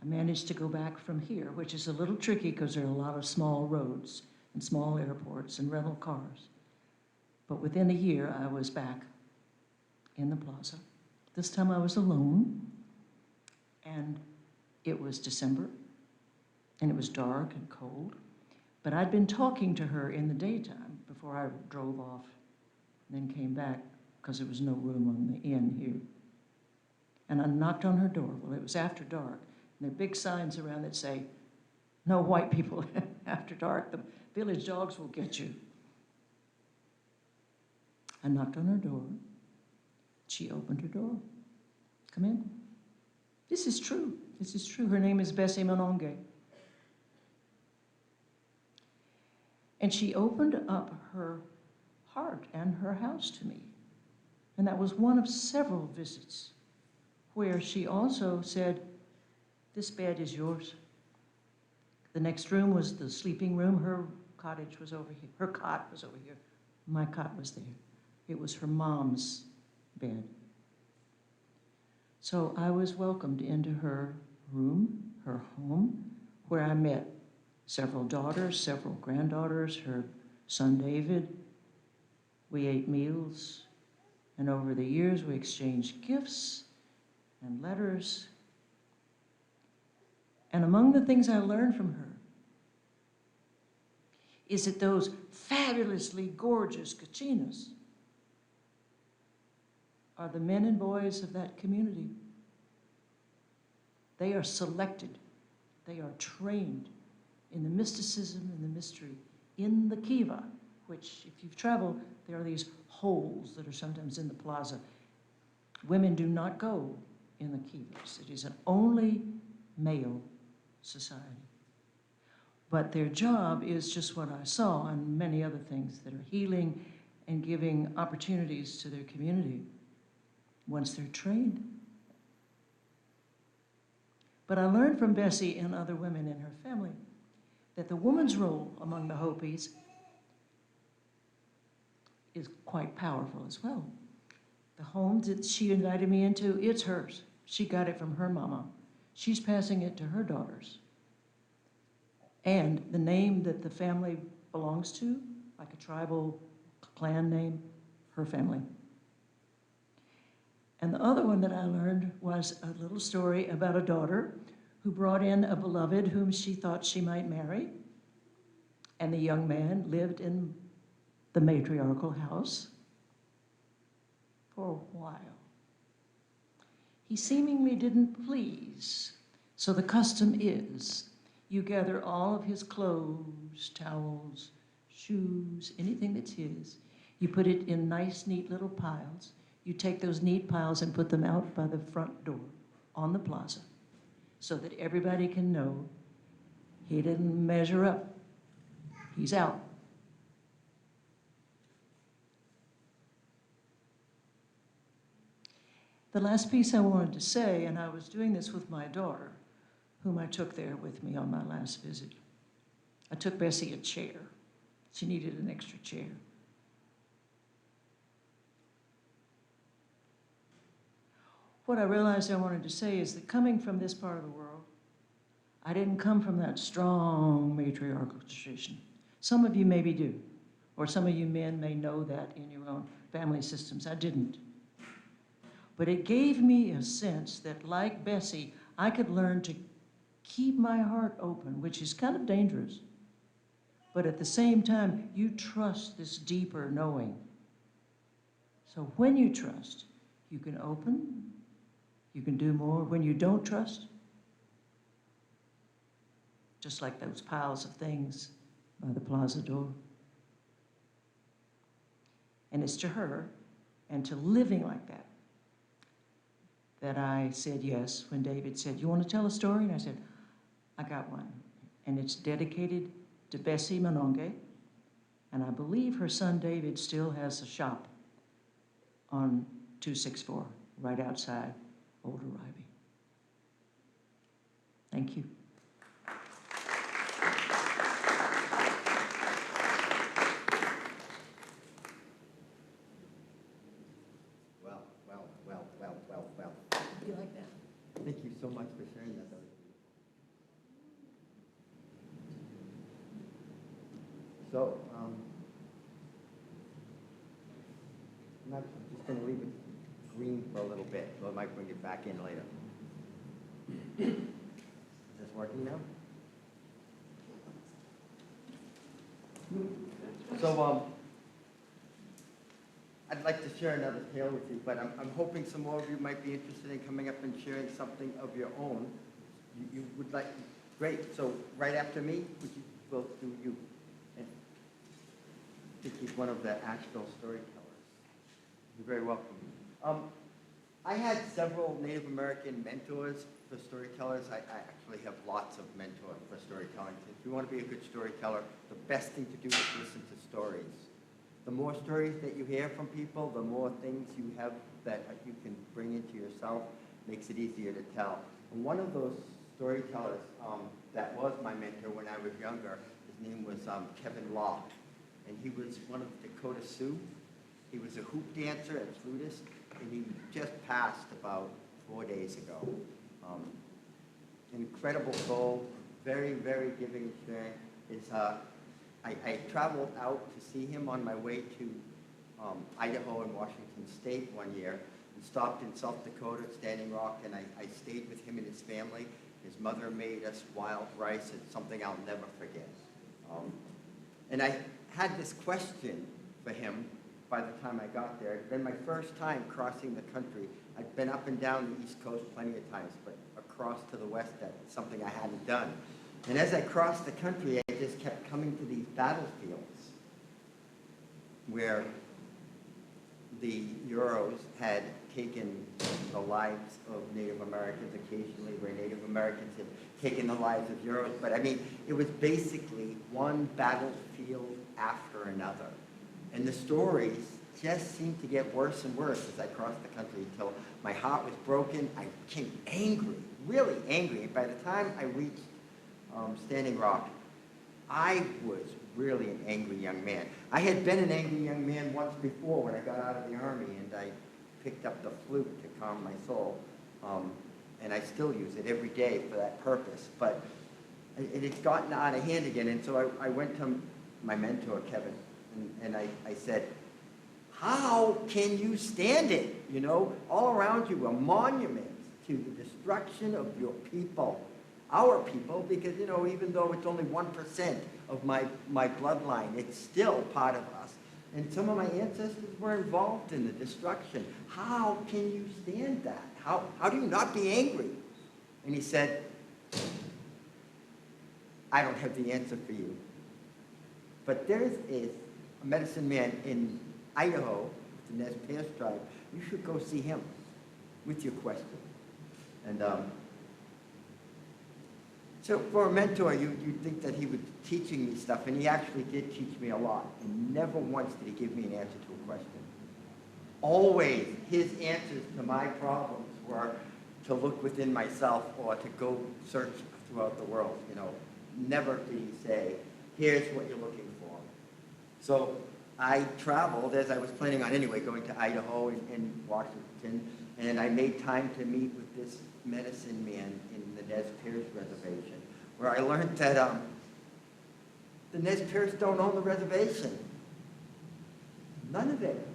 I managed to go back from here, which is a little tricky because there are a lot of small roads and small airports and rental cars. But within a year, I was back in the plaza. This time I was alone, and it was December, and it was dark and cold. But I'd been talking to her in the daytime before I drove off, and then came back because there was no room on the inn here. And I knocked on her door. Well, it was after dark, and there are big signs around that say, "No white people after dark. The village dogs will get you." I knocked on her door. She opened her door. "Come in." This is true. This is true. Her name is Bessie Mononge. And she opened up her heart and her house to me. And that was one of several visits where she also said, this bed is yours. The next room was the sleeping room. Her cottage was over here. Her cot was over here. My cot was there. It was her mom's bed. So I was welcomed into her room, her home, where I met several daughters, several granddaughters, her son David. We ate meals, and over the years we exchanged gifts and letters. And among the things I learned from her is that those fabulously gorgeous Kachinas are the men and boys of that community. They are selected. They are trained in the mysticism and the mystery in the kiva, which, if you've traveled, there are these holes that are sometimes in the plaza. Women do not go in the kivas. It is an only male society. But their job is just what I saw, and many other things that are healing and giving opportunities to their community once they're trained. But I learned from Bessie and other women in her family that the woman's role among the Hopis is quite powerful as well. The home that she invited me into, it's hers. She got it from her mama. She's passing it to her daughters. And the name that the family belongs to, like a tribal clan name, her family. And the other one that I learned was a little story about a daughter who brought in a beloved whom she thought she might marry. And the young man lived in the matriarchal house for a while. He seemingly didn't please. So the custom is you gather all of his clothes, towels, shoes, anything that's his. You put it in nice, neat little piles. You take those neat piles and put them out by the front door on the plaza so that everybody can know he didn't measure up. He's out. The last piece I wanted to say, and I was doing this with my daughter, whom I took there with me on my last visit. I took Bessie a chair. She needed an extra chair. What I realized I wanted to say is that coming from this part of the world, I didn't come from that strong matriarchal tradition. Some of you maybe do, or some of you men may know that in your own family systems. I didn't. But it gave me a sense that, like Bessie, I could learn to keep my heart open, which is kind of dangerous. But at the same time, you trust this deeper knowing. So when you trust, you can open, you can do more. When you don't trust, just like those piles of things by the plaza door. And it's to her and to living like that that I said yes when David said, you want to tell a story? And I said, I got one. And it's dedicated to Bessie Mononge. And I believe her son David still has a shop on 264, right outside Old Arriving. Thank you. Well. You like that? Thank you so much for sharing that. That was beautiful. So, I'm just going to leave it green for a little bit, so I might bring it back in later. Is this working now? So, I'd like to share another tale with you, but I'm hoping some more of you might be interested in coming up and sharing something of your own. You would like, great. So right after me, would you both do you? And I think he's one of the Asheville storytellers. You're very welcome. I had several Native American mentors for for storytellers. I actually have lots of mentors for storytelling. If you want to be a good storyteller, the best thing to do is listen to stories. The more stories that you hear from people, the more things you have that you can bring into yourself, makes it easier to tell. And one of those storytellers that was my mentor when I was younger, his name was Kevin Locke, and he was one of the Dakota Sioux. He was a hoop dancer and flutist, and he just passed about 4 days ago. Incredible soul, very, very giving experience. It's, I traveled out to see him on my way to Idaho and Washington State one year, and stopped in South Dakota at Standing Rock, and I stayed with him and his family. His mother made us wild rice. It's something I'll never forget. And I had this question for him by the time I got there. It had been my first time crossing the country. I'd been up and down the East Coast plenty of times, but across to the West, that's something I hadn't done. And as I crossed the country, I just kept coming to these battlefields where the Euros had taken the lives of Native Americans occasionally, where Native Americans had taken the lives of Euros. But I mean, it was basically one battlefield after another. And the stories just seemed to get worse and worse as I crossed the country until my heart was broken. I became angry, really angry. And by the time I reached Standing Rock, I was really an angry young man. I had been an angry young man once before when I got out of the Army, and I picked up the flute to calm my soul. And I still use it every day for that purpose. But it had gotten out of hand again, and so I went to my mentor, Kevin, and I said, how can you stand it? You know, all around you are monuments to the destruction of your people, our people, because, you know, even though it's only 1% of my bloodline, it's still part of us. And some of my ancestors were involved in the destruction. How can you stand that? How do you not be angry? And he said, I don't have the answer for you. But there is a medicine man in Idaho, the Nez Perce tribe. You should go see him with your question. And so for a mentor, you'd think that he would be teaching me stuff, and he actually did teach me a lot. And never once did he give me an answer to a question. Always, his answers to my problems were to look within myself or to go search throughout the world, you know. Never did he say, here's what you're looking for. So I traveled, as I was planning on anyway, going to Idaho and Washington, and I made time to meet with this medicine man in the Nez Perce reservation, where I learned that the Nez Perce don't own the reservation. None of it.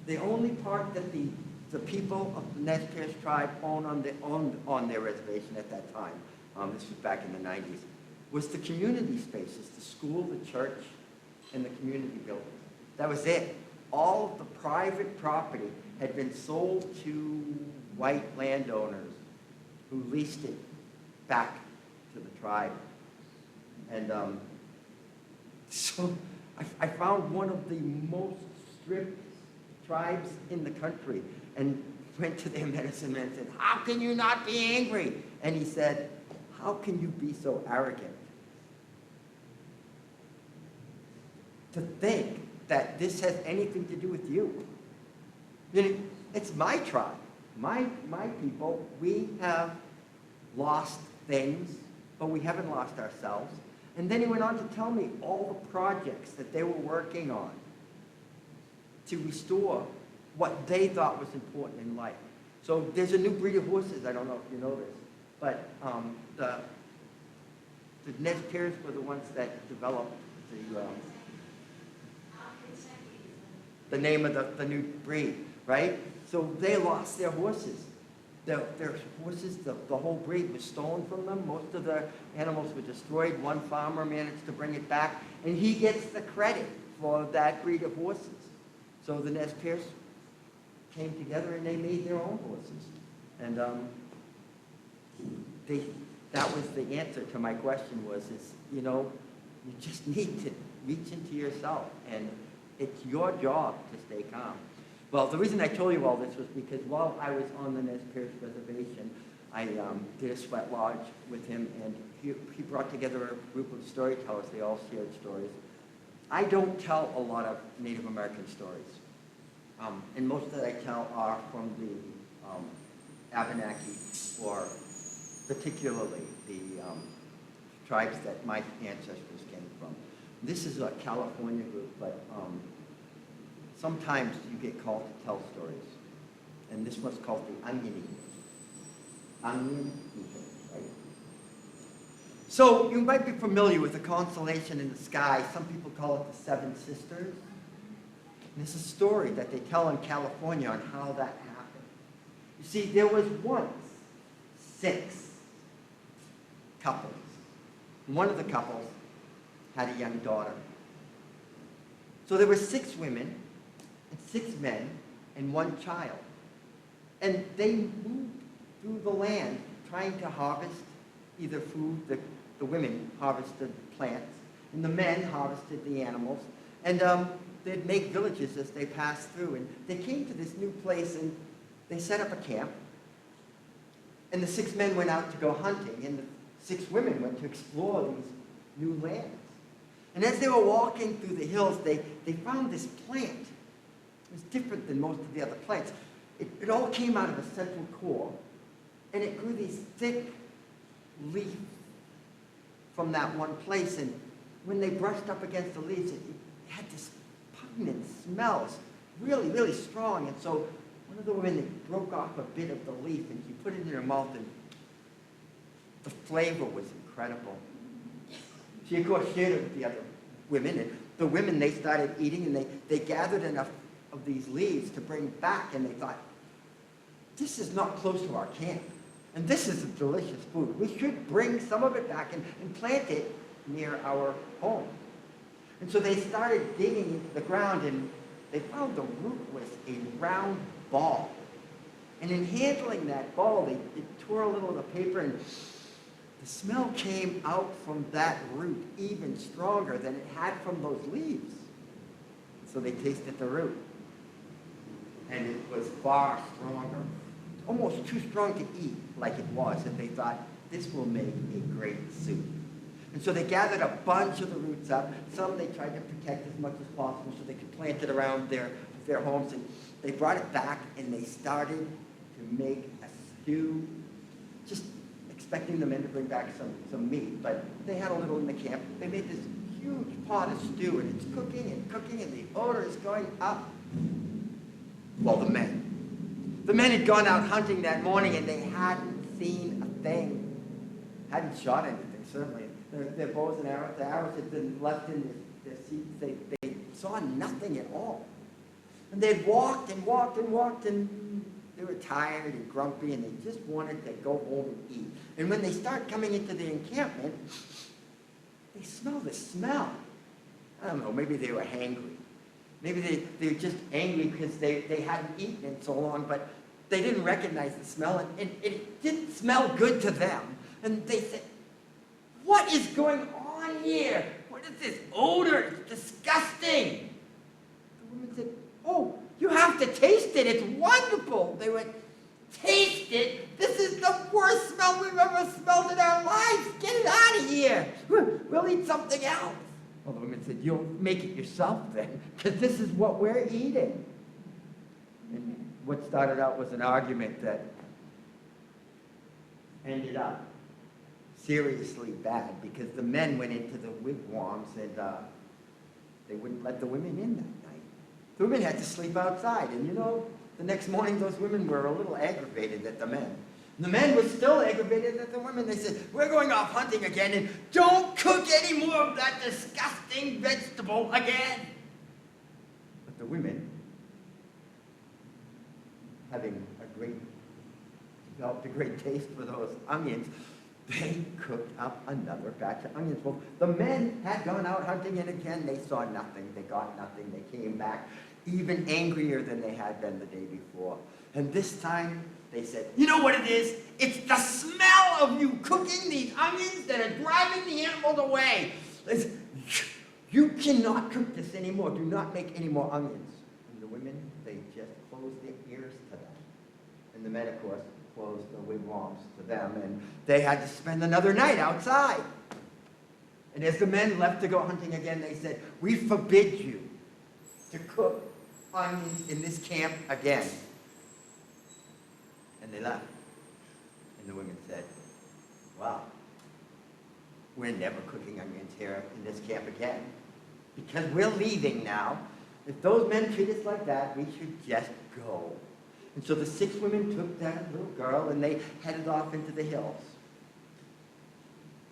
The only part that the people of the Nez Perce tribe owned on their reservation at that time, this was back in the 90s, was the community spaces, the school, the church, and the community building. That was it. All of the private property had been sold to white landowners who leased it back to the tribe. And so I found one of the most strict tribes in the country and went to their medicine man and said, how can you not be angry? And he said, how can you be so arrogant to think that this has anything to do with you? It's my tribe, my people. We have lost things, but we haven't lost ourselves. And then he went on to tell me all the projects that they were working on to restore what they thought was important in life. So there's a new breed of horses, I don't know if you know this, but the Nez Perce were the ones that developed the name of the new breed, right? So they lost their horses. Their horses, the whole breed was stolen from them. Most of the animals were destroyed. One farmer managed to bring it back, and he gets the credit for that breed of horses. So the Nez Perce came together and they made their own horses. And that was the answer to my question you know, you just need to reach into yourself, and it's your job to stay calm. Well, the reason I told you all this was because while I was on the Nez Perce reservation, I did a sweat lodge with him, and he brought together a group of storytellers. They all shared stories. I don't tell a lot of Native American stories, and most that I tell are from the Abenaki, or particularly the tribes that my ancestors came from. This is a California group, but sometimes you get called to tell stories. And this one's called the Onion Eater. Onion Eater, right? So you might be familiar with the constellation in the sky. Some people call it the Seven Sisters. And it's a story that they tell in California on how that happened. You see, there was once 6 couples. One of the couples had a young daughter. So there were 6 women and 6 men and 1 child. And they moved through the land trying to harvest either food, the women harvested plants, and the men harvested the animals. And they'd make villages as they passed through. And they came to this new place, and they set up a camp. And the 6 men went out to go hunting, and the 6 women went to explore these new lands. And as they were walking through the hills, they found this plant. It was different than most of the other plants. It all came out of a central core, and it grew these thick leaves from that one place. And when they brushed up against the leaves, it had this pungent smell. It's really, really strong. And so one of the women broke off a bit of the leaf, and she put it in her mouth, and the flavor was incredible. She, of course, shared it with the other women, and the women, they started eating, and they gathered enough of these leaves to bring back, and they thought, this is not close to our camp, and this is a delicious food. We should bring some of it back and plant it near our home. And so they started digging into the ground, and they found the root was a round ball. And in handling that ball, they tore a little of the paper, and the smell came out from that root even stronger than it had from those leaves. So they tasted the root, and it was far stronger, almost too strong to eat like it was, and they thought, this will make a great soup. And so they gathered a bunch of the roots up. Some they tried to protect as much as possible so they could plant it around their homes, and they brought it back, and they started to make a stew, just expecting the men to bring back some meat, but they had a little in the camp. They made this huge pot of stew, and it's cooking and cooking, and the odor is going up. Well, the men had gone out hunting that morning, and they hadn't seen a thing, hadn't shot anything, certainly. Their bows and arrows, the arrows had been left in their seats. They saw nothing at all. And they'd walked and walked and walked, and they were tired and grumpy, and they just wanted to go home and eat. And when they start coming into the encampment, they smell the smell. I don't know, maybe they were hangry. Maybe they were just angry because they hadn't eaten in so long, but they didn't recognize the smell, and it didn't smell good to them. And they said, what is going on here? What is this odor? It's disgusting. The woman said, oh, you have to taste it. It's wonderful. They went, taste it? This is the worst smell we've ever smelled in our lives. Get it out of here. We'll eat something else. Well, the woman said, you'll make it yourself then, because this is what we're eating. And what started out was an argument that ended up seriously bad, because the men went into the wigwams, and they wouldn't let the women in that night. The women had to sleep outside, and the next morning those women were a little aggravated at the men. And the men were still aggravated at the women. They said, we're going off hunting again, and don't cook any more of that disgusting vegetable again. But the women, having developed a great taste for those onions, they cooked up another batch of onions. Well, the men had gone out hunting, and again, they saw nothing. They got nothing. They came back even angrier than they had been the day before. And this time, they said, you know what it is? It's the smell of you cooking these onions that are driving the animals away. You cannot cook this anymore. Do not make any more onions. And the women, they just closed their ears to that. And the men, of course, closed the wigwams to them, and they had to spend another night outside. And as the men left to go hunting again, they said, "We forbid you to cook onions in this camp again." And they left. And the women said, "Wow, we're never cooking onions here in this camp again, because we're leaving now. If those men treat us like that, we should just go." And so the 6 women took that little girl and they headed off into the hills.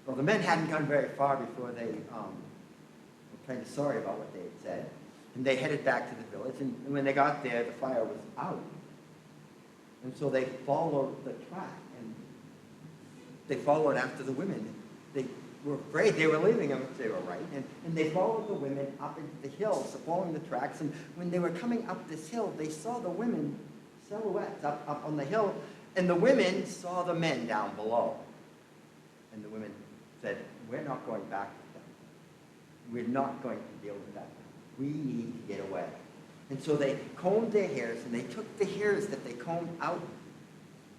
Well, the men hadn't gone very far before they were kind of sorry about what they had said. And they headed back to the village, and when they got there, the fire was out. And so they followed the track, and they followed after the women. They were afraid they were leaving them if they were right. And they followed the women up into the hills, following the tracks. And when they were coming up this hill, they saw the women silhouettes up on the hill, and the women saw the men down below. And the women said, "We're not going back with them. We're not going to deal with that. We need to get away." And so they combed their hairs, and they took the hairs that they combed out,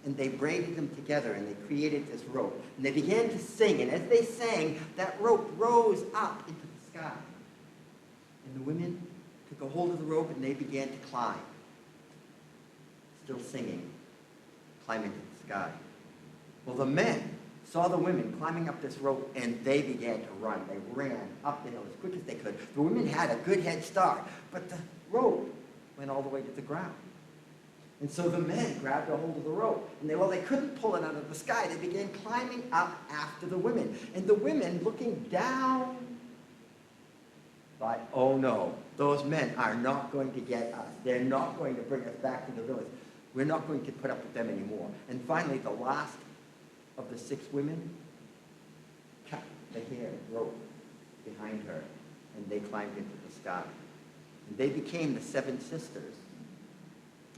and they braided them together, and they created this rope. And they began to sing, and as they sang, that rope rose up into the sky. And the women took a hold of the rope, and they began to climb, still singing, climbing to the sky. Well, the men saw the women climbing up this rope, and they began to run. They ran up the hill as quick as they could. The women had a good head start, but the rope went all the way to the ground. And so the men grabbed a hold of the rope, and they couldn't pull it out of the sky. They began climbing up after the women. And the women, looking down, thought, "Oh no, those men are not going to get us. They're not going to bring us back to the village. We're not going to put up with them anymore." And finally, the last of the 6 women cut the hair rope behind her, and they climbed into the sky. And they became the 7 sisters,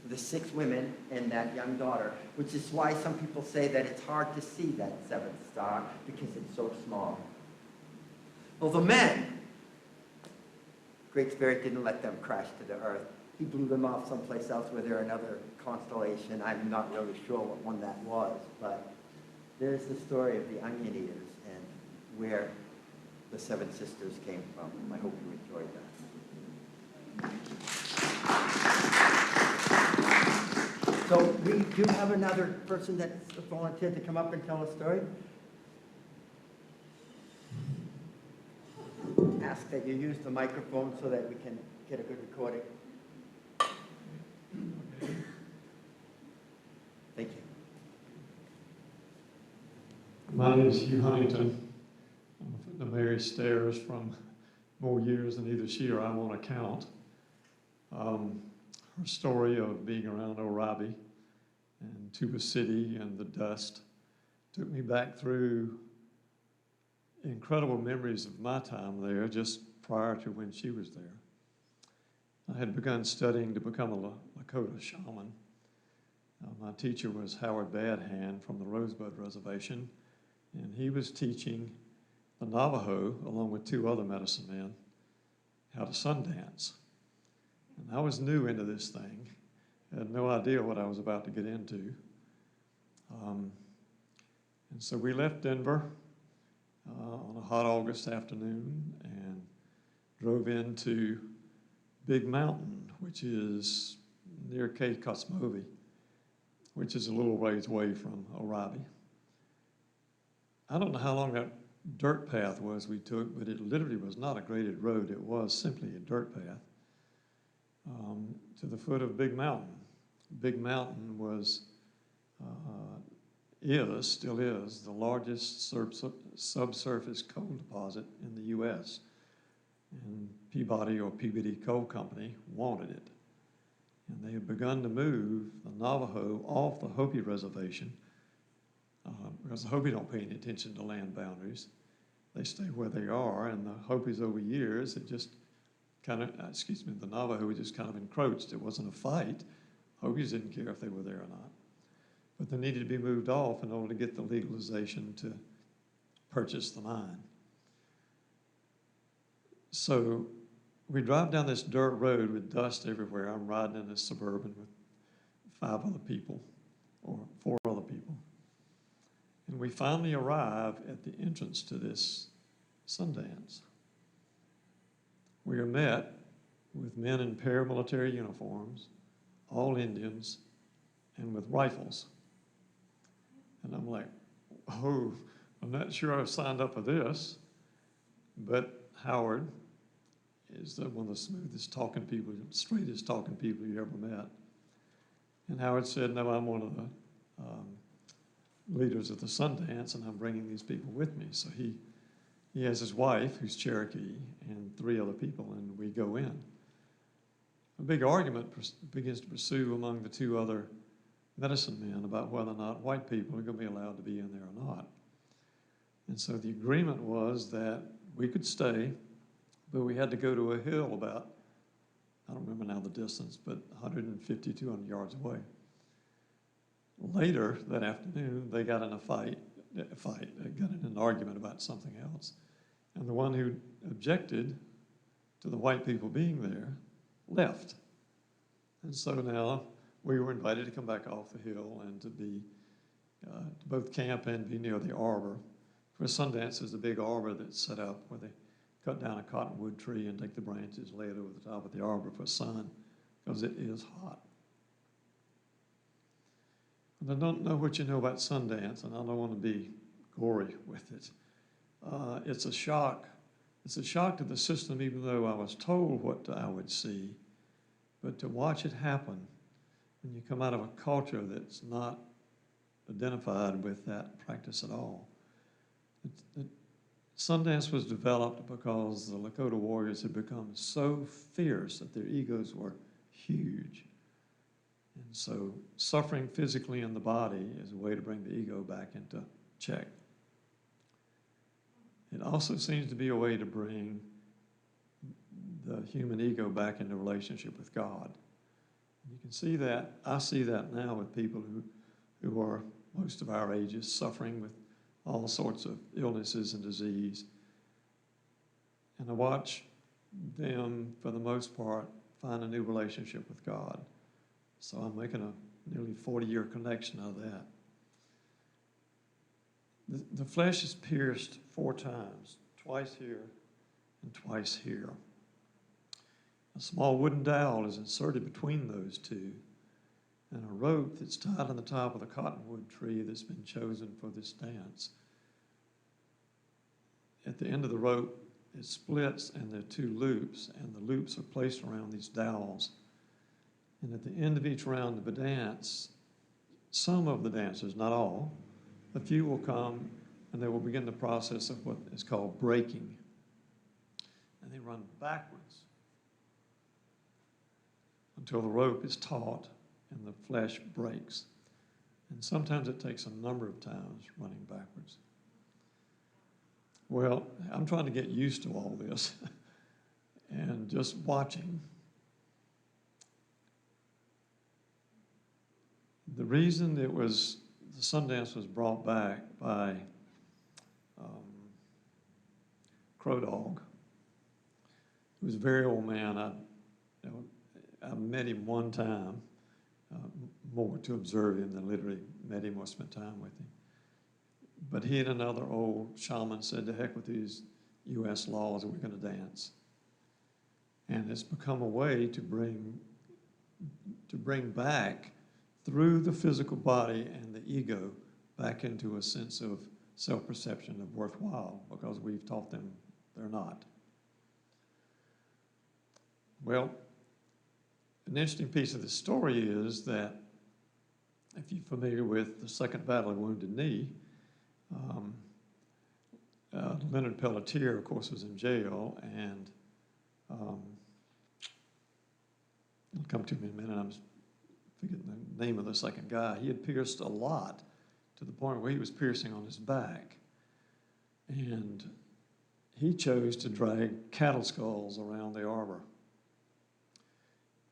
the 6 women and that young daughter, which is why some people say that it's hard to see that 7th star, because it's so small. Well, the men, Great Spirit didn't let them crash to the earth. He blew them off someplace else where they're another constellation. I'm not really sure what one that was, but there's the story of the onion eaters and where the 7 sisters came from. I hope you enjoyed that. So we do have another person that's volunteered to come up and tell a story. Ask that you use the microphone so that we can get a good recording. Thank you. My name is Hugh Huntington. I'm footing the Mary stairs from more years than either she or I want to count. Her story of being around O'Reilly and Tuba City and the dust took me back through incredible memories of my time there just prior to when she was there. I had begun studying to become a Lakota shaman. My teacher was Howard Badhand from the Rosebud Reservation, and he was teaching the Navajo, along with 2 other medicine men, how to sundance. And I was new into this thing. I had no idea what I was about to get into. And so we left Denver on a hot August afternoon and drove into Big Mountain, which is near Cape Cosmovie, which is a little ways away from O'Reilly. I don't know how long that dirt path was we took, but it literally was not a graded road. It was simply a dirt path to the foot of Big Mountain. Big Mountain was, still is, the largest subsurface coal deposit in the U.S. And Peabody or Peabody Coal Company wanted it. And they had begun to move the Navajo off the Hopi reservation because the Hopi don't pay any attention to land boundaries. They stay where they are, and the Hopis over years had just the Navajo just kind of encroached. It wasn't a fight. Hopis didn't care if they were there or not. But they needed to be moved off in order to get the legalization to purchase the mine. So we drive down this dirt road with dust everywhere. I'm riding in this Suburban with 5 other people, or 4 other And we finally arrive at the entrance to this Sundance. We are met with men in paramilitary uniforms, all Indians, and with rifles. And I'm like, oh, I'm not sure I've signed up for this. But Howard is one of the smoothest talking people, straightest talking people you ever met. And Howard said, no, I'm one of the leaders of the Sundance, and I'm bringing these people with me. So he has his wife, who's Cherokee, and 3 other people, and we go in. A big argument begins to pursue among the 2 other medicine men about whether or not white people are going to be allowed to be in there or not. And so the agreement was that we could stay, but we had to go to a hill about, I don't remember now the distance, but 150, 200 yards away. Later that afternoon, they got in got in an argument about something else. And the one who objected to the white people being there left. And so now we were invited to come back off the hill and to to both camp and be near the arbor. For Sundance, there's a big arbor that's set up where they cut down a cottonwood tree and take the branches, lay it over the top of the arbor for sun, because it is hot. And I don't know what you know about Sundance, and I don't want to be gory with it. It's a shock. It's a shock to the system, even though I was told what I would see. But to watch it happen when you come out of a culture that's not identified with that practice at all. Sundance was developed because the Lakota warriors had become so fierce that their egos were huge. And so suffering physically in the body is a way to bring the ego back into check. It also seems to be a way to bring the human ego back into relationship with God. You can see that, I see that now with people who are most of our ages, suffering with all sorts of illnesses and disease. And I watch them, for the most part, find a new relationship with God. So I'm making a nearly 40-year connection out of that. The flesh is pierced 4 times, twice here and twice here. A small wooden dowel is inserted between those 2, and a rope that's tied on the top of the cottonwood tree that's been chosen for this dance. At the end of the rope, it splits, and there are 2 loops, and the loops are placed around these dowels. And at the end of each round of the dance, some of the dancers, not all, a few will come, and they will begin the process of what is called breaking. And they run backwards until the rope is taut and the flesh breaks. And sometimes it takes a number of times running backwards. Well, I'm trying to get used to all this and just watching. The reason the Sundance was brought back by Crow Dog, he was a very old man. I met him one time, more to observe him than literally met him or spent time with him. But he and another old shaman said, to heck with these U.S. laws, we're going to dance. And it's become a way to bring back, through the physical body and the ego, back into a sense of self-perception of worthwhile, because we've taught them they're not. Well, an interesting piece of the story is that, if you're familiar with the Second Battle of Wounded Knee, Leonard Pelletier, of course, was in jail, and it'll come to me in a minute. I'm forgetting the name of the second guy. He had pierced a lot, to the point where he was piercing on his back. And he chose to drag cattle skulls around the arbor.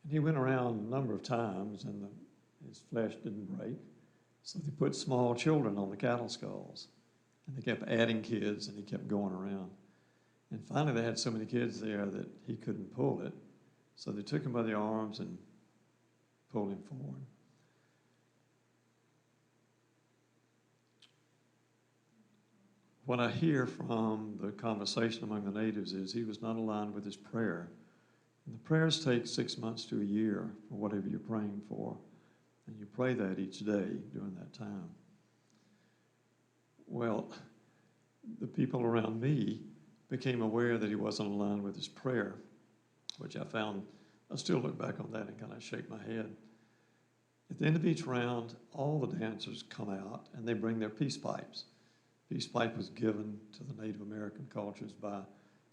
And he went around a number of times, and his flesh didn't break. So they put small children on the cattle skulls. And they kept adding kids, and he kept going around. And finally, they had so many kids there that he couldn't pull it. So they took him by the arms and pulled him forward. what I hear from the conversation among the natives is he was not aligned with his prayer. And the prayers take 6 months to a year for whatever you're praying for. And you pray that each day during that time. Well, the people around me became aware that he wasn't aligned with his prayer, which I still look back on that and kind of shake my head. At the end of each round, all the dancers come out and they bring their peace pipes. Peace pipe was given to the Native American cultures by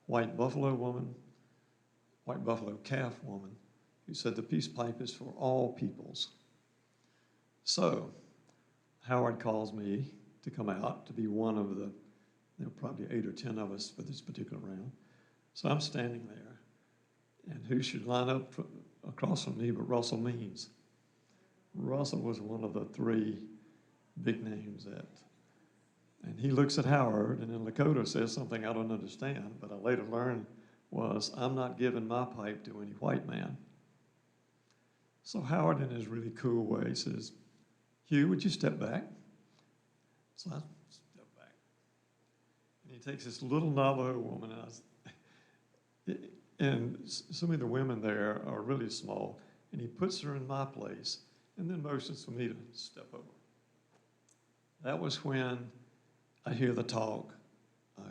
white buffalo calf woman, who said the peace pipe is for all peoples. So Howard calls me to come out to be one of there were probably 8 or 10 of us for this particular round. So I'm standing there, and who should line up across from me but Russell Means. Russell was one of the 3 big names and he looks at Howard, and in Lakota says something I don't understand, but I later learned was, I'm not giving my pipe to any white man. So Howard, in his really cool way, says, Hugh, would you step back? So I step back. And he takes this little Navajo woman, and some of the women there are really small, and he puts her in my place, and then motions for me to step over. That was when I hear the talk.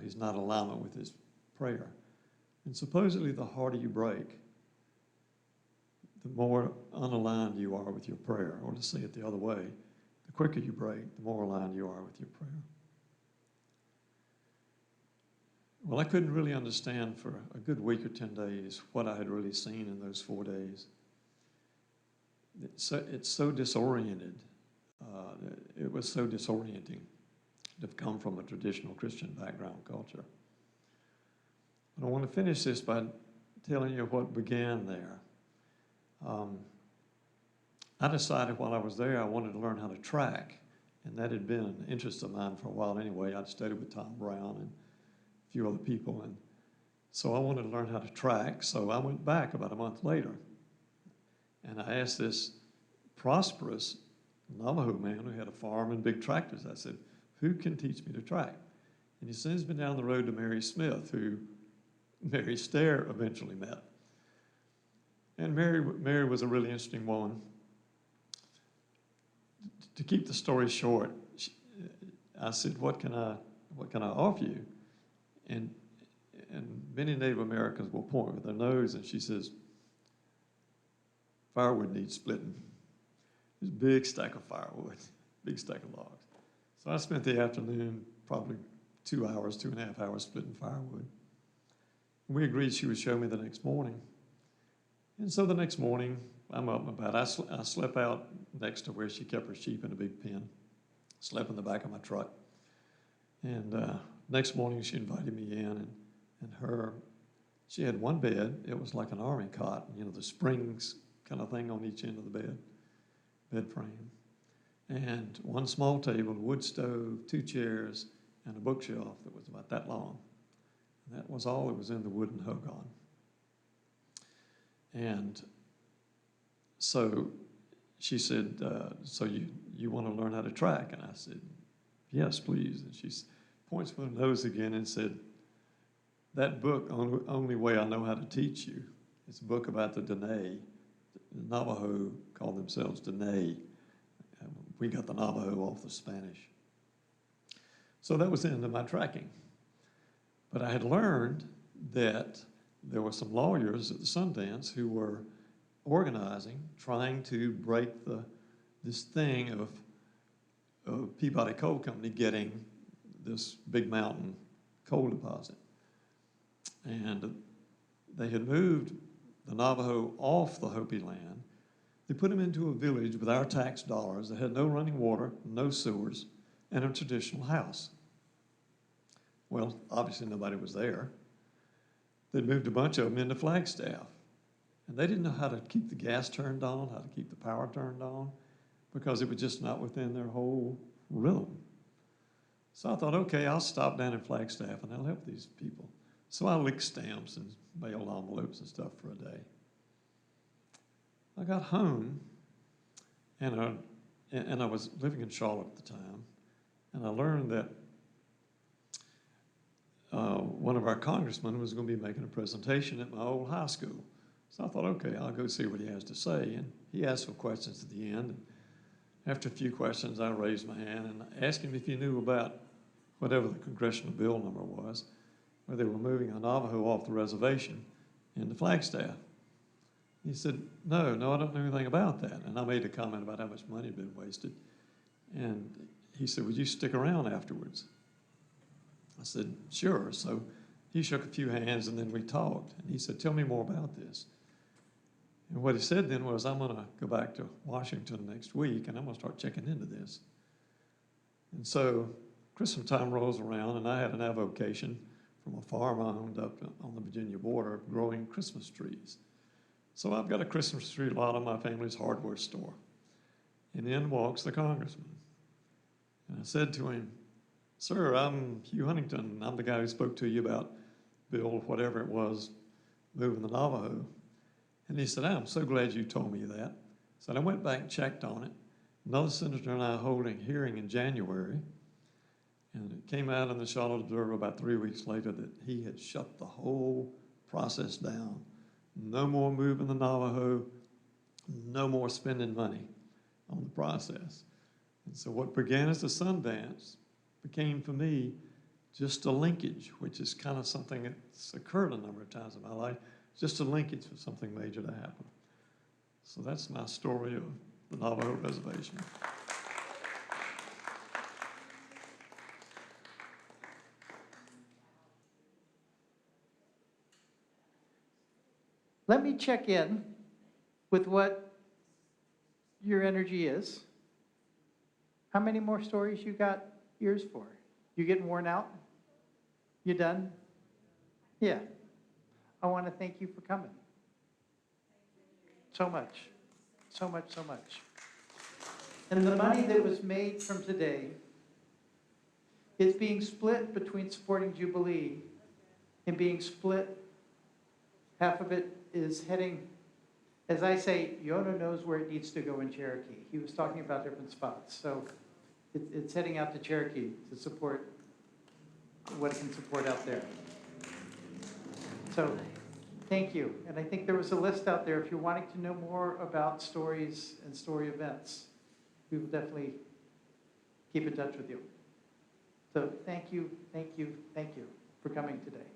He's not in alignment with his prayer. And supposedly the harder you break, the more unaligned you are with your prayer. Or to say it the other way, the quicker you break, the more aligned you are with your prayer. Well, I couldn't really understand for a good week or 10 days what I had really seen in those 4 days. It's so disoriented. It was so disorienting to have come from a traditional Christian background culture. But I want to finish this by telling you what began there. I decided while I was there I wanted to learn how to track, and that had been an interest of mine for a while anyway. I'd studied with Tom Brown and a few other people, and so I wanted to learn how to track, so I went back about a month later, and I asked this prosperous Navajo man who had a farm and big tractors, I said, who can teach me to track? And he sends me down the road to Mary Smith, who Mary Stair eventually met. And Mary was a really interesting woman. To keep the story short, I said, what can I offer you? And many Native Americans will point with their nose, and she says, firewood needs splitting. There's a big stack of firewood, big stack of logs. So I spent the afternoon, probably 2.5 hours splitting firewood. We agreed she would show me the next morning. And so the next morning, I'm up and about. I slept out next to where she kept her sheep in a big pen. Slept in the back of my truck. And next morning, she invited me in, and she had one bed. It was like an army cot, the springs kind of thing on each end of the bed frame. And one small table, a wood stove, 2 chairs, and a bookshelf that was about that long. And that was all that was in the wooden hogan. And so she said, so you want to learn how to track? And I said, yes, please. And she points with her nose again and said, that book, Only Way I Know How to Teach You, it's a book about the Dene. The Navajo call themselves Dene. We got the Navajo off the Spanish. So that was the end of my tracking. But I had learned that there were some lawyers at the Sundance who were organizing, trying to break this thing of Peabody Coal Company getting this big mountain coal deposit. And they had moved the Navajo off the Hopi land. They put them into a village with our tax dollars that had no running water, no sewers, and a traditional house. Well, obviously nobody was there. They'd moved a bunch of them into Flagstaff. And they didn't know how to keep the gas turned on, how to keep the power turned on, because it was just not within their whole rhythm. So I thought, okay, I'll stop down in Flagstaff and I'll help these people. So I licked stamps and mailed envelopes and stuff for a day. I got home, and I was living in Charlotte at the time, and I learned that one of our congressmen was going to be making a presentation at my old high school. So I thought, okay, I'll go see what he has to say. And he asked some questions at the end. And after a few questions, I raised my hand and asked him if he knew about whatever the congressional bill number was, where they were moving a Navajo off the reservation into Flagstaff. He said, no, I don't know anything about that. And I made a comment about how much money had been wasted. And he said, would you stick around afterwards? I said, sure. So he shook a few hands and then we talked. And he said, tell me more about this. And what he said then was, I'm going to go back to Washington next week and I'm going to start checking into this. And so Christmas time rolls around and I had an avocation from a farm I owned up on the Virginia border growing Christmas trees. So I've got a Christmas tree lot on my family's hardware store. And in walks the congressman. And I said to him, sir, I'm Hugh Huntington. I'm the guy who spoke to you about Bill, whatever it was, moving the Navajo. And he said, I'm so glad you told me that. So I went back and checked on it. Another senator and I holding a hearing in January. And it came out in the Charlotte Observer about 3 weeks later that he had shut the whole process down. No more moving the Navajo, no more spending money on the process. And so what began as a Sundance became for me just a linkage, which is kind of something that's occurred a number of times in my life, just a linkage for something major to happen. So that's my story of the Navajo Reservation. Let me check in with what your energy is. How many more stories you got ears for? You getting worn out? You done? Yeah. I want to thank you for coming. So much. So much, so much. And the money that was made from today is being split between supporting Jubilee and being split. Half of it is heading, as I say, Yona knows where it needs to go in Cherokee. He was talking about different spots. So it's heading out to Cherokee to support what it can support out there. So thank you. And I think there was a list out there if you're wanting to know more about stories and story events. We will definitely keep in touch with you. So thank you for coming today.